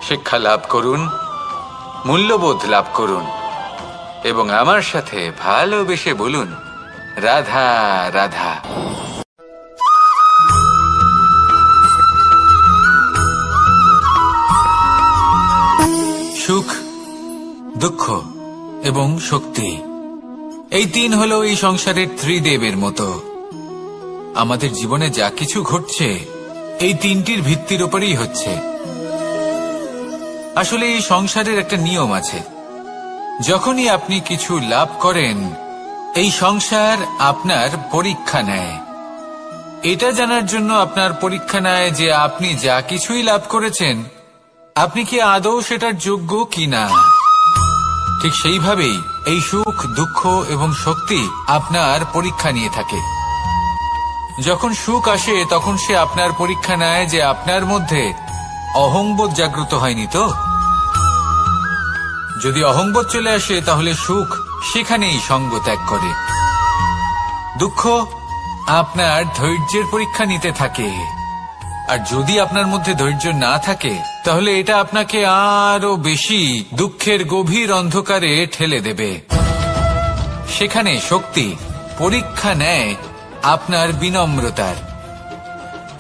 শিক্ষা লাভ করুন, মূল্যবোধ লাভ করুন এবং আমার সাথে ভালোবেসে বলুন, রাধা রাধা। সুখ, দুঃখ এবং শক্তি, এই তিন হলো এই সংসারের ত্রিদেবের মতো। আমাদের জীবনে যা কিছু ঘটছে এই তিনটির ভিত্তির উপরেই হচ্ছে। আসলে এই সংসারের একটা নিয়ম আছে, যখনই আপনি কিছু লাভ করেন এই সংসার আপনার পরীক্ষা নেয়। এটা জানার জন্য আপনার পরীক্ষা নেয় যে আপনি যা কিছুই লাভ করেছেন আপনি কি আদৌ সেটার যোগ্য কিনা। ঠিক সেইভাবেই এই সুখ, দুঃখ এবং শক্তি আপনার পরীক্ষা নিয়ে থাকে। যখন সুখ আসে তখন সে আপনার পরীক্ষা নেয় যে আপনার মধ্যে অহংবোধ জাগ্রত হয়নি তো। যদি অহংবোধ চলে আসে তাহলে সুখ সেখানেই সঙ্গ ত্যাগ করে। দুঃখ আপনার ধৈর্যের পরীক্ষা নিতে থাকে, আর যদি আপনার মধ্যে ধৈর্য না থাকে তাহলে এটা আপনাকে আরো বেশি দুঃখের গভীর অন্ধকারে ঠেলে দেবে। সেখানে শক্তি পরীক্ষা নেয় আপনার বিনম্রতার।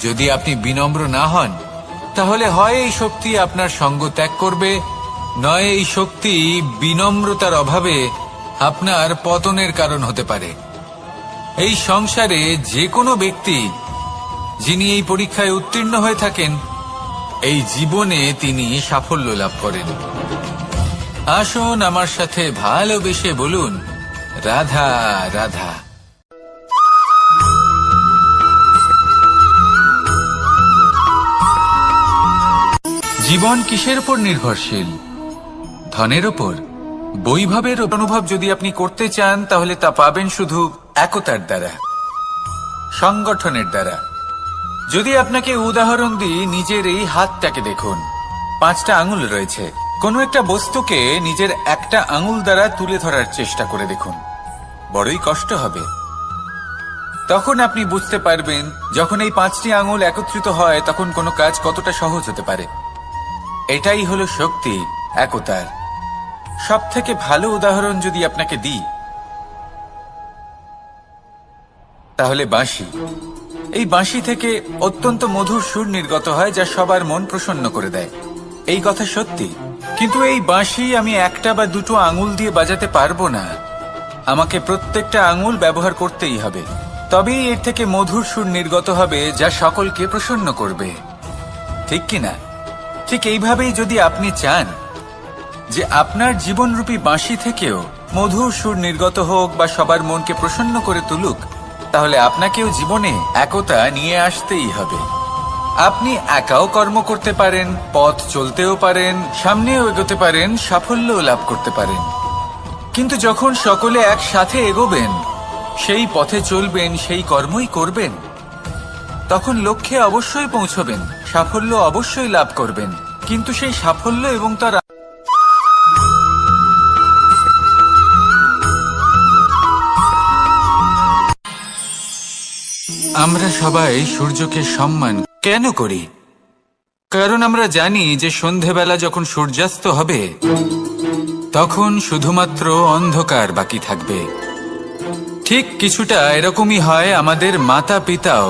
যদি আপনি বিনম্র না হন তাহলে হয় এই শক্তি আপনার সঙ্গ ত্যাগ করবে, নয় এই শক্তি বিনম্রতার অভাবে আপনার পতনের কারণ হতে পারে। এই সংসারে যে কোনো ব্যক্তি যিনি এই পরীক্ষায় উত্তীর্ণ হয়ে থাকেন এই জীবনে তিনি সাফল্য লাভ করেন। আসুন আমার সাথে ভালোবেসে বলুন, রাধা রাধা। জীবন কিসের উপর নির্ভরশীল? ধনের ওপর। বৈভবের অনুভব যদি আপনি করতে চান তাহলে তা পাবেন শুধু একতার দ্বারা, সংগঠনের দ্বারা। যদি আপনাকে উদাহরণ দিই, নিজের এই হাতটাকে দেখুন, 5টা আঙুল রয়েছে। কোনো একটা বস্তুকে নিজের একটা আঙুল দ্বারা তুলে ধরার চেষ্টা করে দেখুন, বড়ই কষ্ট হবে। তখন আপনি বুঝতে পারবেন যখন এই 5টি আঙুল একত্রিত হয় তখন কোনো কাজ কতটা সহজ হতে পারে। এটাই হলো শক্তি, একতার। সব থেকে ভালো উদাহরণ যদি আপনাকে দিই তাহলে বাঁশি। এই বাঁশি থেকে অত্যন্ত মধুর সুর নির্গত হয় যা সবার মন প্রসন্ন করে দেয়। এই কথা সত্যি, কিন্তু এই বাঁশি আমি একটা বা দুটো আঙুল দিয়ে বাজাতে পারবো না। আমাকে প্রত্যেকটা আঙুল ব্যবহার করতেই হবে, তবেই এর থেকে মধুর সুর নির্গত হবে যা সকলকে প্রসন্ন করবে, ঠিক কিনা? ঠিক এইভাবেই যদি আপনি চান যে আপনার জীবনরূপী বাঁশি থেকেও মধুর সুর নির্গত হোক বা সবার মনকে প্রসন্ন করে তুলুক, তাহলে আপনাকেও জীবনে একতা নিয়ে আসতেই হবে। আপনি একাও কর্ম করতে পারেন, পথ চলতেও পারেন, সামনেও এগোতে পারেন, সাফল্যও লাভ করতে পারেন। কিন্তু যখন সকলে একসাথে এগোবেন, সেই পথে চলবেন, সেই কর্মই করবেন, তখন লক্ষ্যে অবশ্যই পৌঁছবেন, সাফল্য অবশ্যই লাভ করবেন। কিন্তু সেই সাফল্য এবং তার আমরা সবাই সূর্যকে সম্মান কেন করি? কারণ আমরা জানি যে সন্ধেবেলা যখন সূর্যাস্ত হবে তখন শুধুমাত্র অন্ধকার বাকি থাকবে। ঠিক কিছুটা এরকমই হয় আমাদের মাতা পিতাও,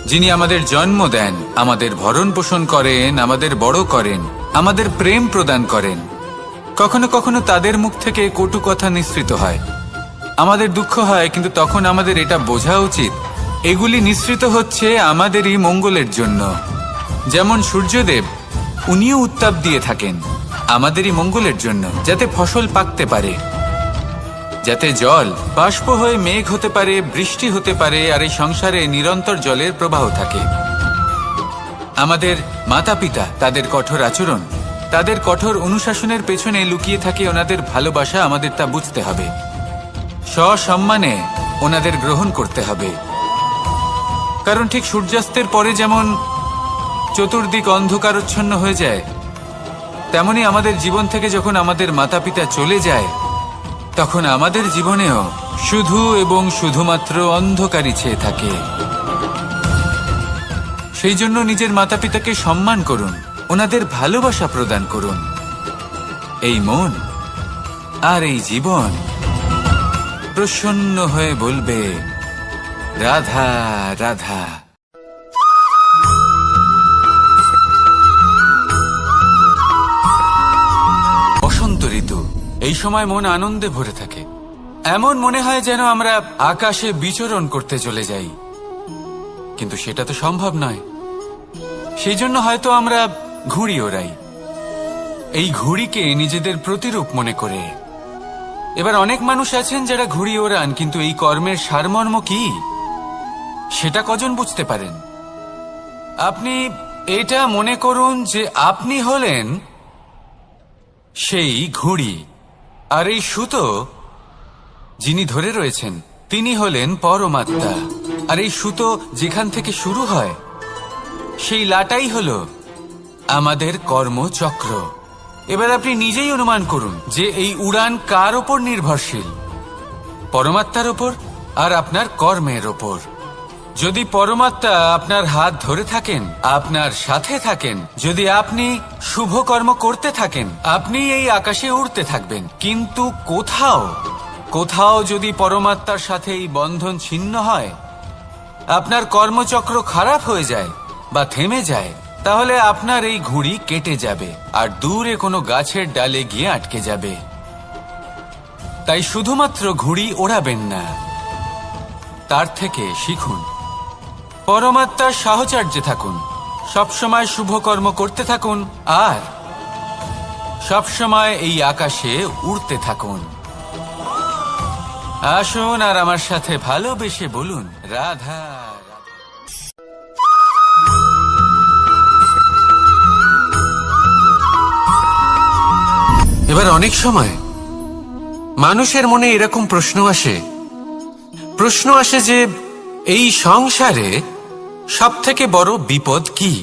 যিনি আমাদের জন্ম দেন, আমাদের ভরণ পোষণ করেন, আমাদের বড় করেন, আমাদের প্রেম প্রদান করেন। কখনো কখনো তাদের মুখ থেকে কটু কথা নিঃসৃত হয়, আমাদের দুঃখ হয়, কিন্তু তখন আমাদের এটা বোঝা উচিত এগুলি নিঃসৃত হচ্ছে আমাদেরই মঙ্গলের জন্য। যেমন সূর্যদেব, উনিও উত্তাপ দিয়ে থাকেন আমাদেরই মঙ্গলের জন্য, যাতে ফসল পাকতে পারে, যাতে জল বাষ্প হয়ে মেঘ হতে পারে, বৃষ্টি হতে পারে, আর এই সংসারে নিরন্তর জলের প্রবাহ থাকে। আমাদের মাতা পিতা, তাদের কঠোর আচরণ, তাদের কঠোর অনুশাসনের পেছনে লুকিয়ে থাকে ওনাদের ভালোবাসা। আমাদের তা বুঝতে হবে, সসম্মানে ওনাদের গ্রহণ করতে হবে। কারণ ঠিক সূর্যাস্তের পরে যেমন চতুর্দিক অন্ধকারচ্ছন্ন হয়ে যায়, তেমনি আমাদের জীবন থেকে যখন আমাদের মাতা পিতা চলে যায়, তখন আমাদের জীবনেও শুধু এবং শুধুমাত্র অন্ধকারই ছেয়ে থাকে। সেই জন্য নিজের মাতা পিতাকে সম্মান করুন, ওনাদের ভালোবাসা প্রদান করুন। এই মন আর এই জীবন প্রসন্ন হয়ে বলবে, রাধা রাধা। বসন্ত ঋতু, এই সময় মন আনন্দে ভরে থাকে। এমন মনে হয় যেন আমরা আকাশে বিচরণ করতে চলে যাই, কিন্তু সেটা তো সম্ভব নয়। সেই জন্য হয়তো আমরা ঘুড়ি ওড়াই, এই ঘুড়িকে নিজেদের প্রতিরূপ মনে করে। এবার অনেক মানুষ আছেন যারা ঘুড়ি ওড়ান, কিন্তু এই কর্মের সারমর্ম কি সেটা কজন বুঝতে পারেন? আপনি এটা মনে করুন যে আপনি হলেন সেই ঘুড়ি, আর এই সুতো যিনি ধরে রয়েছেন তিনি হলেন পরমাত্মা। আর এই সুতো যেখান থেকে শুরু হয় সেই লাটাই হলো আমাদের কর্মচক্র। এবার আপনি নিজেই অনুমান করুন যে এই উড়ান কার ওপর নির্ভরশীল? পরমাত্মার ওপর আর আপনার কর্মের ওপর। যদি পরমাত্মা আপনার হাত ধরে থাকেন, আপনার সাথে থাকেন, যদি আপনি শুভ কর্ম করতে থাকেন, আপনি এই আকাশে উড়তে থাকবেন। কিন্তু কোথাও কোথাও যদি পরমাত্মার সাথে এই বন্ধন ছিন্ন হয়, আপনার কর্মচক্র খারাপ হয়ে যায় বা থেমে যায়, তাহলে আপনার এই ঘুড়ি কেটে যাবে আর দূরে কোনো গাছের ডালে গিয়ে আটকে যাবে। তাই শুধুমাত্র ঘুড়ি ওড়াবেন না, তার থেকে শিখুন, পরমাত্মার সাহচর্যে থাকুন, সবসময় শুভ কর্ম করতে থাকুন আর সবসময় এই আকাশে উড়তে থাকুন। আসুন আর আমার সাথে ভালোবেসে বলুন, রাধা। এবার অনেক সময় মানুষের মনে এরকম প্রশ্ন আসে যে এই সংসারে সবথেকে বড় বিপদ কি?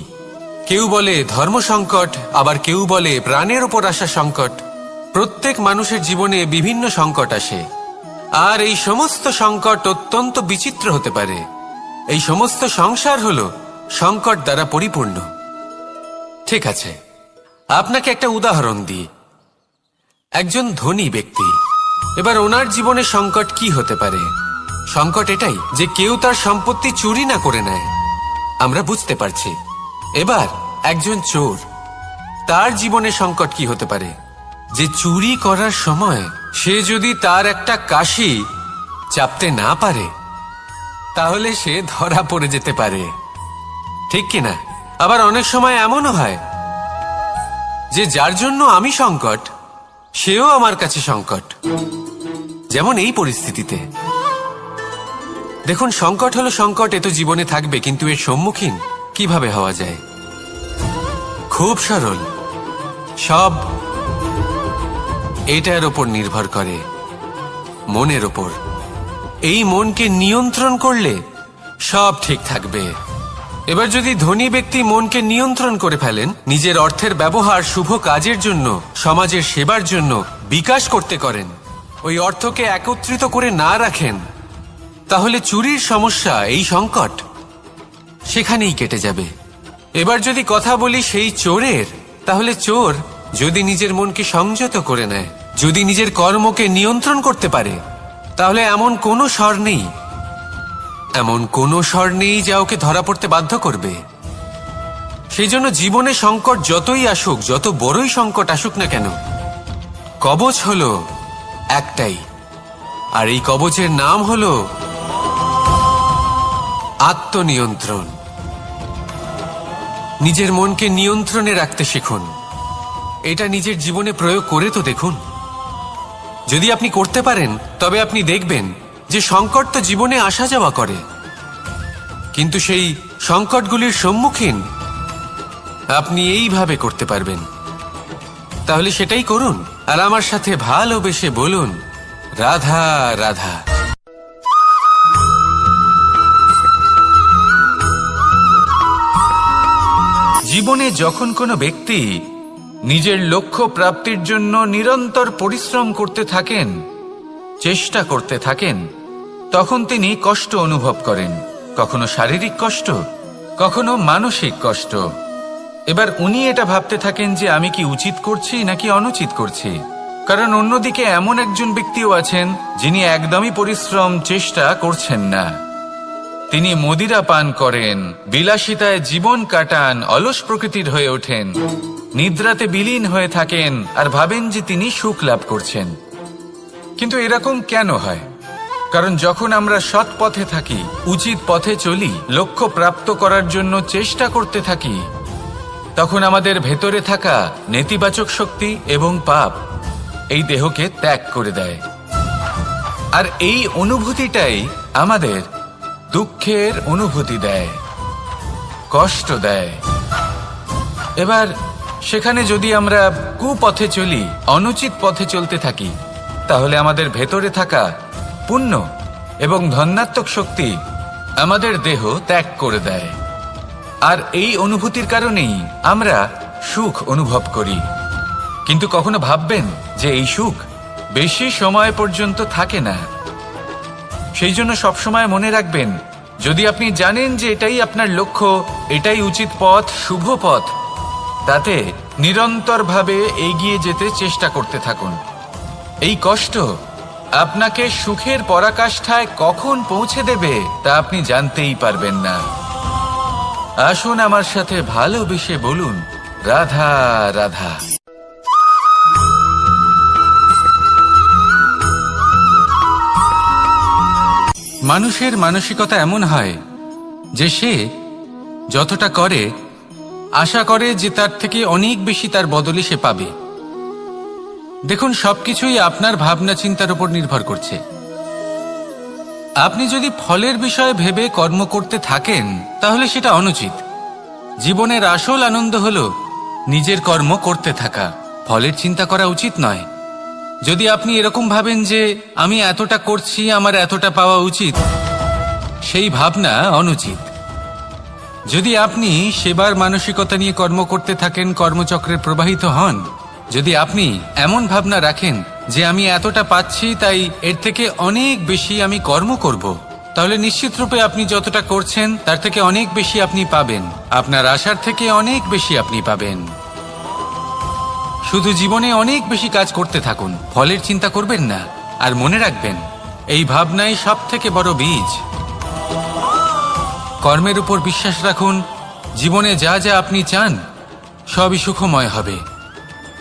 কেউ বলে ধর্ম সংকট, আবার কেউ বলে প্রাণের উপর আসা সংকট। প্রত্যেক মানুষের জীবনে বিভিন্ন সংকট আসে, আর এই সমস্ত সংকট অত্যন্ত বিচিত্র হতে পারে। এই সমস্ত সংসার হলো সংকট দ্বারা পরিপূর্ণ। ঠিক আছে, আপনাকে একটা উদাহরণ দিই। একজন ধনী ব্যক্তি, এবার ওনার জীবনে সংকট কি হতে পারে? সংকট এটাই যে কেউ তার সম্পত্তি চুরি না করে নেয়, আমরা বুঝতে পারছি। এবার একজন চোর, তার জীবনে সংকট কি হতে পারে? যে চুরি করার সময় সে যদি তার একটা কাশি চাপতে না পারে, তাহলে সে ধরা পড়ে যেতে পারে, ঠিক কিনা? আবার অনেক সময় এমনও হয় যে যার জন্য আমি সংকট, সেও আমার কাছে সংকট। যেমন এই পরিস্থিতিতে দেখুন, সংকট হলো সংকট, এ তো জীবনে থাকবে, কিন্তু এর সম্মুখীন কিভাবে হওয়া যায়? খুব সরল, সব এটার ওপর নির্ভর করে, মনের ওপর। এই মনকে নিয়ন্ত্রণ করলে সব ঠিক থাকবে। এবার যদি ধনী ব্যক্তি মনকে নিয়ন্ত্রণ করে ফেলেন, নিজের অর্থের ব্যবহার শুভ কাজের জন্য, সমাজের সেবার জন্য বিকাশ করতে করেন, ওই অর্থকে একত্রিত করে না রাখেন, তাহলে চুরির সমস্যা, এই সংকট সেখানেই কেটে যাবে। এবার যদি কথা বলি সেই চোরের, তাহলে চোর যদি নিজের মনকে সংযত করে নেয়, যদি নিজের কর্মকে নিয়ন্ত্রণ করতে পারে, তাহলে এমন কোনো স্বর নেই যা ওকে ধরা পড়তে বাধ্য করবে। সেই জন্য জীবনে সংকট যতই আসুক, যত বড়ই সংকট আসুক না কেন, কবচ হলো একটাই, আর এই কবচের নাম হলো আত্মনিয়ন্ত্রণ। নিজের মনকে নিয়ন্ত্রণে রাখতে শিখুন। এটা নিজের জীবনে প্রয়োগ করে তো দেখুন। যদি আপনি করতে পারেন, তবে আপনি দেখবেন যে সংকট তো জীবনে আসা যাওয়া করে, কিন্তু সেই সংকটগুলির সম্মুখীন আপনি এইভাবে করতে পারবেন। তাহলে সেটাই করুন, আর আমার সাথে ভালোবেসে বলুন, রাধা রাধা। জীবনে যখন কোনো ব্যক্তি নিজের লক্ষ্য প্রাপ্তির জন্য নিরন্তর পরিশ্রম করতে থাকেন, চেষ্টা করতে থাকেন, তখন তিনি কষ্ট অনুভব করেন, কখনো শারীরিক কষ্ট, কখনো মানসিক কষ্ট। এবার উনি এটা ভাবতে থাকেন যে আমি কি উচিত করছি নাকি অনুচিত করছি। কারণ অন্যদিকে এমন একজন ব্যক্তিও আছেন যিনি একদমই পরিশ্রম চেষ্টা করছেন না। তিনি মদিরা পান করেন, বিলাসিতায় জীবন কাটান, অলস প্রকৃতির হয়ে ওঠেন, নিদ্রাতে বিলীন হয়ে থাকেন আর ভাবেন যে তিনি সুখ লাভ করছেন। কিন্তু এরকম কেন হয়? কারণ যখন আমরা সৎ পথে থাকি, উচিত পথে চলি, লক্ষ্য প্রাপ্ত করার জন্য চেষ্টা করতে থাকি, তখন আমাদের ভেতরে থাকা নেতিবাচক শক্তি এবং পাপ এই দেহকে ত্যাগ করে দেয়। আর এই অনুভূতিটাই আমাদের দুঃখের অনুভূতি দেয়, কষ্ট দেয়। এবার সেখানে যদি আমরা কুপথে চলি, অনুচিত পথে চলতে থাকি, তাহলে আমাদের ভেতরে থাকা পুণ্য এবং ধনাত্মক শক্তি আমাদের দেহ ত্যাগ করে দেয়। আর এই অনুভূতির কারণেই আমরা সুখ অনুভব করি। কিন্তু কখনো ভাববেন যে এই সুখ বেশি সময় পর্যন্ত থাকে না। সেই জন্য সবসময় মনে রাখবেন, যদি আপনি জানেন যে এটাই আপনার লক্ষ্য, এটাই উচিত পথ, শুভ পথ, তাতে নিরন্তরভাবে এগিয়ে যেতে চেষ্টা করতে থাকুন। এই কষ্ট আপনাকে সুখের পরাকাষ্ঠায় কখন পৌঁছে দেবে তা আপনি জানতেই পারবেন না। আসুন আমার সাথে ভালোবেসে বলুন, রাধা রাধা। মানুষের মানসিকতা এমন হয় যে সে যতটা করে আশা করে যে তার থেকে অনেক বেশি তার বদলে সে পাবে। দেখুন, সবকিছুই আপনার ভাবনা চিন্তার উপর নির্ভর করছে। আপনি যদি ফলের বিষয়ে ভেবে কর্ম করতে থাকেন তাহলে সেটা অনুচিত। জীবনের আসল আনন্দ হলো নিজের কর্ম করতে থাকা, ফলের চিন্তা করা উচিত নয়। যদি আপনি এরকম ভাবেন যে আমি এতটা করছি, আমার এতটা পাওয়া উচিত, সেই ভাবনা অনুচিত। যদি আপনি সেবার মানসিকতা নিয়ে কর্ম করতে থাকেন, কর্মচক্রে প্রবাহিত হন, যদি আপনি এমন ভাবনা রাখেন যে আমি এতটা পাচ্ছি তাই এর থেকে অনেক বেশি আমি কর্ম করব, তাহলে নিশ্চিতরূপে আপনি যতটা করছেন তার থেকে অনেক বেশি আপনি পাবেন, আপনার আশার থেকে অনেক বেশি আপনি পাবেন। শুধু জীবনে অনেক বেশি কাজ করতে থাকুন, ফলের চিন্তা করবেন না। আর মনে রাখবেন, এই ভাবনাই সব থেকে বড় বীজ। কর্মের উপর বিশ্বাস রাখুন, জীবনে যা যা আপনি চান সবই সুখময় হবে।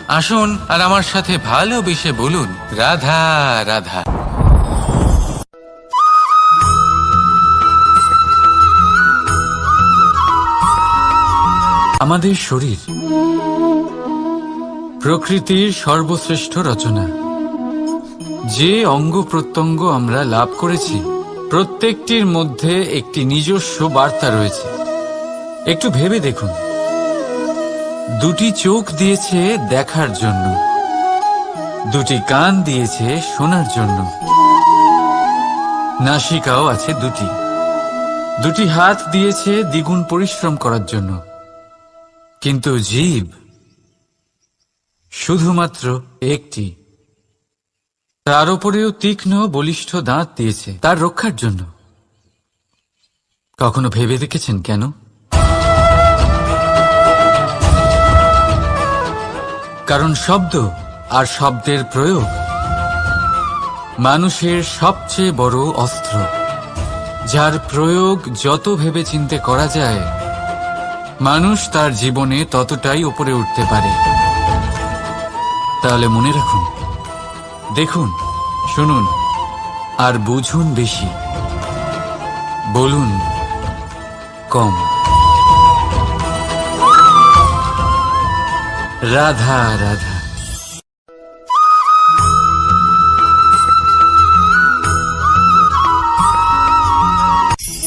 আসুন আর আমার সাথে ভালোবেসে বলুন, রাধা রাধা। আমাদের শরীর প্রকৃতির সর্বশ্রেষ্ঠ রচনা। যে অঙ্গ প্রত্যঙ্গ আমরা লাভ করেছি প্রত্যেকটির মধ্যে একটি নিজস্ব বার্তা রয়েছে। একটু ভেবে দেখুন, দুটি চোখ দিয়েছে দেখার জন্য, দুটি কান দিয়েছে শোনার জন্য, নাসিকাও আছে দুটি, দুটি হাত দিয়েছে দ্বিগুণ পরিশ্রম করার জন্য। কিন্তু জীব শুধুমাত্র একটি, তার উপরেও তীক্ষ্ণ বলিষ্ঠ দাঁত দিয়েছে তার রক্ষার জন্য। কখনো ভেবে দেখেছেন কেন? কারণ শব্দ আর শব্দের প্রয়োগ মানুষের সবচেয়ে বড় অস্ত্র, যার প্রয়োগ যত ভেবে চিন্তে করা যায় মানুষ তার জীবনে ততটাই উপরে উঠতে পারে। তাহলে মনে রাখুন, দেখুন, শুনুন আর বুঝুন বেশি, বলুন কম। রাধা রাধা।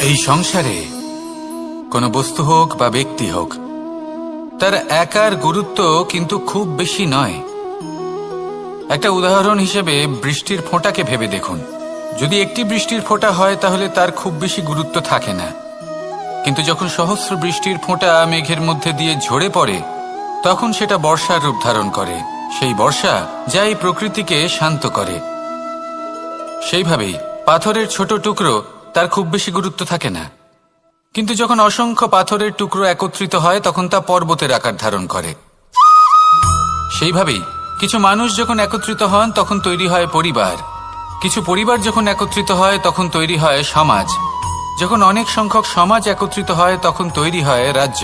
এই সংসারে কোনো বস্তু হোক বা ব্যক্তি হোক, তার একার গুরুত্ব কিন্তু খুব বেশি নয়। একটা উদাহরণ হিসেবে বৃষ্টির ফোঁটাকে ভেবে দেখুন। যদি একটি বৃষ্টির ফোঁটা হয় তাহলে তার খুব বেশি গুরুত্ব থাকে না, কিন্তু যখন সহস্র বৃষ্টির ফোঁটা মেঘের মধ্যে দিয়ে ঝরে পড়ে তখন সেটা বর্ষার রূপ ধারণ করে। সেই বর্ষা যা এই প্রকৃতিকে শান্ত করে। সেইভাবেই পাথরের ছোট টুকরো তার খুব বেশি গুরুত্ব থাকে না, কিন্তু যখন অসংখ্য পাথরের টুকরো একত্রিত হয় তখন তা পর্বতের আকার ধারণ করে। সেইভাবেই কিছু মানুষ যখন একত্রিত হন তখন তৈরি হয় পরিবার, কিছু পরিবার যখন একত্রিত হয় তখন তৈরি হয় সমাজ, যখন অনেক সংখ্যক সমাজ একত্রিত হয় তখন তৈরি হয় রাজ্য।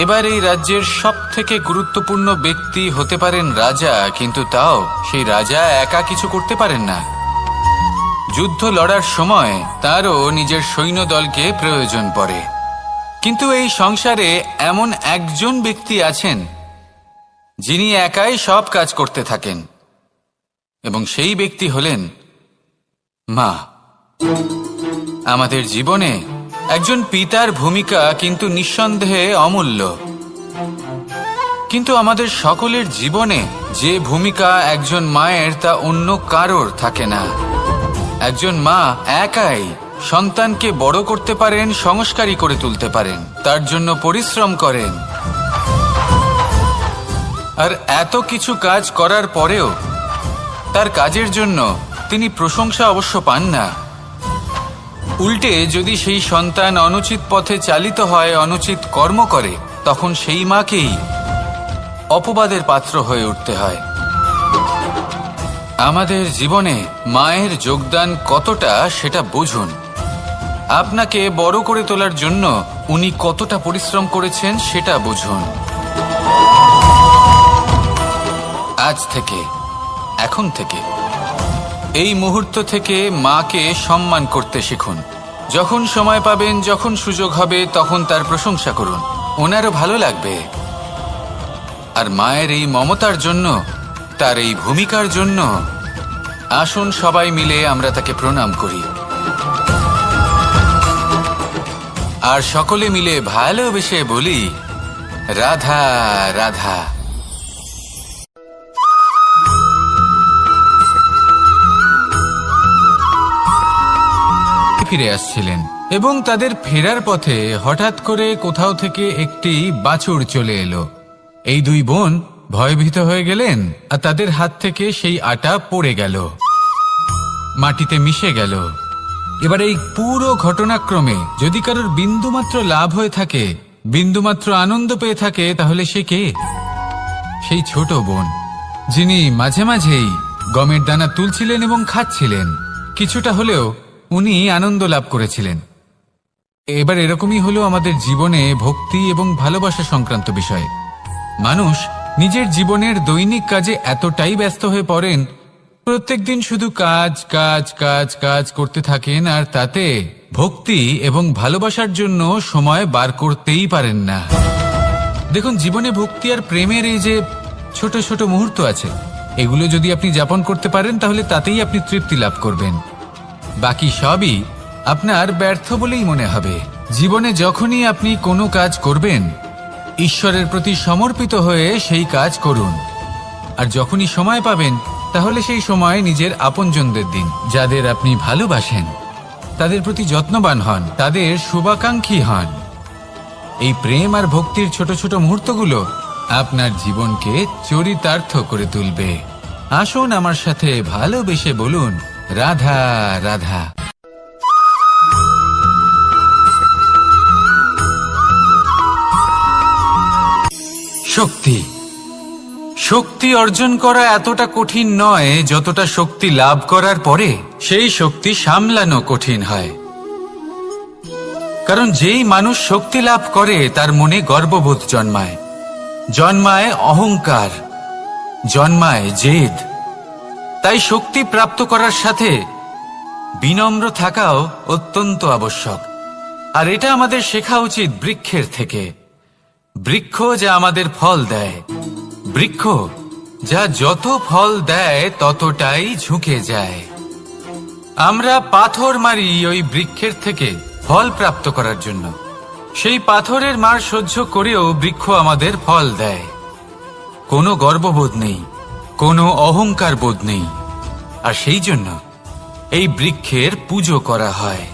এবার এই রাজ্যের সবথেকে গুরুত্বপূর্ণ ব্যক্তি হতে পারেন রাজা, কিন্তু তাও সেই রাজা একা কিছু করতে পারেন না। যুদ্ধ লড়ার সময় তারও নিজের সৈন্যদলকে প্রয়োজন পড়ে। কিন্তু এই সংসারে এমন একজন ব্যক্তি আছেন যিনি একাই সব কাজ করতে থাকেন, এবং সেই ব্যক্তি হলেন মা। আমাদের জীবনে একজন পিতার ভূমিকা কিন্তু নিঃসন্দেহে অমূল্য, কিন্তু আমাদের সকলের জীবনে যে ভূমিকা একজন মায়ের তা অন্য কারোর থাকে না। একজন মা একাই সন্তানকে বড় করতে পারেন, সংস্কারী করে তুলতে পারেন, তার জন্য পরিশ্রম করেন। আর এত কিছু কাজ করার পরেও তার কাজের জন্য তিনি প্রশংসা অবশ্য পান না। উল্টে যদি সেই সন্তান অনুচিত পথে চালিত হয়, অনুচিত কর্ম করে, তখন সেই মাকেই অপবাদের পাত্র হয়ে উঠতে হয়। আমাদের জীবনে মায়ের যোগদান কতটা সেটা বুঝুন। আপনাকে বড় করে তোলার জন্য উনি কতটা পরিশ্রম করেছেন সেটা বুঝুন। আজ থেকে, এখন থেকে, এই মুহূর্ত থেকে মাকে সম্মান করতে শিখুন। যখন সময় পাবেন, যখন সুযোগ হবে, তখন তার প্রশংসা করুন, ওনারও ভালো লাগবে। আর মায়ের এই মমতার জন্য, তার এই ভূমিকার জন্য আসুন সবাই মিলে আমরা তাকে প্রণাম করি, আর সকলে মিলে ভালোবেসে বলি রাধা রাধা। ফিরে আসছিলেন এবং তাদের ফেরার পথে হঠাৎ করে কোথাও থেকে একটি বাছুর চলে এলো। এই দুই বোন ভয়ভীত হয়ে গেলেন, আর তাদের হাত থেকে সেই আটা পড়ে গেল, মাটিতে মিশে গেল। এবার এই পুরো ঘটনাক্রমে যদি কারোর বিন্দুমাত্র লাভ হয়ে থাকে, বিন্দুমাত্র আনন্দ পেয়ে থাকে, তাহলে সে কে? সেই ছোট বোন, যিনি মাঝে মাঝেই গমের দানা তুলছিলেন এবং খাচ্ছিলেন। কিছুটা হলেও উনি আনন্দ লাভ করেছিলেন। এবার এরকমই হলো আমাদের জীবনে ভক্তি এবং ভালোবাসা সংক্রান্ত বিষয়। মানুষ নিজের জীবনের দৈনিক কাজে এতটাই ব্যস্ত হয়ে পড়েন, প্রত্যেকদিন শুধু কাজ কাজ কাজ কাজ করতে থাকেন, আর তাতে ভক্তি এবং ভালোবাসার জন্য সময় বার করতেই পারেন না। দেখুন, জীবনে ভক্তি আর প্রেমের এই যে ছোট ছোট মুহূর্ত আছে, এগুলো যদি আপনি যাপন করতে পারেন তাহলে তাতেই আপনি তৃপ্তি লাভ করবেন। বাকি সবই আপনার ব্যর্থ বলেই মনে হবে। জীবনে যখনই আপনি কোনো কাজ করবেন, ঈশ্বরের প্রতি সমর্পিত হয়ে সেই কাজ করুন। আর যখনই সময় পাবেন, তাহলে সেই সময় নিজের আপনজনদের দিন, যাদের আপনি ভালোবাসেন, তাদের প্রতি যত্নবান হন, তাদের শুভাকাঙ্ক্ষী হন। এই প্রেম আর ভক্তির ছোট ছোট মুহূর্তগুলো আপনার জীবনকে চরিতার্থ করে তুলবে। আসুন আমার সাথে ভালোবেসে বলুন রাধা রাধা। শক্তি, শক্তি অর্জন করা এতটা কঠিন নয় যতটা শক্তি লাভ করার পরে সেই শক্তি সামলানো কঠিন হয়। কারণ যেই মানুষ শক্তি লাভ করে তার মনে গর্ববোধ জন্মায়, জন্মায় অহংকার, জন্মায় জেদ। তাই শক্তি প্রাপ্ত করার সাথে বিনম্র থাকাও অত্যন্ত আবশ্যক। আর এটা আমাদের শেখা উচিত বৃক্ষের থেকে। বৃক্ষ যা আমাদের ফল দেয়, বৃক্ষ যা যত ফল দেয় ততটাই ঝুঁকে যায়। আমরা পাথর মারি ওই বৃক্ষের থেকে ফল প্রাপ্ত করার জন্য। সেই পাথরের মার সহ্য করেও বৃক্ষ আমাদের ফল দেয়। কোনো গর্ববোধ নেই, কোনো অহংকার বোধ নেই, আর সেই জন্য এই বৃক্ষের পুজো করা হয়।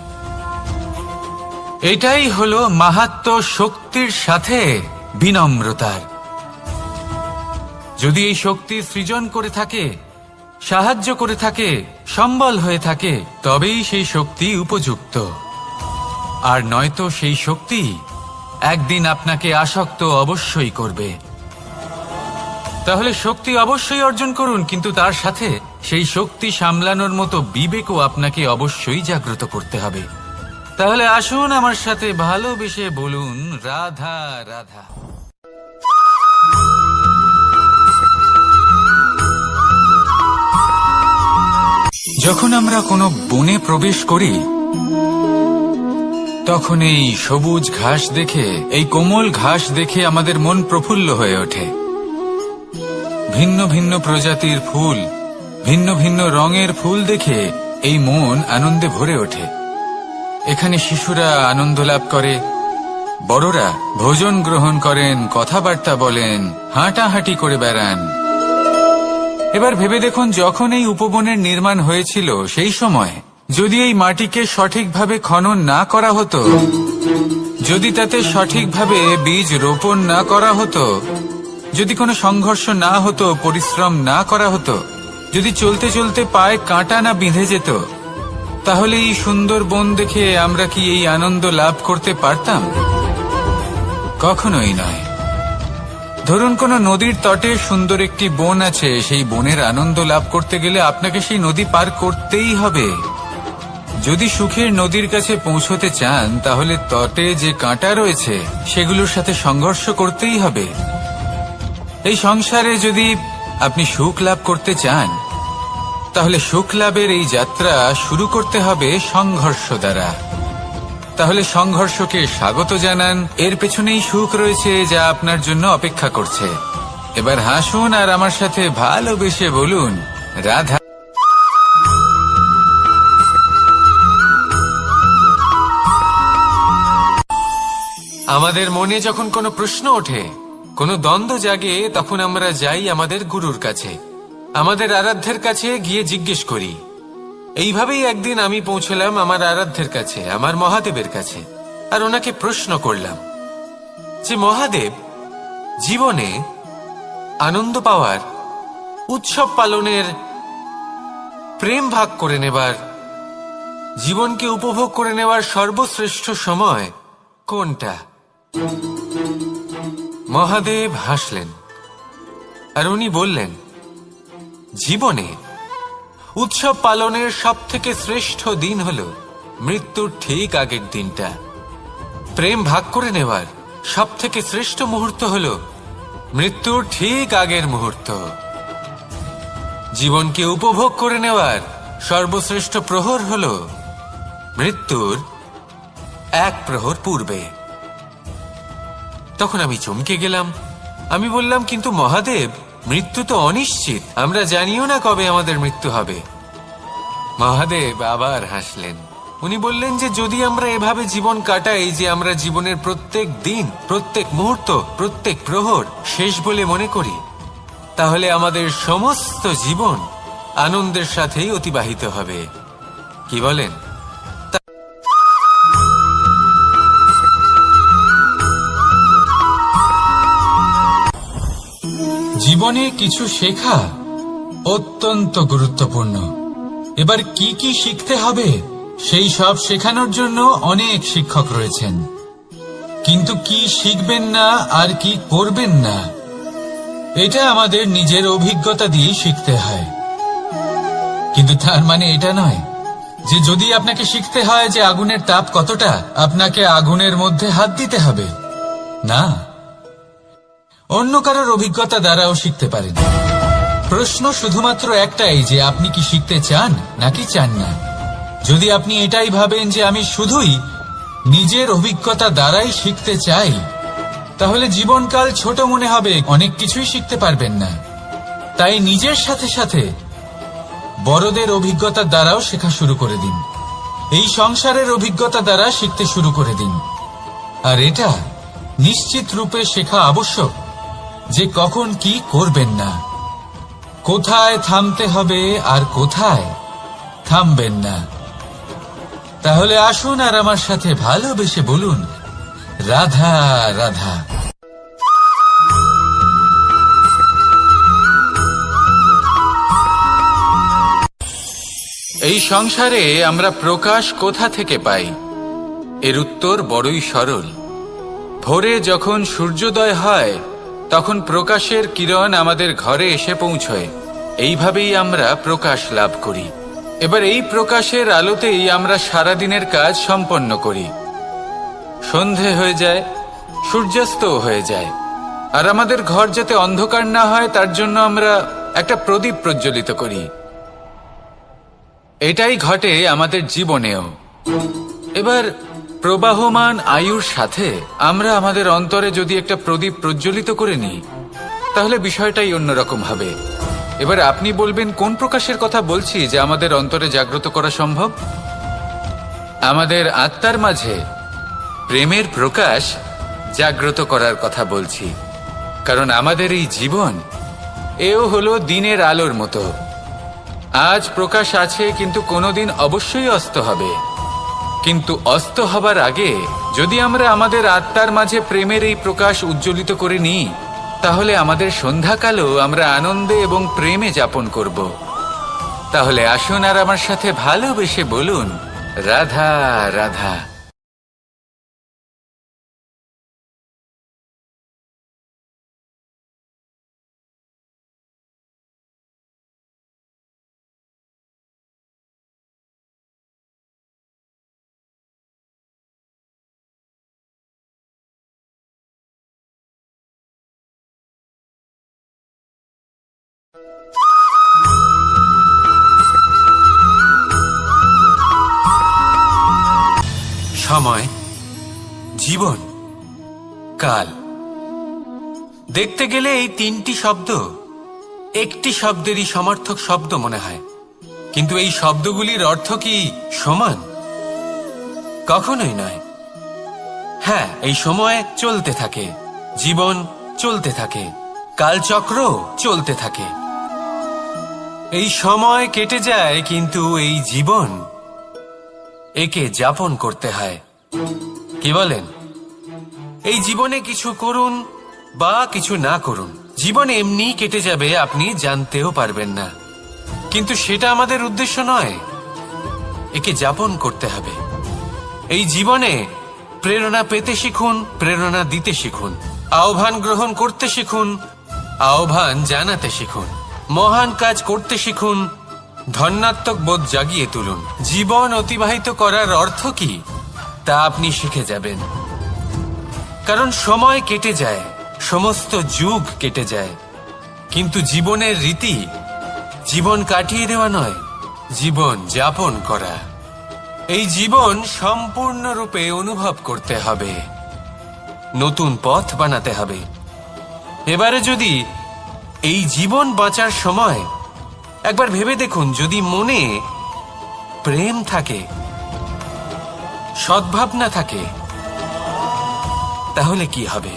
এটাই হলো মাহাত্ম্য শক্তির সাথে বিনম্রতার। যদি এই শক্তি সৃজন করে থাকে, সাহায্য করে থাকে, সম্বল হয়ে থাকে, তবেই সেই শক্তি উপযুক্ত। আর নয়তো সেই শক্তি একদিন আপনাকে আসক্ত অবশ্যই করবে। তাহলে শক্তি অবশ্যই অর্জন করুন, কিন্তু তার সাথে সেই শক্তি সামলানোর মতো বিবেকও আপনাকে অবশ্যই জাগ্রত করতে হবে। তাহলে আসুন আমার সাথে ভালোবেসে বলুন, রাধা রাধা। যখন আমরা কোনো বনে প্রবেশ করি, তখন এই সবুজ ঘাস দেখে, এই কোমল ঘাস দেখে আমাদের মন প্রফুল্ল হয়ে ওঠে। ভিন্ন ভিন্ন প্রজাতির ফুল, ভিন্ন ভিন্ন রঙের ফুল দেখে এই মন আনন্দে ভরে ওঠে। এখানে শিশুরা আনন্দ লাভ করে, বড়রা ভোজন গ্রহণ করেন, কথাবার্তা বলেন, হাঁটাহাঁটি করে বেড়ান। এবার ভেবে দেখুন, যখন এই উপবনের নির্মাণ হয়েছিল সেই সময় যদি এই মাটিকে সঠিকভাবে খনন না করা হতো, যদি তাতে সঠিকভাবে বীজ রোপণ না করা হতো, যদি কোনো সংঘর্ষ না হতো, পরিশ্রম না করা হতো, যদি চলতে চলতে পায়ে কাঁটা না বিঁধে যেত, তাহলে এই সুন্দর বন দেখে আমরা কি এই আনন্দ লাভ করতে পারতাম? কখনোই নয়। ধরুন কোনো নদীর তটে সুন্দর একটি বন আছে, সেই বনের আনন্দ লাভ করতে গেলে আপনাকে সেই নদী পার করতেই হবে। যদি সুখের নদীর কাছে পৌঁছতে চান, তাহলে তটে যে কাঁটা রয়েছে সেগুলোর সাথে সংঘর্ষ করতেই হবে। এই সংসারে যদি আপনি সুখ লাভ করতে চান, তাহলে সুখ লাভের এই যাত্রা শুরু করতে হবে সংঘর্ষ দ্বারা। তাহলে সংঘর্ষকে স্বাগত জানান, এর পেছনেই সুখ রয়েছে যা আপনার জন্য অপেক্ষা করছে। এবার হাসুন আর আমার সাথে ভালোবেসে বলুন, রাধা। আমাদের মনে যখন কোনো প্রশ্ন ওঠে, কোনো দ্বন্দ্ব জাগে, তখন আমরা যাই আমাদের গুরুর কাছে, আমাদের আরাধ্যের কাছে গিয়ে জিজ্ঞেস করি। এইভাবেই একদিন আমি পৌঁছলাম আমার আরাধ্যের কাছে, আমার মহাদেবের কাছে, আর ওনাকে প্রশ্ন করলাম যে মহাদেব, জীবনে আনন্দ পাওয়ার, উৎসব পালনের, প্রেম ভাগ করে নেবার, জীবনকে উপভোগ করে নেওয়ার সর্বশ্রেষ্ঠ সময় কোনটা? মহাদেব হাসলেন আর উনি বললেন, জীবনে উৎসব পালনের সবথেকে শ্রেষ্ঠ দিন হল মৃত্যুর ঠিক আগের দিনটা। প্রেম ভাগ করে নেওয়ার সবথেকে শ্রেষ্ঠ মুহূর্ত হল মৃত্যুর ঠিক আগের মুহূর্ত। জীবনকে উপভোগ করে নেওয়ার সর্বশ্রেষ্ঠ প্রহর হল মৃত্যুর এক প্রহর পূর্বে। তখন আমি চমকে গেলাম। আমি বললাম, কিন্তু মহাদেব, মৃত্যু তো অনিশ্চিত, আমরা জানিও না কবে আমাদের মৃত্যু হবে। মহাদেব আবার হাসলেন। উনি বললেন যে যদি আমরা এভাবে জীবন কাটাই যে আমরা জীবনের প্রত্যেক দিন, প্রত্যেক মুহূর্ত, প্রত্যেক প্রহর শেষ বলে মনে করি, তাহলে আমাদের সমস্ত জীবন আনন্দের সাথেই অতিবাহিত হবে। কি বলেন? জীবনে কিছু শেখা অত্যন্ত গুরুত্বপূর্ণ। এবার কি কি শিখতে হবে সেই সব শেখানোর জন্য অনেক শিক্ষক রয়েছেন, কিন্তু কি শিখবেন না আর কি করবেন না, এটা আমাদের নিজের অভিজ্ঞতা দিয়ে শিখতে হয়। কিন্তু তার মানে এটা নয় যে যদি আপনাকে শিখতে হয় যে আগুনের তাপ কতটা, আপনাকে আগুনের মধ্যে হাত দিতে হবে। না, অন্য কারোর অভিজ্ঞতা দ্বারাও শিখতে পারেন। প্রশ্ন শুধুমাত্র একটাই যে আপনি কি শিখতে চান নাকি চান না। যদি আপনি এটাই ভাবেন যে আমি শুধুই নিজের অভিজ্ঞতা দ্বারাই শিখতে চাই, তাহলে জীবনকাল ছোট মনে হবে, অনেক কিছুই শিখতে পারবেন না। তাই নিজের সাথে সাথে বড়দের অভিজ্ঞতা দ্বারাও শেখা শুরু করে দিন। এই সংসারের অভিজ্ঞতা দ্বারা শিখতে শুরু করে দিন। আর এটা নিশ্চিত রূপে শেখা আবশ্যক যে কখন কি করবেন না, কোথায় থামতে হবে আর কোথায় থামবেন না। তাহলে আসুন আর আমার সাথে ভালোবেসে বলুন, রাধা রাধা। এই সংসারে আমরা প্রকাশ কোথা থেকে পাই? এর উত্তর বড়ই সরল। ভোরে যখন সূর্যোদয় হয় তখন প্রকাশের কিরণ আমাদের ঘরে এসে পৌঁছয়। এইভাবেই আমরা প্রকাশ লাভ করি। এবার এই প্রকাশের আলোতেই আমরা সারাদিনের কাজ সম্পন্ন করি। সন্ধে হয়ে যায়, সূর্যাস্তও হয়ে যায়। আর আমাদের ঘর যাতে অন্ধকার না হয় তার জন্য আমরা একটা প্রদীপ প্রজ্বলিত করি। এটাই ঘটে আমাদের জীবনেও। এবার প্রবাহমান আয়ুর সাথে আমরা আমাদের অন্তরে যদি একটা প্রদীপ প্রজ্বলিত করে নিই তাহলে বিষয়টাই অন্যরকম হবে। এবার আপনি বলবেন কোন প্রকাশের কথা বলছি যে আমাদের অন্তরে জাগ্রত করা সম্ভব? আমাদের আত্মার মাঝে প্রেমের প্রকাশ জাগ্রত করার কথা বলছি। কারণ আমাদের এই জীবন এও হলো দিনের আলোর মতো। আজ প্রকাশ আছে কিন্তু কোনোদিন অবশ্যই অস্ত হবে। কিন্তু অস্ত হবার আগে যদি আমরা আমাদের আত্মার মাঝে প্রেমের এই প্রকাশ উজ্জ্বলিত করে নিই তাহলে আমাদের সন্ধ্যাকালও আমরা আনন্দে এবং প্রেমে যাপন করব। তাহলে আসুন আর আমার সাথে ভালোবেসে বলুন, রাধা রাধা। সময়, জীবন, কাল। দেখতে গেলে এই তিনটি শব্দ একটি শব্দেরই সমার্থক শব্দ মনে হয়, কিন্তু এই শব্দগুলির অর্থ কি সমান? কখনোই নয়। হ্যাঁ, এই সময় চলতে থাকে, জীবন চলতে থাকে, কালচক্র চলতে থাকে। এই সময় কেটে যায় কিন্তু এই জীবন একে যাপন করতে হয়। কি বলেন? এই জীবনে কিছু করুন বা কিছু না করুন, জীবন এমনি কেটে যাবে, আপনি জানতেও পারবেন না। কিন্তু সেটা আমাদের উদ্দেশ্য নয়, একে যাপন করতে হবে। এই জীবনে প্রেরণা পেতে শিখুন, প্রেরণা দিতে শিখুন, আহ্বান গ্রহণ করতে শিখুন, আহ্বান জানাতে শিখুন, মহান কাজ করতে শিখুন, ধন্যাত্মক বোধ জাগিয়ে তুলুন। জীবন অতিবাহিত করার অর্থ কি তা আপনি শিখে যাবেন। কারণ সময় কেটে যায়, সমস্ত যুগ কেটে যায়, কিন্তু জীবনের রীতি জীবন কাটিয়ে দেওয়া নয়, জীবন যাপন করা। এই জীবন সম্পূর্ণরূপে অনুভব করতে হবে, নতুন পথ বানাতে হবে। এবারে যদি এই জীবন বাঁচার সময় একবার ভেবে দেখুন, যদি মনে প্রেম থাকে, সদ্ভাবনা থাকে, তাহলে কি হবে?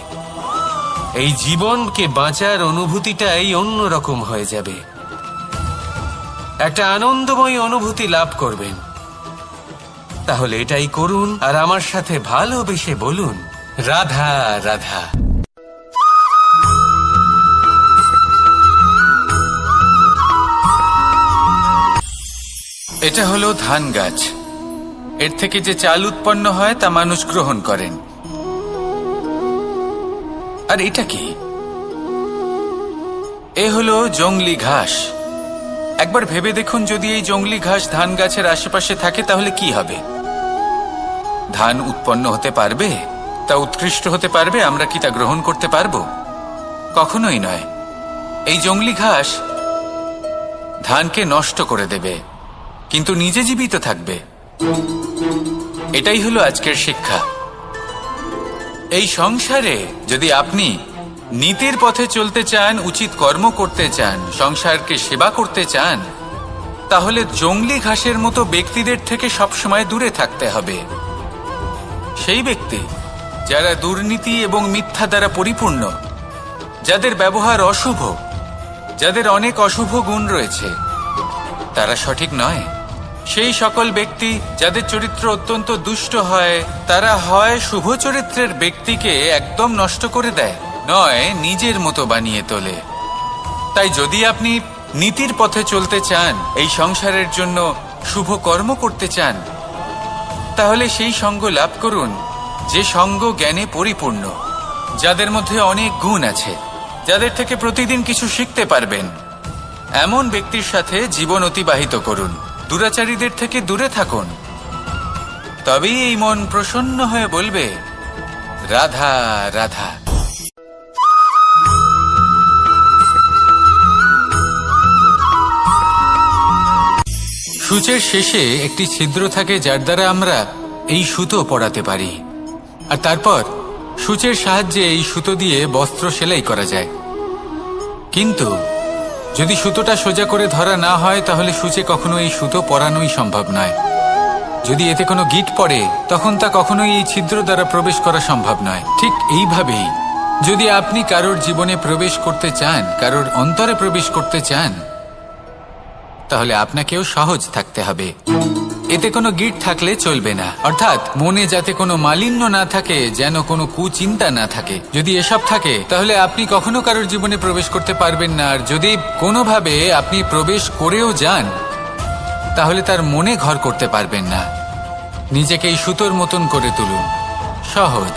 এই জীবনকে বাঁচার অনুভূতিটাই অন্যরকম হয়ে যাবে, একটা আনন্দময় অনুভূতি লাভ করবেন। তাহলে এটাই করুন আর আমার সাথে ভালোবেসে বলুন, রাধা রাধা। এটা হলো ধান গাছ। এর থেকে যে চাল উৎপন্ন হয় তা মানুষ গ্রহণ করেন। আর এটা কি? এ হলো জংলি ঘাস। একবার ভেবে দেখুন, যদি এই জংলি ঘাস ধান গাছের আশেপাশে থাকে তাহলে কি হবে? ধান উৎপন্ন হতে পারবে? তা উৎকৃষ্ট হতে পারবে? আমরা কি তা গ্রহণ করতে পারবো? কখনোই নয়। এই জংলি ঘাস ধানকে নষ্ট করে দেবে, কিন্তু নিজে জীবিত থাকবে। এটাই হলো আজকের শিক্ষা। এই সংসারে যদি আপনি নীতির পথে চলতে চান, উচিত কর্ম করতে চান, সংসারকে সেবা করতে চান, তাহলে জংলি ঘাসের মতো ব্যক্তিদের থেকে সবসময় দূরে থাকতে হবে। সেই ব্যক্তি যারা দুর্নীতি এবং মিথ্যা দ্বারা পরিপূর্ণ, যাদের ব্যবহার অশুভ, যাদের অনেক অশুভ গুণ রয়েছে, তারা সঠিক নয়। সেই সকল ব্যক্তি যাদের চরিত্র অত্যন্ত দুষ্ট হয়, তারা হয় শুভ চরিত্রের ব্যক্তিকে একদম নষ্ট করে দেয়, নয় নিজের মতো বানিয়ে তোলে। তাই যদি আপনি নীতির পথে চলতে চান, এই সংসারের জন্য শুভ কর্ম করতে চান, তাহলে সেই সঙ্গ লাভ করুন যে সঙ্গ জ্ঞানে পরিপূর্ণ, যাদের মধ্যে অনেক গুণ আছে, যাদের থেকে প্রতিদিন কিছু শিখতে পারবেন। এমন ব্যক্তির সাথে জীবন অতিবাহিত করুন, দুরাচারীদের থেকে দূরে থাকুন। তবেই এই মন প্রসন্ন হয়ে বলবে, রাধা রাধা। সূচের শেষে একটি ছিদ্র থাকে, যার দ্বারা আমরা এই সুতো পরাতে পারি, আর তারপর সূচের সাহায্যে এই সুতো দিয়ে বস্ত্র সেলাই করা যায়। কিন্তু যদি সুতোটা সোজা করে ধরা না হয়, তাহলে সূচে কখনো এই সুতো পরানোই সম্ভব নয়। যদি এতে কোনো গিঁট পড়ে, তখন তা কখনোই এই ছিদ্র দ্বারা প্রবেশ করা সম্ভব নয়। ঠিক এইভাবেই যদি আপনি কারোর জীবনে প্রবেশ করতে চান, কারোর অন্তরে প্রবেশ করতে চান, তাহলে আপনাকেও সহজ থাকতে হবে। এতে কোনো গিঁট থাকলে চলবে না, অর্থাৎ মনে যাতে কোনো মালিন্য না থাকে, যেন কোনো কুচিন্তা না থাকে। যদি এসব থাকে, তাহলে আপনি কখনো কারোর জীবনে প্রবেশ করতে পারবেন না। আর যদি কোনোভাবে আপনি প্রবেশ করেও যান, তাহলে তার মনে ঘর করতে পারবেন না। নিজেকে এই সুতোর মতন করে তুলুন, সহজ।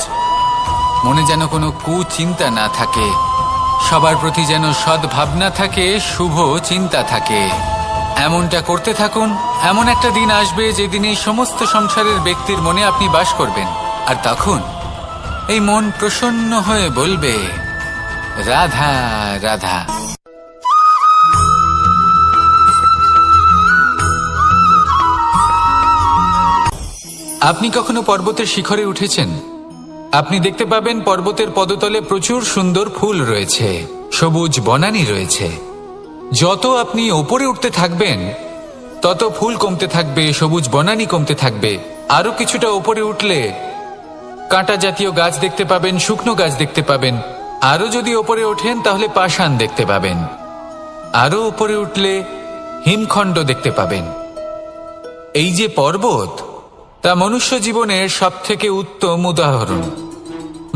মনে যেন কোনো কুচিন্তা না থাকে, সবার প্রতি যেন সদ্ভাবনা থাকে, শুভ চিন্তা থাকে। এমনটা করতে থাকুন। এমন একটা দিন আসবে যেদিন এই সমস্ত সংসারের ব্যক্তির মনে আপনি বাস করবেন, আর তখন এই মন প্রসন্ন হয়ে বলবে, রাধা রাধা। আপনি কখনো পর্বতের শিখরে উঠেছেন? আপনি দেখতে পাবেন পর্বতের পদতলে প্রচুর সুন্দর ফুল রয়েছে, সবুজ বনানী রয়েছে। যত আপনি ওপরে উঠতে থাকবেন, তত ফুল কমতে থাকবে, সবুজ বনানী কমতে থাকবে। আরো কিছুটা ওপরে উঠলে কাঁটা জাতীয় গাছ দেখতে পাবেন, শুকনো গাছ দেখতে পাবেন। আরো যদি ওপরে ওঠেন, তাহলে পাষাণ দেখতে পাবেন। আরো ওপরে উঠলে হিমখণ্ড দেখতে পাবেন। এই যে পর্বত, তা মনুষ্য জীবনের সবথেকে উত্তম উদাহরণ।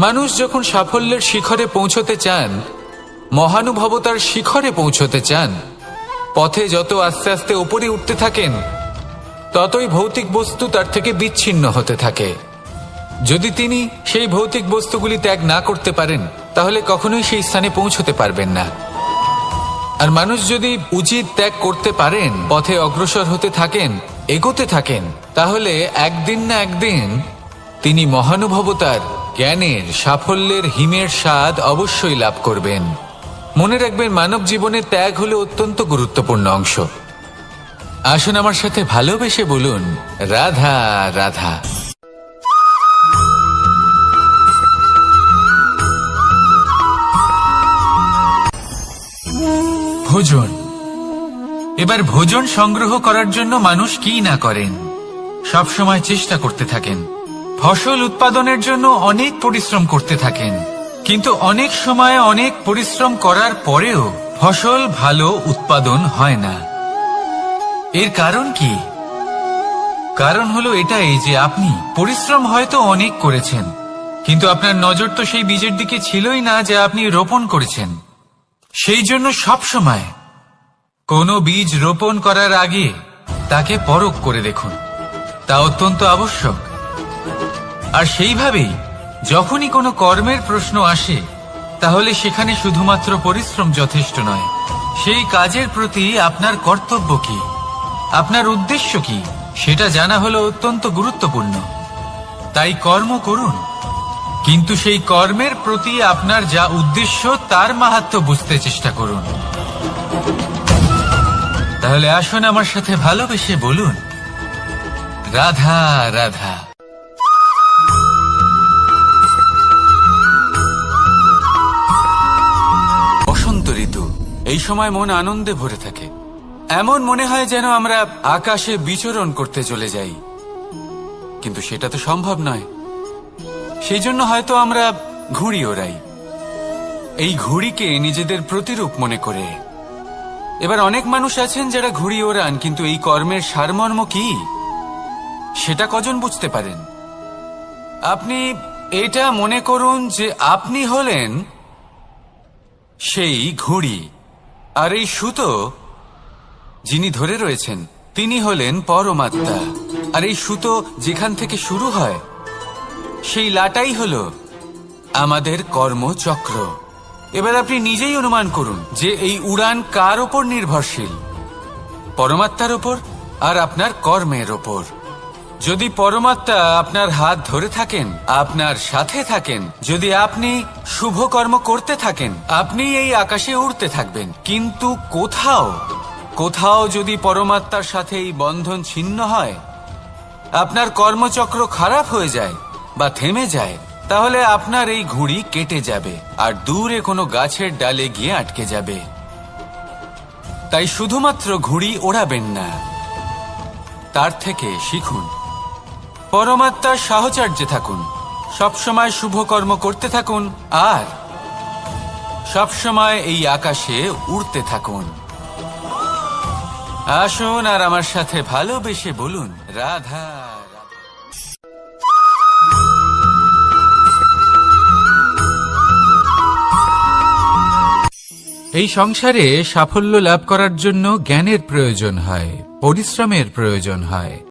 মানুষ যখন সাফল্যের শিখরে পৌঁছতে চান, মহানুভবতার শিখরে পৌঁছতে চান, পথে যত আস্তে আস্তে উপরে উঠতে থাকেন, ততই ভৌতিক বস্তু তার থেকে বিচ্ছিন্ন হতে থাকে। যদি তিনি সেই ভৌতিক বস্তুগুলি ত্যাগ না করতে পারেন, তাহলে কখনোই সেই স্থানে পৌঁছতে পারবেন না। আর মানুষ যদি উচিত ত্যাগ করতে পারেন, পথে অগ্রসর হতে থাকেন, এগোতে থাকেন, তাহলে একদিন না একদিন তিনি মহানুভবতার, জ্ঞানের, সাফল্যের হিমের স্বাদ অবশ্যই লাভ করবেন। মনে রাখবেন, মানব জীবনে ত্যাগ হলো অত্যন্ত গুরুত্বপূর্ণ অংশ। আসুন আমার সাথে ভালোবেসে বলুন, রাধা রাধা। ভোজন। এবার ভোজন সংগ্রহ করার জন্য মানুষ কি না করেন, সব সময় চেষ্টা করতে থাকেন। ফসল উৎপাদনের জন্য অনেক পরিশ্রম করতে থাকেন, কিন্তু অনেক সময় অনেক পরিশ্রম করার পরেও ফসল ভালো উৎপাদন হয় না। এর কারণ কি? কারণ হলো এটাই যে আপনি পরিশ্রম হয়তো অনেক করেছেন, কিন্তু আপনার নজর তো সেই বীজের দিকে ছিলই না যা আপনি রোপণ করেছেন। সেই জন্য সব সময় কোনো বীজ রোপণ করার আগে তাকে পরখ করে দেখুন, তা অত্যন্ত আবশ্যক। আর সেইভাবেই যখনই কোনো কর্মের প্রশ্ন আসে, তাহলে সেখানে শুধুমাত্র পরিশ্রম যথেষ্ট নয়। সেই কাজের প্রতি আপনার কর্তব্য কি, আপনার উদ্দেশ্য কি, সেটা জানা হলো অত্যন্ত গুরুত্বপূর্ণ। তাই কর্ম করুন, কিন্তু সেই কর্মের প্রতি আপনার যা উদ্দেশ্য, তার মাহাত্ম্য বুঝতে চেষ্টা করুন। তাহলে আসুন আমার সাথে ভালোবেসে বলুন, রাধা রাধা। বসন্ত ঋতু, এই সময় মন আনন্দে ভরে থাকে। এমন মনে হয় যেন আমরা আকাশে বিচরণ করতে চলে যাই, কিন্তু সেটা তো সম্ভব নয়। সেই জন্য হয়তো আমরা ঘুড়ি ওড়াই, এই ঘুড়িকে নিজেদের প্রতিরূপ মনে করে। এবার অনেক মানুষ আছেন যারা ঘুড়ি ওড়ান, কিন্তু এই কর্মের সারমর্ম কি সেটা কজন বুঝতে পারেন? আপনি এটা মনে করুন যে আপনি হলেন সেই ঘুড়ি, আর এই সুতো যিনি ধরে রয়েছেন তিনি হলেন পরমাত্মা। আর এই সুতো যেখান থেকে শুরু হয় সেই লাটাই হলো আমাদের কর্মচক্র। এবার আপনি নিজেই অনুমান করুন যে এই উড়ান কার ওপর নির্ভরশীল, পরমাত্মার ওপর আর আপনার কর্মের ওপর। যদি পরমাত্মা আপনার হাত ধরে থাকেন, আপনার সাথে থাকেন, যদি আপনি শুভ কর্ম করতে থাকেন, আপনি এই আকাশে উড়তে থাকবেন। কিন্তু কোথাও কোথাও যদি পরমাত্মার সাথে এই বন্ধন ছিন্ন হয়, আপনার কর্মচক্র খারাপ হয়ে যায় বা থেমে যায়, তাহলে আপনার এই ঘুড়ি কেটে যাবে আর দূরে কোনো গাছের ডালে গিয়ে আটকে যাবে। তাই শুধুমাত্র ঘুড়ি ওড়াবেন না, তার থেকে শিখুন, পরমাত্মার সাহচর্যে থাকুন, সবসময় শুভ কর্ম করতে থাকুন আর সবসময় এই আকাশে উড়তে থাকুন। আসুন আর আমার সাথে ভালোবেসে বলুন, রাধা। এই সংসারে সাফল্য লাভ করার জন্য জ্ঞানের প্রয়োজন হয়, পরিশ্রমের প্রয়োজন হয়।